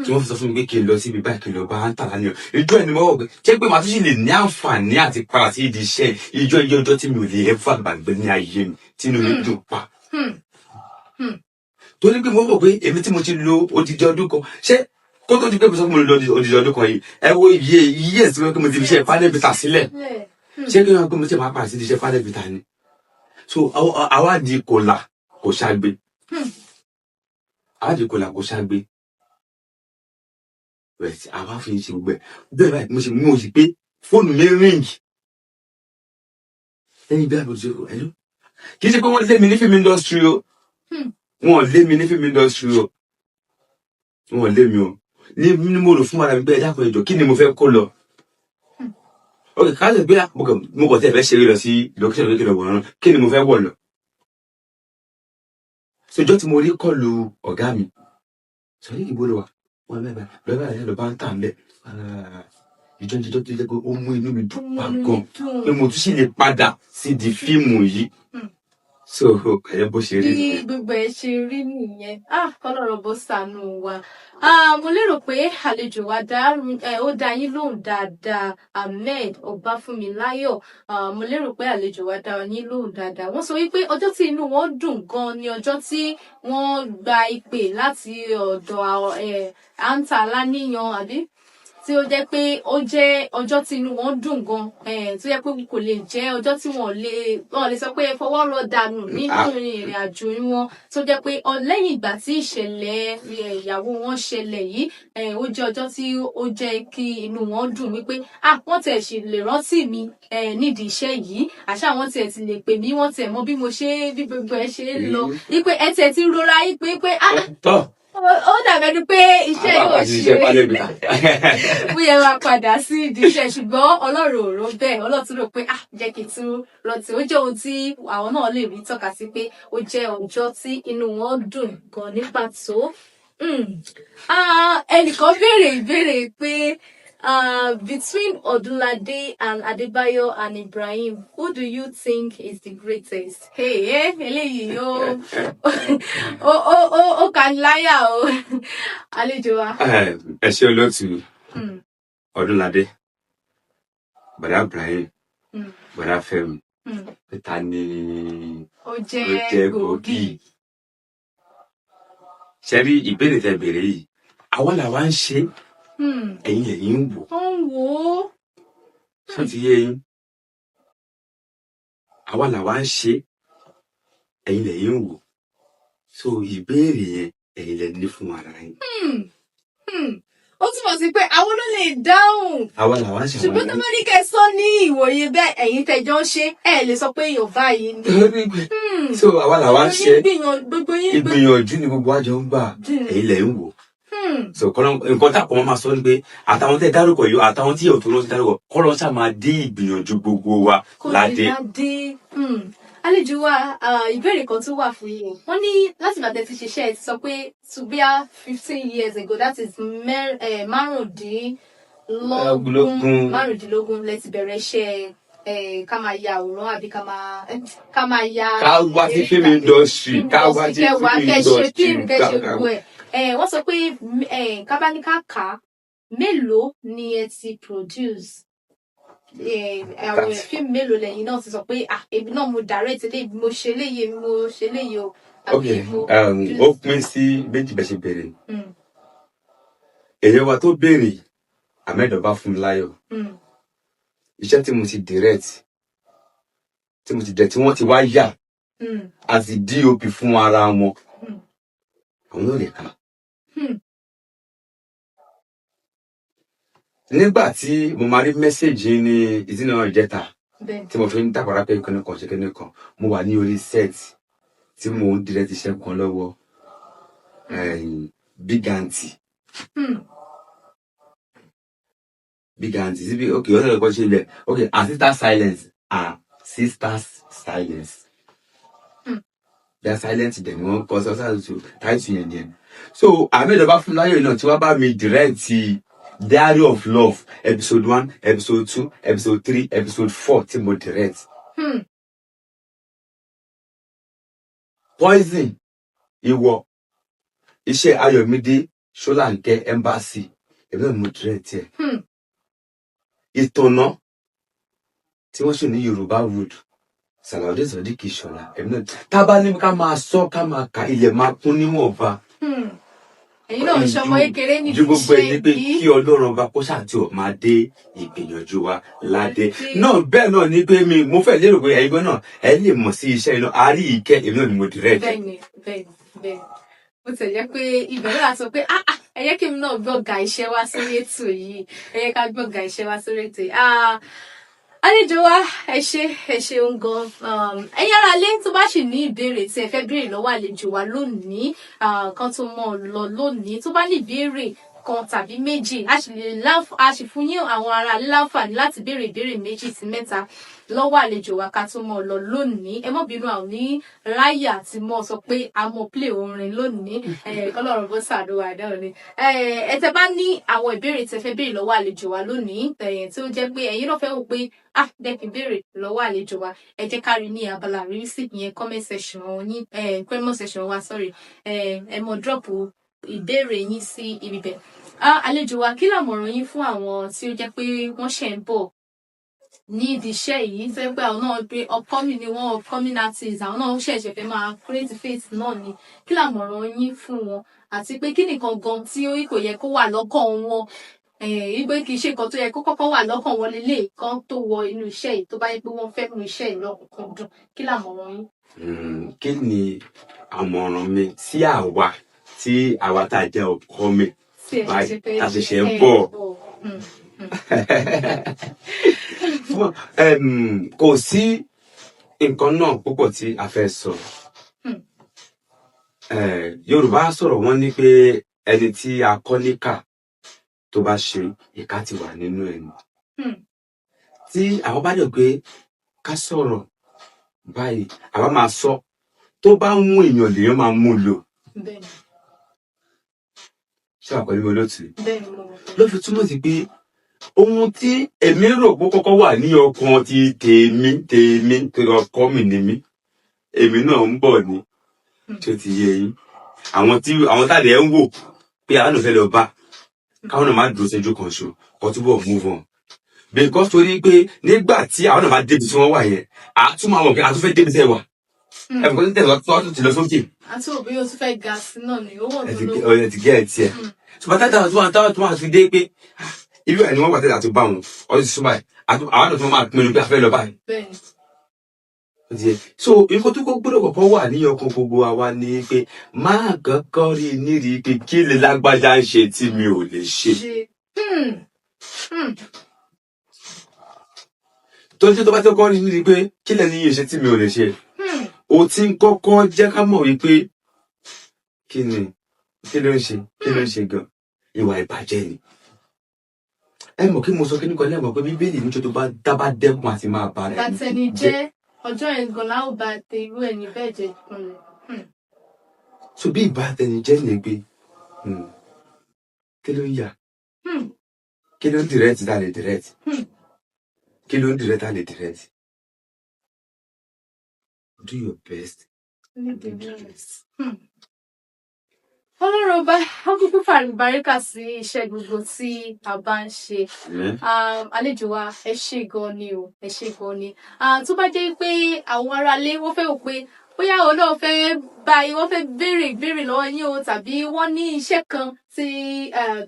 [SPEAKER 2] tí wọ́n fi sọ fún mi pé kí n lọ síbi báyìí kí n lọ bá ń tà lánìí ìjọ ẹni mo wọ̀ pé jẹ́ pé màá tún sì lè ní àǹfààní àti padà sí ìdí iṣẹ́ ìjọ tí mi ò lè ẹ́fà gbàgbé ní ayé mi tí inú mi dùn pa. Torí pé mo wọ̀ pé èmi tí mo ti lo odidi ọdún kan ṣé kó tó di pé mo sọ fún mi lo odidi ọdún kan yìí ẹ wo iye ẹ̀sìn pé mo ti fi iṣẹ́ panel bita sílẹ̀ ṣé kí wọ́n pé mo ti máa padà sí iṣẹ́ panel bita ni so àwa di kòlà kò ṣàgbé àwa di kòlà kò ṣàgbé bẹ́ẹ̀ àwa fi ń ṣe gbogbo ẹ̀ bẹ́ẹ̀ báyìí mo sì pé fóònù mi ríǹgì lẹ́yìn bí àbúrò ṣe kò ẹ̀lú kì í ṣe pé wọ́n lé mi ní film industry o wọ́n lé mi ní film industry o wọ́n lé mi o ní mo rò fún ara mi bẹ́ẹ̀ dákun ẹjọ́ kí ni mo fẹ́ kó lọ ok ká lè gbé mo kàn tẹ́ fẹ́ ṣeré lọ sí location lókè lọ́wọ́ náà kí ni mo fẹ́ wọ̀ lọ sọjọ́ tí mo rí kọlù ọ̀gá mi sọ̀rọ̀ ìbò lọ wà wọ́n bẹ́ẹ̀ lọ bá ń tà ń bẹ̀ ìjọ tó jẹ́ pé ó mú inú mi dùn pa gan pé mo tún sì lè padà sí di fíìmù yìí so ẹ̀yẹ́ bó ṣe rí
[SPEAKER 1] bí gbogbo ẹ̀ ṣe rí nìyẹn Ọlọ́run bó ṣàánú wa mo lérò pé àlejò wa ó dá yín lóhùn dáadáa Ahmed Ọbáfúnmiláyọ̀ mo lérò pé àlejò wa dá yín lóhùn dáadáa wọ́n sọ wípé ọjọ́ tí inú wọn dùn gan ni ọjọ́ tí wọ́n gba ìpè láti ọ̀dọ̀ Anta Aláníyan àbí tí ó jẹ́ pé ó jẹ́ ọjọ́ tí inú wọn dùn gan tó jẹ́ pé kò lè jẹ́ ọjọ́ tí wọ́n lè sọ pé fọwọ́ rọ dànù nínú ìrìn àjò wọn tó jẹ́ pé lẹ́yìn ìgbà tí ìṣẹ̀lẹ̀ ìyàwó wọn ṣẹlẹ̀ yìí ó jẹ́ ọjọ́ tí ó jẹ́ kí inú wọn dùn wípé wọ́n tẹ̀ sì lè rántí mi nídìí iṣẹ́ yìí àṣà wọn tẹ̀ ti lè pè mí wọ́n tẹ̀ mọ bí gbogbo ẹ̀ ṣe ń lọ wípé ẹ tẹ̀ ti rọra yí pé ó dàbẹ̀ ni pé iṣẹ́ yóò ṣe bóyá wá padà sí ìdí iṣẹ́ ṣùgbọ́n Ọlọ́run ò rò bẹ́ẹ̀ Ọlọ́run rò pé jẹ́ kí n tún rántí ó jẹ́ ohun tí àwọn náà lè rí tọ́ka sí pé ó jẹ́ ọjọ́ tí inú wọn dùn gan ní pàtó. Ẹnìkan béèrè ìbéèrè pé between Odunlade and Adebayo and Ibrahim, who do you think is the greatest? Eléyìí ó kàn láyà o. Àlejò wa.
[SPEAKER 2] Ẹ ṣé olóòtú Odunlade, Bàdá Ibrahim, Bàdá Fẹ́mi, ta ni
[SPEAKER 1] ó jẹ́ gbòógì.
[SPEAKER 2] Ṣé rí ìbéèrè tẹ́ béèrè yìí, àwa làwa ń ṣe ẹ̀yin lẹ́yìn ń wò.
[SPEAKER 1] Ó ń wò ó.
[SPEAKER 2] Ṣé ti yé yín? Àwa làwa ń ṣe ẹ̀yin lẹ́yìn ń wò. So ìbéèrè yẹn ẹ̀yin lẹ ní fún ara yín.
[SPEAKER 1] Ó túmọ̀ sí pé àwọn ló lè dáhùn.
[SPEAKER 2] Àwa làwa ń ṣe àwọn.
[SPEAKER 1] Ṣùgbọ́n tó bá ní kẹ́ sọ ní ìwòye bẹ́ẹ̀ ẹ̀yin tẹjọ́ ń ṣe lè sọ pé Yorùbá yìí ni.
[SPEAKER 2] So àwa làwa ń ṣe ìgbìyànjú ni gbogbo àjọ ń gbà ẹ̀yin lẹ ń wò. So nǹkan tá a kọ́ máa sọ ni pé àtàwọn tẹ́ dárúkọ yìí àtàwọn tí yóò tó lọ sí dárúkọ kọ́ lọ ṣáà máa dé ìgbìyànjú gbogbo wa ládé.
[SPEAKER 1] Àlejò wa ìbéèrè kan tó wà fún yín wọ́n ní láti bàtẹ́ ti ṣiṣẹ́ ti sọ pé to be 15 years ago that is márùndínlógún lẹ ti bẹ̀rẹ̀ iṣẹ́ ká máa ya àwòrán àbí ká máa ya.
[SPEAKER 2] ká wá sí film industry ká wá sí film industry
[SPEAKER 1] kẹ́ṣe gbogbo ẹ̀ wọ́n sọ pé kábáníkà kà mélòó ni ẹ ti produce àwọn fíìmù mélòó lẹ́yìn náà ti sọ pé èmi náà mo direct eléyìí mo ṣe eléyìí mo ṣe eléyìí o.
[SPEAKER 2] ok ó pín sí méjì bẹ́ẹ̀ ṣe bẹ̀rẹ̀ èyí wa tó béèrè Ahmed Ọbáfúnmiláyọ̀ iṣẹ́ tí mo ti direct tí wọ́n ti wá yà àti DOP fún ara wọn àwọn náà lè kà. Nígbà tí mo máa rí mẹ́sẹ̀gì ní ìdínà ìjẹta tí mo fi ń dàpàrà pé kíní kan ṣe kíní kan mo wà ní orí set tí mo ń direct iṣẹ́ kan lọ́wọ́ Big Aunty síbi ok ọ̀sẹ̀ lọ́kọ́ ṣe ilẹ̀ ok and sisters silence their silence dem wọ́n kọ́ sọ́sọ́ táìtù yẹn yẹn so Ahmed Ọbáfúnmiláyọ̀ náà tí wọ́n bá mi direct Diary of Love episode 1 episode 2 episode 3 episode 4 tí mo direct. Poison ìwọ iṣẹ́ Ayọ̀mídé Ṣọ́láńkẹ́ Embassy èmi náà mo direct ẹ̀. Ìtọ̀nà tí wọ́n ṣe ní Yorùbá Wood Salaudeen Sodiq Ìṣọ̀lá èmi náà tá bá ní ká máa sọ ká máa ka ilẹ̀ máa kún níwọ̀nba.
[SPEAKER 1] Ẹ̀yin náà ń ṣọmọ kékeré ní
[SPEAKER 2] ju gbogbo ẹ̀ ní pé kí Ọlọ́run bá kó ṣáàtì ọ̀ máa dé ìgbìyànjú wa ládé náà bẹ́ẹ̀ náà ní pé mo fẹ́ lérò pé ẹ̀yin náà ẹ lè mọ̀ sí iṣẹ́ iná àárí ìkẹ́ èmi náà ni mo direct.
[SPEAKER 1] bẹ́ẹ̀ni ó tẹ̀ jẹ́ pé ibẹ̀ náà sọ pé ẹ jẹ́ kí èmi náà gbọ̀gà iṣẹ́ wá sórí ètò yìí ẹ jẹ́ ká gbọ̀gà iṣẹ́ wá sórí ètò yìí. Àlejò wa ẹ ṣeun gan. Ẹ̀yin ará ilé tó bá sì ní ìbéèrè tí ẹ fẹ́ béèrè lọ́wọ́ àlejò wa lónìí kan tó mọ̀ lọ lónìí tó bá ní ìbéèrè kan tàbí méjì a sì fún yín àwọn ará ilé láǹfààní láti béèrè ìbéèrè méjì sí mẹ́ta lọ́wọ́ àlejò wa ká tó mọ̀ lọ lónìí. Ẹ mọ́ bínú àwọn ní ráyà tí mo sọ pé a mọ̀ play orin lónìí kọ́lọ́run bó ṣàdúrà dáhùn ni. Ẹ tẹ́ bá ní àwọn ìbéèrè tẹ́ fẹ́ béèrè lọ́wọ́ àlejò wa lónìí tí ó jẹ́ pé ẹ̀yin náà fẹ́ wò pé dẹ́kin béèrè lọ́wọ́ àlejò wa ẹ jẹ́ ká rí ní abala àríwísí ìyẹn comment section yín comment section wa sorry ẹ mọ̀ drop ìbéèrè yín sí ibi bẹ̀. Àlejò wa kí làmọ̀ràn yín fún àwọn tí ó jẹ́ pé wọ́n ṣẹ̀ ń bọ̀ ní ìdí iṣẹ́ yìí tó pé àwọn náà pé upcoming ni wọ́n upcoming artists àwọn náà ṣẹ̀ṣẹ̀ fẹ́ máa create face náà ni kí làmọ̀ràn yín fún wọn àti pé kí nìkan gan tí kò yẹ kó wà lọ́kàn wọn ìgbé kì í ṣe nǹkan tó yẹ kó kọ́kọ́ wà lọ́kàn wọn lélẹ̀ kan tó wọ inú iṣẹ́ yìí tó bá yẹ pé wọ́n fẹ́ mú iṣẹ́ yìí lọ́kùnkúndùn kí làmọ̀ràn yín.
[SPEAKER 2] Kí ni àmọ̀ràn mi sí àwa tá a jẹ́ upcoming báyìí a ṣẹ̀ṣẹ̀ ń bọ̀ kò sí nǹkan náà púpọ̀ tí a fẹ́ sọ. Yorùbá sọ̀rọ̀ wọ́n ní pé ẹni tí a kọ́ níkà tó bá ṣe ìkà ti wà nínú ẹni. Tí àwọn bá dẹ̀ pé ká sọ̀rọ̀ báyìí àwa máa sọ tó bá ń mú èèyàn lèèyàn máa mú lò. Ṣé wà pẹ̀lú olóòtú? Ló fi túmọ̀ sí pé ohun tí èmi rò pé kọ́kọ́ wà ní ọkàn ti tèmi tó ọkọ mi ni mí èmi náà ń bọ̀ ni tí ó ti yé yín àwọn táàdì ẹ̀ ń wò pé àwọn náà fẹ́ lọ bá káwọn náà má dúró ṣẹ́jú kan ṣo kó túbọ̀ move on because torí pé nígbà tí àwọn náà bá débi tí wọ́n wà yẹn àtún máa wọ̀ pé àtún fẹ́ débi tẹ́ wà ẹ̀fọ́ tí tẹ̀sán tó ti lọ sókè.
[SPEAKER 1] àti òbí o tún fẹ́ ga sí náà ni ó wọ̀ tó lówó.
[SPEAKER 2] ẹ ti gẹ́ ẹ̀ tiẹ̀ ṣùgbọ́n táwọn tó máa fi dé pé irú ẹ̀ ni wọ́n wà tẹ́lẹ̀ àti bá wọn ọdún ti súnmọ́ ẹ̀ àwọn náà tó máa pinnu pé a fẹ́ lọ báyìí. So nǹkan tó gbọ́dọ̀ kọ́kọ́ wà ní ọkàn gbogbo wa ni pé máa kọ́kọ́ rí nírí pé kí lè lágbájá ń ṣe tí mi ò lè ṣe. tó ṣe tó bá ti kọ́kọ́ rí nírí pé kí lè ní iye ṣe tí mi ò lè ṣe. o ti ń kọ́kọ́ jẹ́ ká mọ̀ wípé kí ló ń ṣe gan ìwà ìbàjẹ́ ni. Ẹ mọ̀ kí mo sọ kí ní kan lẹ́mọ̀ pé bíbélì ní tó bá dábàá dẹ́kun àti máa bá rẹ̀.
[SPEAKER 1] Bàtẹni jẹ́ ọjọ́ ẹ̀gàn láò bá tẹ irú ẹni bẹ́ẹ̀ jẹ́ ìpínlẹ̀.
[SPEAKER 2] So bí ìbátẹni jẹ́ ní pé kí ló ń yà? Kí ló ń direct tá lè direct? Kí ló ń direct tá lè direct? Do your best. Ọlọ́run
[SPEAKER 1] ọba akókó fàlùbáríkà sí iṣẹ́ gbogbo tí a bá ń ṣe. Àlejò wa ẹ ṣé gan ni o ẹ ṣé gan ni. Tó bá jẹ́ pé àwọn aráalé wọ́n fẹ́ wò pé bóyá Ọlọ́run fẹ́ báyìí wọ́n fẹ́ béèrè ìbéèrè lọ́wọ́ yín o tàbí wọ́n ní iṣẹ́ kan tí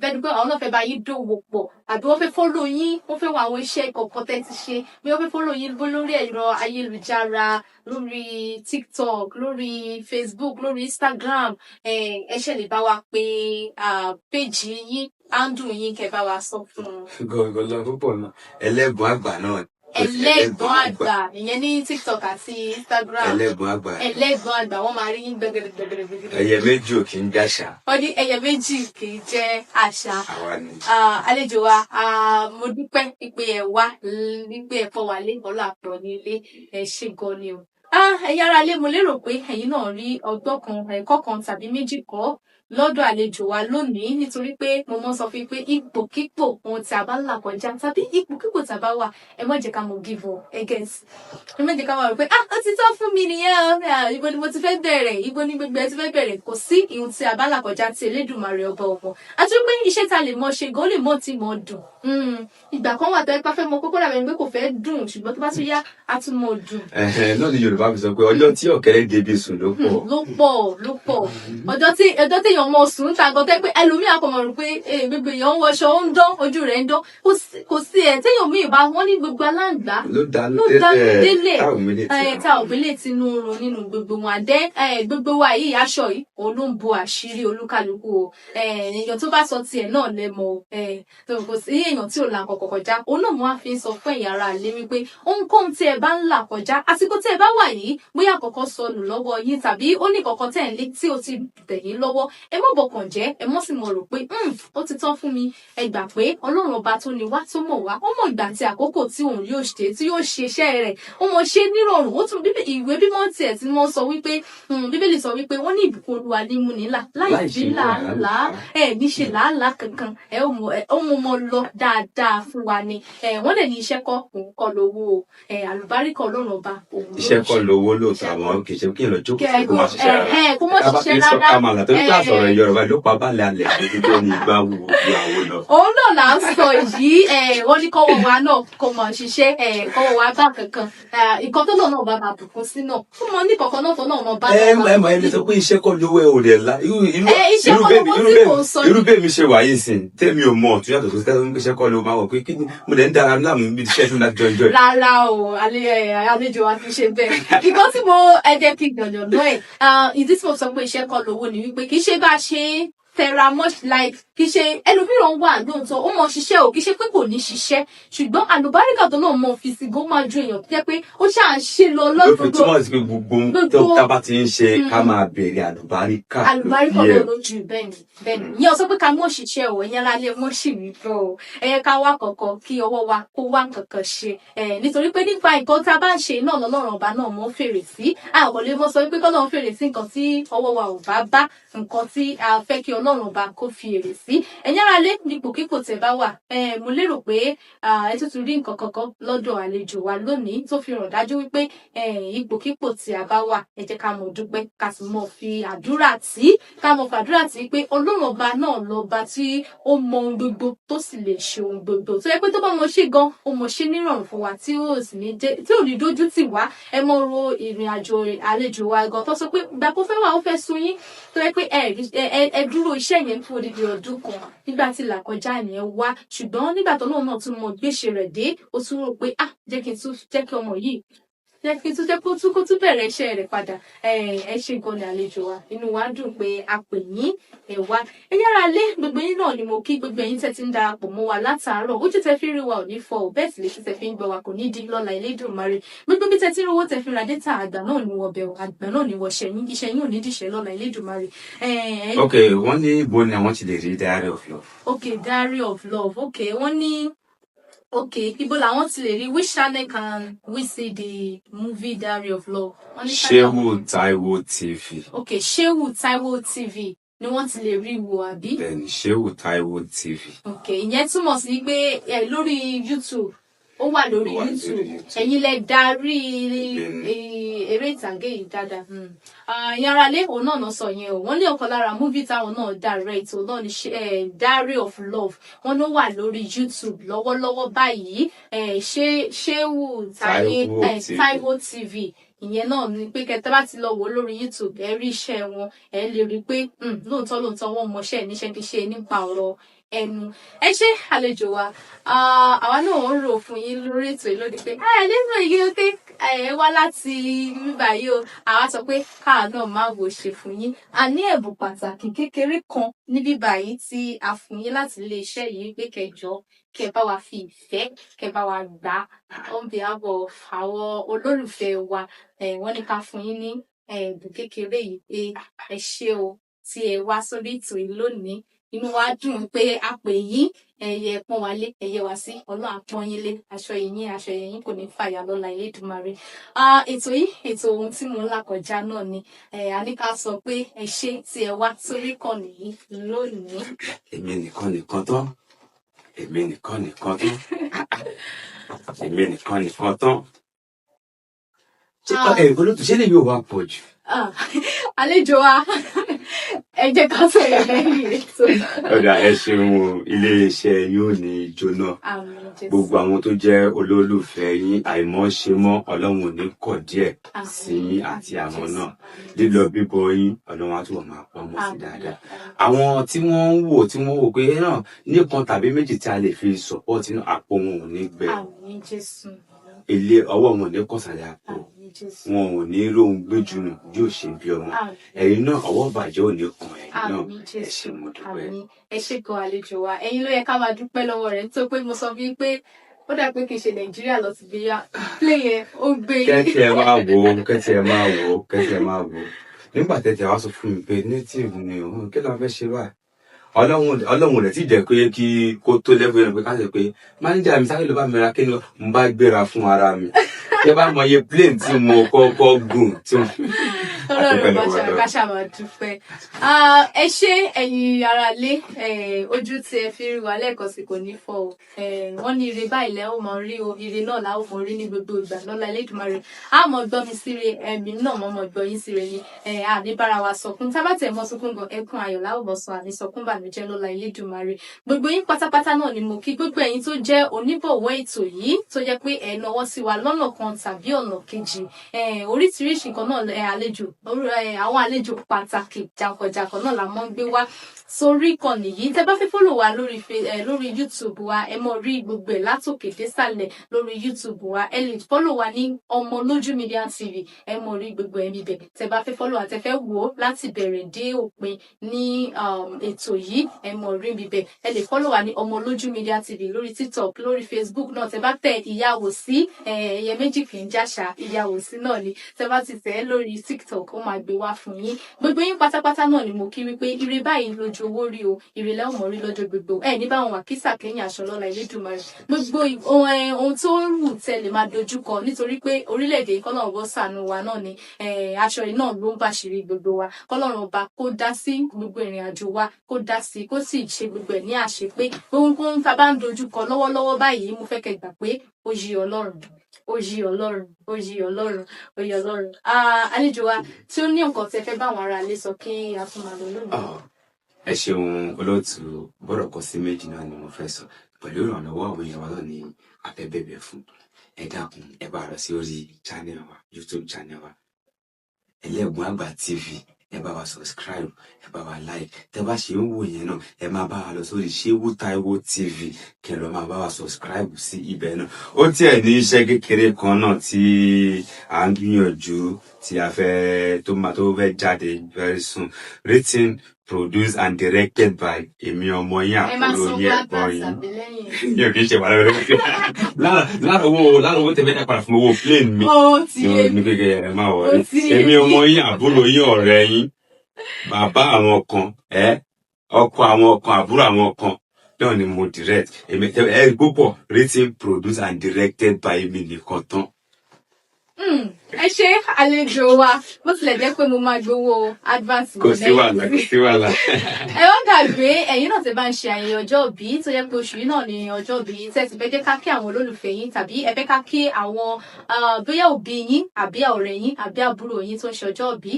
[SPEAKER 1] bẹ́ẹ̀ni pé àwọn náà fẹ́ bá yín dòwò pọ̀ àbí wọ́n fẹ́ fọ́lọ̀ yín wọ́n fẹ́ wọ àwọn iṣẹ́ kọ̀ọ̀kan tẹ́ ti ṣe bí wọ́n fẹ́ fọ́lọ̀ yín lórí ẹ̀rọ ayélujára lórí TikTok lórí Facebook lórí Instagram ẹ ṣe lè bá wa pé péjì yín handle yín kẹ́ bá wa sọ fún un.
[SPEAKER 2] Gọ̀ọ̀gọ̀ lọ púpọ̀ náà ẹlẹ́gbọ̀n àgbà náà.
[SPEAKER 1] Ẹlẹ́gbọ̀n àgbà ìyẹn ní TikTok àti Instagram.
[SPEAKER 2] Ẹlẹ́gbọ̀n àgbà
[SPEAKER 1] wọ́n máa rí yín gbẹgẹdẹgbẹgẹdẹ.
[SPEAKER 2] Ẹyẹ méjì ò kì í jàṣà.
[SPEAKER 1] Wọ́n ní ẹyẹ méjì kì í jẹ́ àṣà.
[SPEAKER 2] Àwa ni.
[SPEAKER 1] Àlejò wa mo dúpẹ́ pé ẹ wá wípé ẹ fọ́ wa lé ọlọ́ àpọ̀ ní ilé ẹ ṣé gan ni o. Ẹ̀yin ará ilé, mo lérò pé ẹ̀yin náà rí ọgbọ́n kan, ẹ̀kọ́ kan tàbí méjì kọ́ lọ́dọ̀ àlejò wa lónìí, nítorí pé mo mọ́ sọ fún yín pé ipòkípò ohun tí a bá ń là kọjá tàbí ipòkípò tí a bá wà, ẹ má jẹ́ ká mọ give up, ẹ guess. Ẹ má jẹ́ ká máa rò pé ó ti tán fún mi nìyẹn o, ibo ni mo ti fẹ́ bẹ̀rẹ̀, ibo ni gbogbo ẹ ti fẹ́ bẹ̀rẹ̀. Kò sí ihun tí a bá là kọjá tí Elédùmarè ọba ọmọ. Àti pé iṣẹ́ ta lè mọ ṣe gan, ó lè mọ tí mọ dùn. Ìgbà kan wà tó ẹ pa fẹ́ mọ kókó dàbí pé kò fẹ́ dùn, ṣùgbọ́n tó bá tún yá á tún mọ dùn.
[SPEAKER 2] Náà ni Yorùbá fi sọ pé ọjọ́ tí ọ̀kẹ́rẹ́ débi sùn ló pọ̀.
[SPEAKER 1] ló pọ̀. Ọjọ́ tí èèyàn mọ sùn ta gan tẹ́ pé ẹlòmíà kò mọ̀ rò pé gbogbo èèyàn ń wọṣọ ó ń dán, ojú rẹ̀ ń dán. Kò sí téèyàn míì bá wọ́n ní gbogbo aláǹgbá
[SPEAKER 2] ló dá
[SPEAKER 1] délé
[SPEAKER 2] tá
[SPEAKER 1] ò gbélé tinú run nínú gbogbo wọn. Àdẹ́ gbogbo wa yìí aṣọ yìí òun ló ń bo àṣírí olúkálùkù o. Èèyàn tó bá sọ tiẹ̀ náà lẹ́mọ̀ kò sí èèyàn tí ò là kọ̀kọ̀ kọjá. Òun náà mo wá fi ń sọ fún ẹ̀yin ará ilé wípé ohunkóhun tí ẹ bá ń là kọjá, àsìkò tí ẹ bá wà yìí, bóyá àkọ́kọ́ sọnù lọ́wọ́ yín tàbí ó ní kọ̀ọ̀kan tẹ̀ ń lé tí ó ti tẹ̀ yín lọ́wọ́, ẹ má bọkàn jẹ́, ẹ mọ́ sì mọ̀ rò pé ó ti tán fún mi. Ẹ gbà pé Ọlọ́run ọba tó ní wá tó mọ̀ wá, ó mọ̀ ìgbà àti àkókò tí òun yóò ṣe, tí yóò ṣe iṣẹ́ rẹ̀, ó mọ̀ ṣe nírọ̀rùn. Ó tún ìwé bímọ tiẹ̀ tí wọ́n sọ wípé Bíbélì sọ wípé wọ́n ní ìbùkún Olúwa ní mú nílà láì sí làálàá, níṣe làálàá kankan, ó mọ̀ lọ dáadáa fún wa ni. Wọ́n lè ní iṣẹ́ kọ́ òun kọ́ lówó o, àlùbáríkà Ọlọ́run ọba òun ló
[SPEAKER 2] iṣẹ́ kọ́ lówó lóòótọ́, àwọn kì í ṣe kí n lọ jókòó kó máa ṣiṣẹ́ rárá.
[SPEAKER 1] Kó má ṣiṣẹ́ rárá.
[SPEAKER 2] Àmàlà tó ń gbà sọ̀rọ̀ Yorùbá ló pa balẹ̀ alẹ̀ àti tó ní ìgbà wo ìyàwó lọ.
[SPEAKER 1] Òun náà là ń sọ yìí, wọ́n ní kọ́wọ́ wa náà kó máa ṣiṣẹ́, kọ́wọ́ wa bá kankan. Ìkan tó náà bá máa bùkún sí náà, ó mọ ní kọ̀ọ̀kan náà tó náà mọ bá náà.
[SPEAKER 2] Ẹni sọ pé iṣẹ́ kọ́ lówó ò rẹ̀ la. Irú bẹ́ẹ̀ mi ṣe wáyé sìn, tẹ́mi ò mọ̀ tó yàtọ̀ tó tẹ́lẹ̀ iṣẹ́ kọ́ ló máa wọ̀ pé kí ni mo lè ń dára láàmú bí iṣẹ́ tó ń dájọ́ ìjọ.
[SPEAKER 1] Rárá o, àlejò wa fi ṣe bẹ́ẹ̀. Ìkan tí mo ẹ̀jẹ̀ kí gbọ̀nyàn náà ìdí tí mo sọ pé iṣẹ́ kọ́ lówó ni wípé kì í ṣe bá a ṣe tẹra much like kì í ṣe ẹlòmíràn wà lóòótọ́ ó mọ ṣiṣẹ́ o, kì í ṣe pé kò ní ṣiṣẹ́, ṣùgbọ́n àlùbáríkà tó náà mọ fi sígó máa ju èèyàn tó jẹ́ pé ó ṣáà ń ṣe lọ lọ́dún.
[SPEAKER 2] Ló fi túmọ̀ sí pé gbogbo tó bá ti ń ṣe ká máa béèrè àlùbáríkà.
[SPEAKER 1] Àlùbáríkà ló lójú bẹ́ẹ̀ni. Ìyẹn ò sọ pé ká mọ̀ ṣiṣẹ́ o, ẹ̀yẹn lálẹ́ mọ̀ ṣì rí bọ́ o. Ẹ̀yẹ ká wá kọ̀ọ̀kan kí ọwọ́ wa kó wá kankan ṣe. Nítorí pé nípa nǹkan tá a bá ń ṣe náà lọ́lọ́run ọba náà mọ̀ fèrè sí. A kò lè mọ̀ sọ wípé kọ́lọ́run fèrè sí nǹkan tí ọwọ́ wa ò bá nǹkan tí a fẹ́ kí Ọlọ́run ọba kó fi èrè sí. Ẹ̀yin ará ilé nípòkípò tẹ́ bá wà, mo lérò pé ẹ tuntun rí nǹkan kankan lọ́dọ̀ àlejò wa lónìí tó fi hàn dájú wípé ipòkípò tí a bá wà, ẹ jẹ́ ká mọ̀ dúpẹ́, ká sì mọ̀ fi àdúrà tí pé Ọlọ́run ọba náà lọ́ba tí ó mọ ohun gbogbo tó sì lè ṣe ohun gbogbo. Tó yẹ pé tó bá mọ̀ ṣe gan, ó mọ̀ ṣe nírọ̀rùn fún wa tí ò ní dójú tì wá. Ẹ mọ̀ ro ìrìn àjò àlejò wa gan tó sọ pé ìgbà kó fẹ́ wà ó fẹ́ sun yín, tó yẹ pé ẹ dúró iṣẹ́ yẹn fún odidi ọdún kan nígbà tí làkọjá yẹn wá, ṣùgbọ́n nígbà tó náà tún mọ gbéṣe rẹ̀ dé, ó tún rò pé jẹ́ kí ọmọ yìí jẹ́ kó tún bẹ̀rẹ̀ iṣẹ́ rẹ̀ padà. Ẹ ṣe gan ni àlejò wa, inú wa dùn pé a pè yín wá. Ẹ yára lé gbogbo yín náà ni mo kí gbogbo ẹ̀yin tẹ́ ti ń darapọ̀ mọ́ wa látàárọ̀. Ojú tẹ́ fi rí wa ò ní fọ́ ò, bẹ́ẹ̀ sì lè tẹ́ fi ń gbọ́ wa kò ní di lọ́la Elédùmarè. Gbogbo bí tẹ́ ti rówó tẹ́ fi ra dátà, àgbà náà ni wọ́n bẹ̀rù, àgbà náà ni wọ́n ṣẹ̀yìn, iṣẹ́ yín ò ní dìṣẹ́ lọ́la Elédùmarè.
[SPEAKER 2] Ok, wọ́n ní ibo ni àwọn ti lè rí Diary of Love.
[SPEAKER 1] Ok, Diary of Love. Ok, wọ́n ní ibo làwọn ti lè rí, which channel can we see the movie Diary of Love?
[SPEAKER 2] Shehu Taiwo TV.
[SPEAKER 1] Ok, Shehu Taiwo TV ni wọ́n ti lè rí wo àbí?
[SPEAKER 2] Bẹ́ẹ̀ni, Shehu Taiwo TV.
[SPEAKER 1] Ok, ìyẹn túmọ̀ sí pé lórí YouTube, ó wà lórí YouTube. Ẹ̀yin lẹ darí eré ìtàgé yìí dáadáa. Yàrá lé òun náà sọ yẹn o. Wọ́n ní ọ̀kan lára movie táwọn náà direct òun náà ní Diary of Love. Wọ́n ló wà lórí YouTube lọ́wọ́lọ́wọ́ báyìí. Shehu Taiwo TV. Ìyẹn náà ni pé kẹtẹ bá ti lọ wò lórí YouTube, ẹ rí iṣẹ́ wọn, ẹ lè rí pé lóòótọ́ wọ́n mọṣẹ́ níṣẹ́ kí ṣe nípa ọ̀rọ̀ ẹnu. Ẹ ṣé àlejò wa, àwa náà ń rò fún yín lórí ètò ìlódì pé nínú èyí ó pé ẹ wá láti bíbá yìí o, àwa sọ pé káà náà má wò ṣe fún yín. A ní ẹ̀bùn pàtàkì kékeré kan ní bíbá yìí tí a fún yín láti ilé iṣẹ́ yìí pé kẹjọ kẹ bá wa fi ìfẹ́ kẹ bá wa gbà on behalf of àwọn olólùfẹ́ wa. Wọ́n ní ká fún yín ní ẹ̀bùn kékeré yìí pé ẹ ṣé o tí ẹ wá sórí ètò yìí lónìí. inú wa dùn pé a pè yín ẹyẹ pọ́n wa lé ẹyẹ wá sí Ọlọ́run àpọ́n yín lé aṣọ yín kò ní fàyà lọ́la Elédùmarè. Ètò yìí ètò ohun tí mo ń là kọjá náà ni a ní ká sọ pé ẹ ṣé tí ẹ wá sórí ìkànnì yìí lónìí.
[SPEAKER 2] èmi nìkan tán èmi nìkan tán èmi nìkan tán. Olóòtú ṣé lè yóò wá pọ̀ jù.
[SPEAKER 1] Àlejò wa ẹ jẹ́ ká sọ̀rọ̀ lẹ́yìn ètò.
[SPEAKER 2] Ọ̀dà ẹ ṣeun iléeṣẹ́ yóò ní jóná. Gbogbo àwọn tó jẹ́ olólùfẹ́ yín àìmọ́ṣe mọ́ Ọlọ́run ò ní kọ̀ díẹ̀ sí yín àti àwọn náà. Lílọ bíbọ yín Ọlọ́run á túbọ̀ máa pọ́n mọ́ sí dáadáa. Àwọn tí wọ́n ń wò pé náà nìkan tàbí méjì tí a lè fi support inú àpò wọn ò ní gbẹ.
[SPEAKER 1] Àmín Jésù.
[SPEAKER 2] Ilé ọwọ́ wọn ò ní kọ̀sàlẹ̀ àpò. Wọn ò ní róhun gbéjúnù bí ó ṣe bí ọmọ. Ẹ̀yin náà ọwọ́ bàjẹ́ ò ní kàn ẹ̀yin náà. Ẹ ṣé mo dúpẹ́.
[SPEAKER 1] Ẹ ṣé gan àlejò wa. Ẹ̀yin ló yẹ ká máa dúpẹ́ lọ́wọ́ rẹ̀ nítorí pé mo sọ bí pé ó dà pé kì í ṣe Nàìjíríà lọ ti gbé yá. Play yẹn ó gbé yín.
[SPEAKER 2] Kẹ́tì ẹ máa wò. Nígbà tẹ́tẹ̀ wá sọ fún mi pé native ni òun kí ló fẹ́ ṣe báyìí. Ọlọ́run rẹ̀ ti jẹ́ pé kí kó tó lẹ́bùn yẹn pé ká ṣe pé máníjà mi sáré ló bá mi ra kí ni mo bá gbéra fún ara mi. Ṣé bá mọ iye plane tí mo kọ́kọ́ gùn tí mo.
[SPEAKER 1] Ọlọ́run bá ṣe ká ṣàmà dúpẹ́. Ẹ ṣé ẹ̀yin aráalé ojú tí ẹ fi rí wa lẹ́ẹ̀kan sí kò ní fọ́ o. Wọ́n ní ire báyìí lẹ́ ó mọ rí o ire náà la ó mọ rí ní gbogbo ìgbà lọ́la Elédùmarè. A mọ̀ gbọ́ mi síre ẹ̀mí náà mọ̀ gbọ́ yín síre ni. Àní bára wa sọkún tábàtẹ̀ mọ́ sọkún gan ẹkún ayọ̀ la ó mọ̀ sọ àní sọkún bànújẹ́ lọ́la Elédùmarè. Gbogbo yín pátápátá náà ni mo kí gbogbo ẹ̀yin tó jẹ́ oníbọ̀wọ́ ètò yìí tó jẹ́ pé ẹ nawọ́ sí wa lọ́nà kan tàbí ọ̀nà kejì. Oríṣiríṣi nǹkan náà àwọn àlejò pàtàkì jàǹkànjàǹkàn náà la mọ́ ń gbé wá sórí ìkànnì yìí. Tẹ́ bá fẹ́ follow wa lórí YouTube wa ẹ mọ̀ rí gbogbo ẹ̀ látòkè désàlẹ̀ lórí YouTube wa ẹ lè follow wa ní Omoloju Media TV ẹ mọ̀ rí gbogbo ẹ̀ níbẹ̀. Tẹ́ bá fẹ́ follow wa tẹ́ fẹ́ wò láti bẹ̀rẹ̀ dé òpin ní ètò yìí ẹ mọ̀ rí níbẹ̀. Ẹ lè follow wa ní Omoloju Media TV lórí TikTok lórí Facebook náà. Tẹ́ bá tẹ ìyàwó sí ẹyẹ méjì kì í jàṣà ìyàwó sí náà ni. Tẹ́ bá ti tẹ̀ lórí TikTok ó máa gbé wá fún yín. Gbogbo yín pátápátá náà ni mo kí wípé ire báyìí lójú owó rí o ire lẹ́ ọmọ rí lọ́jọ́ gbogbo ní báwọn wà kísà kẹ́yìn aṣọ lọ́la Elédùmarè. Gbogbo ohun tó wù tẹ́lẹ̀ máa dojúkọ nítorí pé orílẹ̀-èdè kọ́lọ́run bó ṣàánú wa náà ni aṣọ yìí náà ló ń bàṣírí gbogbo wa. Kọ́lọ́run ọba kó dá sí gbogbo ìrìn àjò wa kó dá sí kó sì ṣe gbogbo ẹ̀ ní àṣepé ohunkóhun tá a bá ń dojúkọ lọ́wọ́lọ́wọ́ báyìí mo fẹ́ kẹ́ gbà pé ó yí Ọlọ́run. Àlejò wa tí ó ní nǹkan tẹ́ fẹ́ bá àwọn ará ilé sọ kí a tún máa lọ lónìí.
[SPEAKER 2] Ẹ ṣeun olóòtú bọ́rọ̀ kan sí méjì náà ni mo fẹ́ sọ pẹ̀lú ìrànlọ́wọ́ àwọn èèyàn wa náà ní abẹ́bẹ̀bẹ̀ fún ẹ dákun ẹ bá lọ sí orí channel wa YouTube channel wa Ẹlẹ́gùn Àgbà TV ẹ bá wa subscribe ẹ bá wa like tẹ́ bá ṣe ń wò yẹn náà ẹ máa bá wa lọ sórí Shehu Taiwo TV kẹ́ lọ máa bá wa subscribe sí ibẹ̀ náà. Ó tiẹ̀ ní iṣẹ́ kékeré kan náà tí à ń gbìyànjú tí a fẹ́ tó fẹ́ jáde very soon written produced and directed by èmi ọmọ yín àkúrò yín ẹ̀gbọ́n yín mi ò kì í ṣe wà lára owó tẹ̀fẹ́ dá padà fún owó plane mi ní kékeré ẹ̀ máa wọ̀ èmi ọmọ yín àbúrò yín ọ̀rẹ́ yín bàbá àwọn kan ọkọ àwọn kan àbúrò àwọn kan náà ni mo direct èmi ẹ̀ gbọ́pọ̀ written produced and directed by èmi nìkan tán.
[SPEAKER 1] Ẹ ṣé àlejò wa bó tilẹ̀ jẹ́ pé mo máa gbowó advance
[SPEAKER 2] kò sí wàhálà.
[SPEAKER 1] Ẹ wọ́n gbàgbé ẹ̀yin náà ti bá ń ṣe ayẹyẹ ọjọ́ ìbí tó jẹ́ pé oṣù yìí náà ni ọjọ́ ìbí tẹ́ ti fẹ́ jẹ́ ká kí àwọn olólùfẹ́ yín tàbí ẹ fẹ́ ká kí àwọn bóyá òbí yín àbí ọ̀rẹ́ yín àbí àbúrò yín tó ń ṣe ọjọ́ ìbí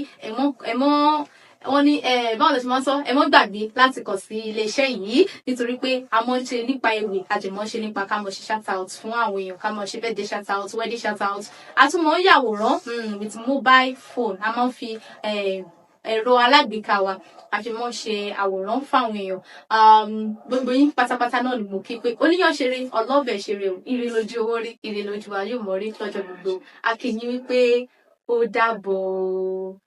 [SPEAKER 1] wọ́n ní báwo ló ṣe máa ń sọ ẹ mọ́ gbàgbé láti kàn sí iléeṣẹ́ yìí nítorí pé a mọ̀ ń ṣe nípa ewì àjẹmọ́ ṣe nípa ká mọ̀ ṣe shout out fún àwọn èèyàn ká mọ̀ ṣe birthday shout out wedding shout out àtúmọ̀ ń yàwòrán with mobile phone a máa ń fi ẹ̀rọ alágbèéká wa a fi mọ́ ṣe àwòrán fáwọn èèyàn gbogbo yín pátápátá náà ni mo kí pé oníyàn ṣeré ọlọ́bẹ̀ ṣeré o ire lójú owó rí ire lójú wa yóò mọ̀ rí lọ́jọ́ gbogbo a kí yín wípé ó dàbọ̀.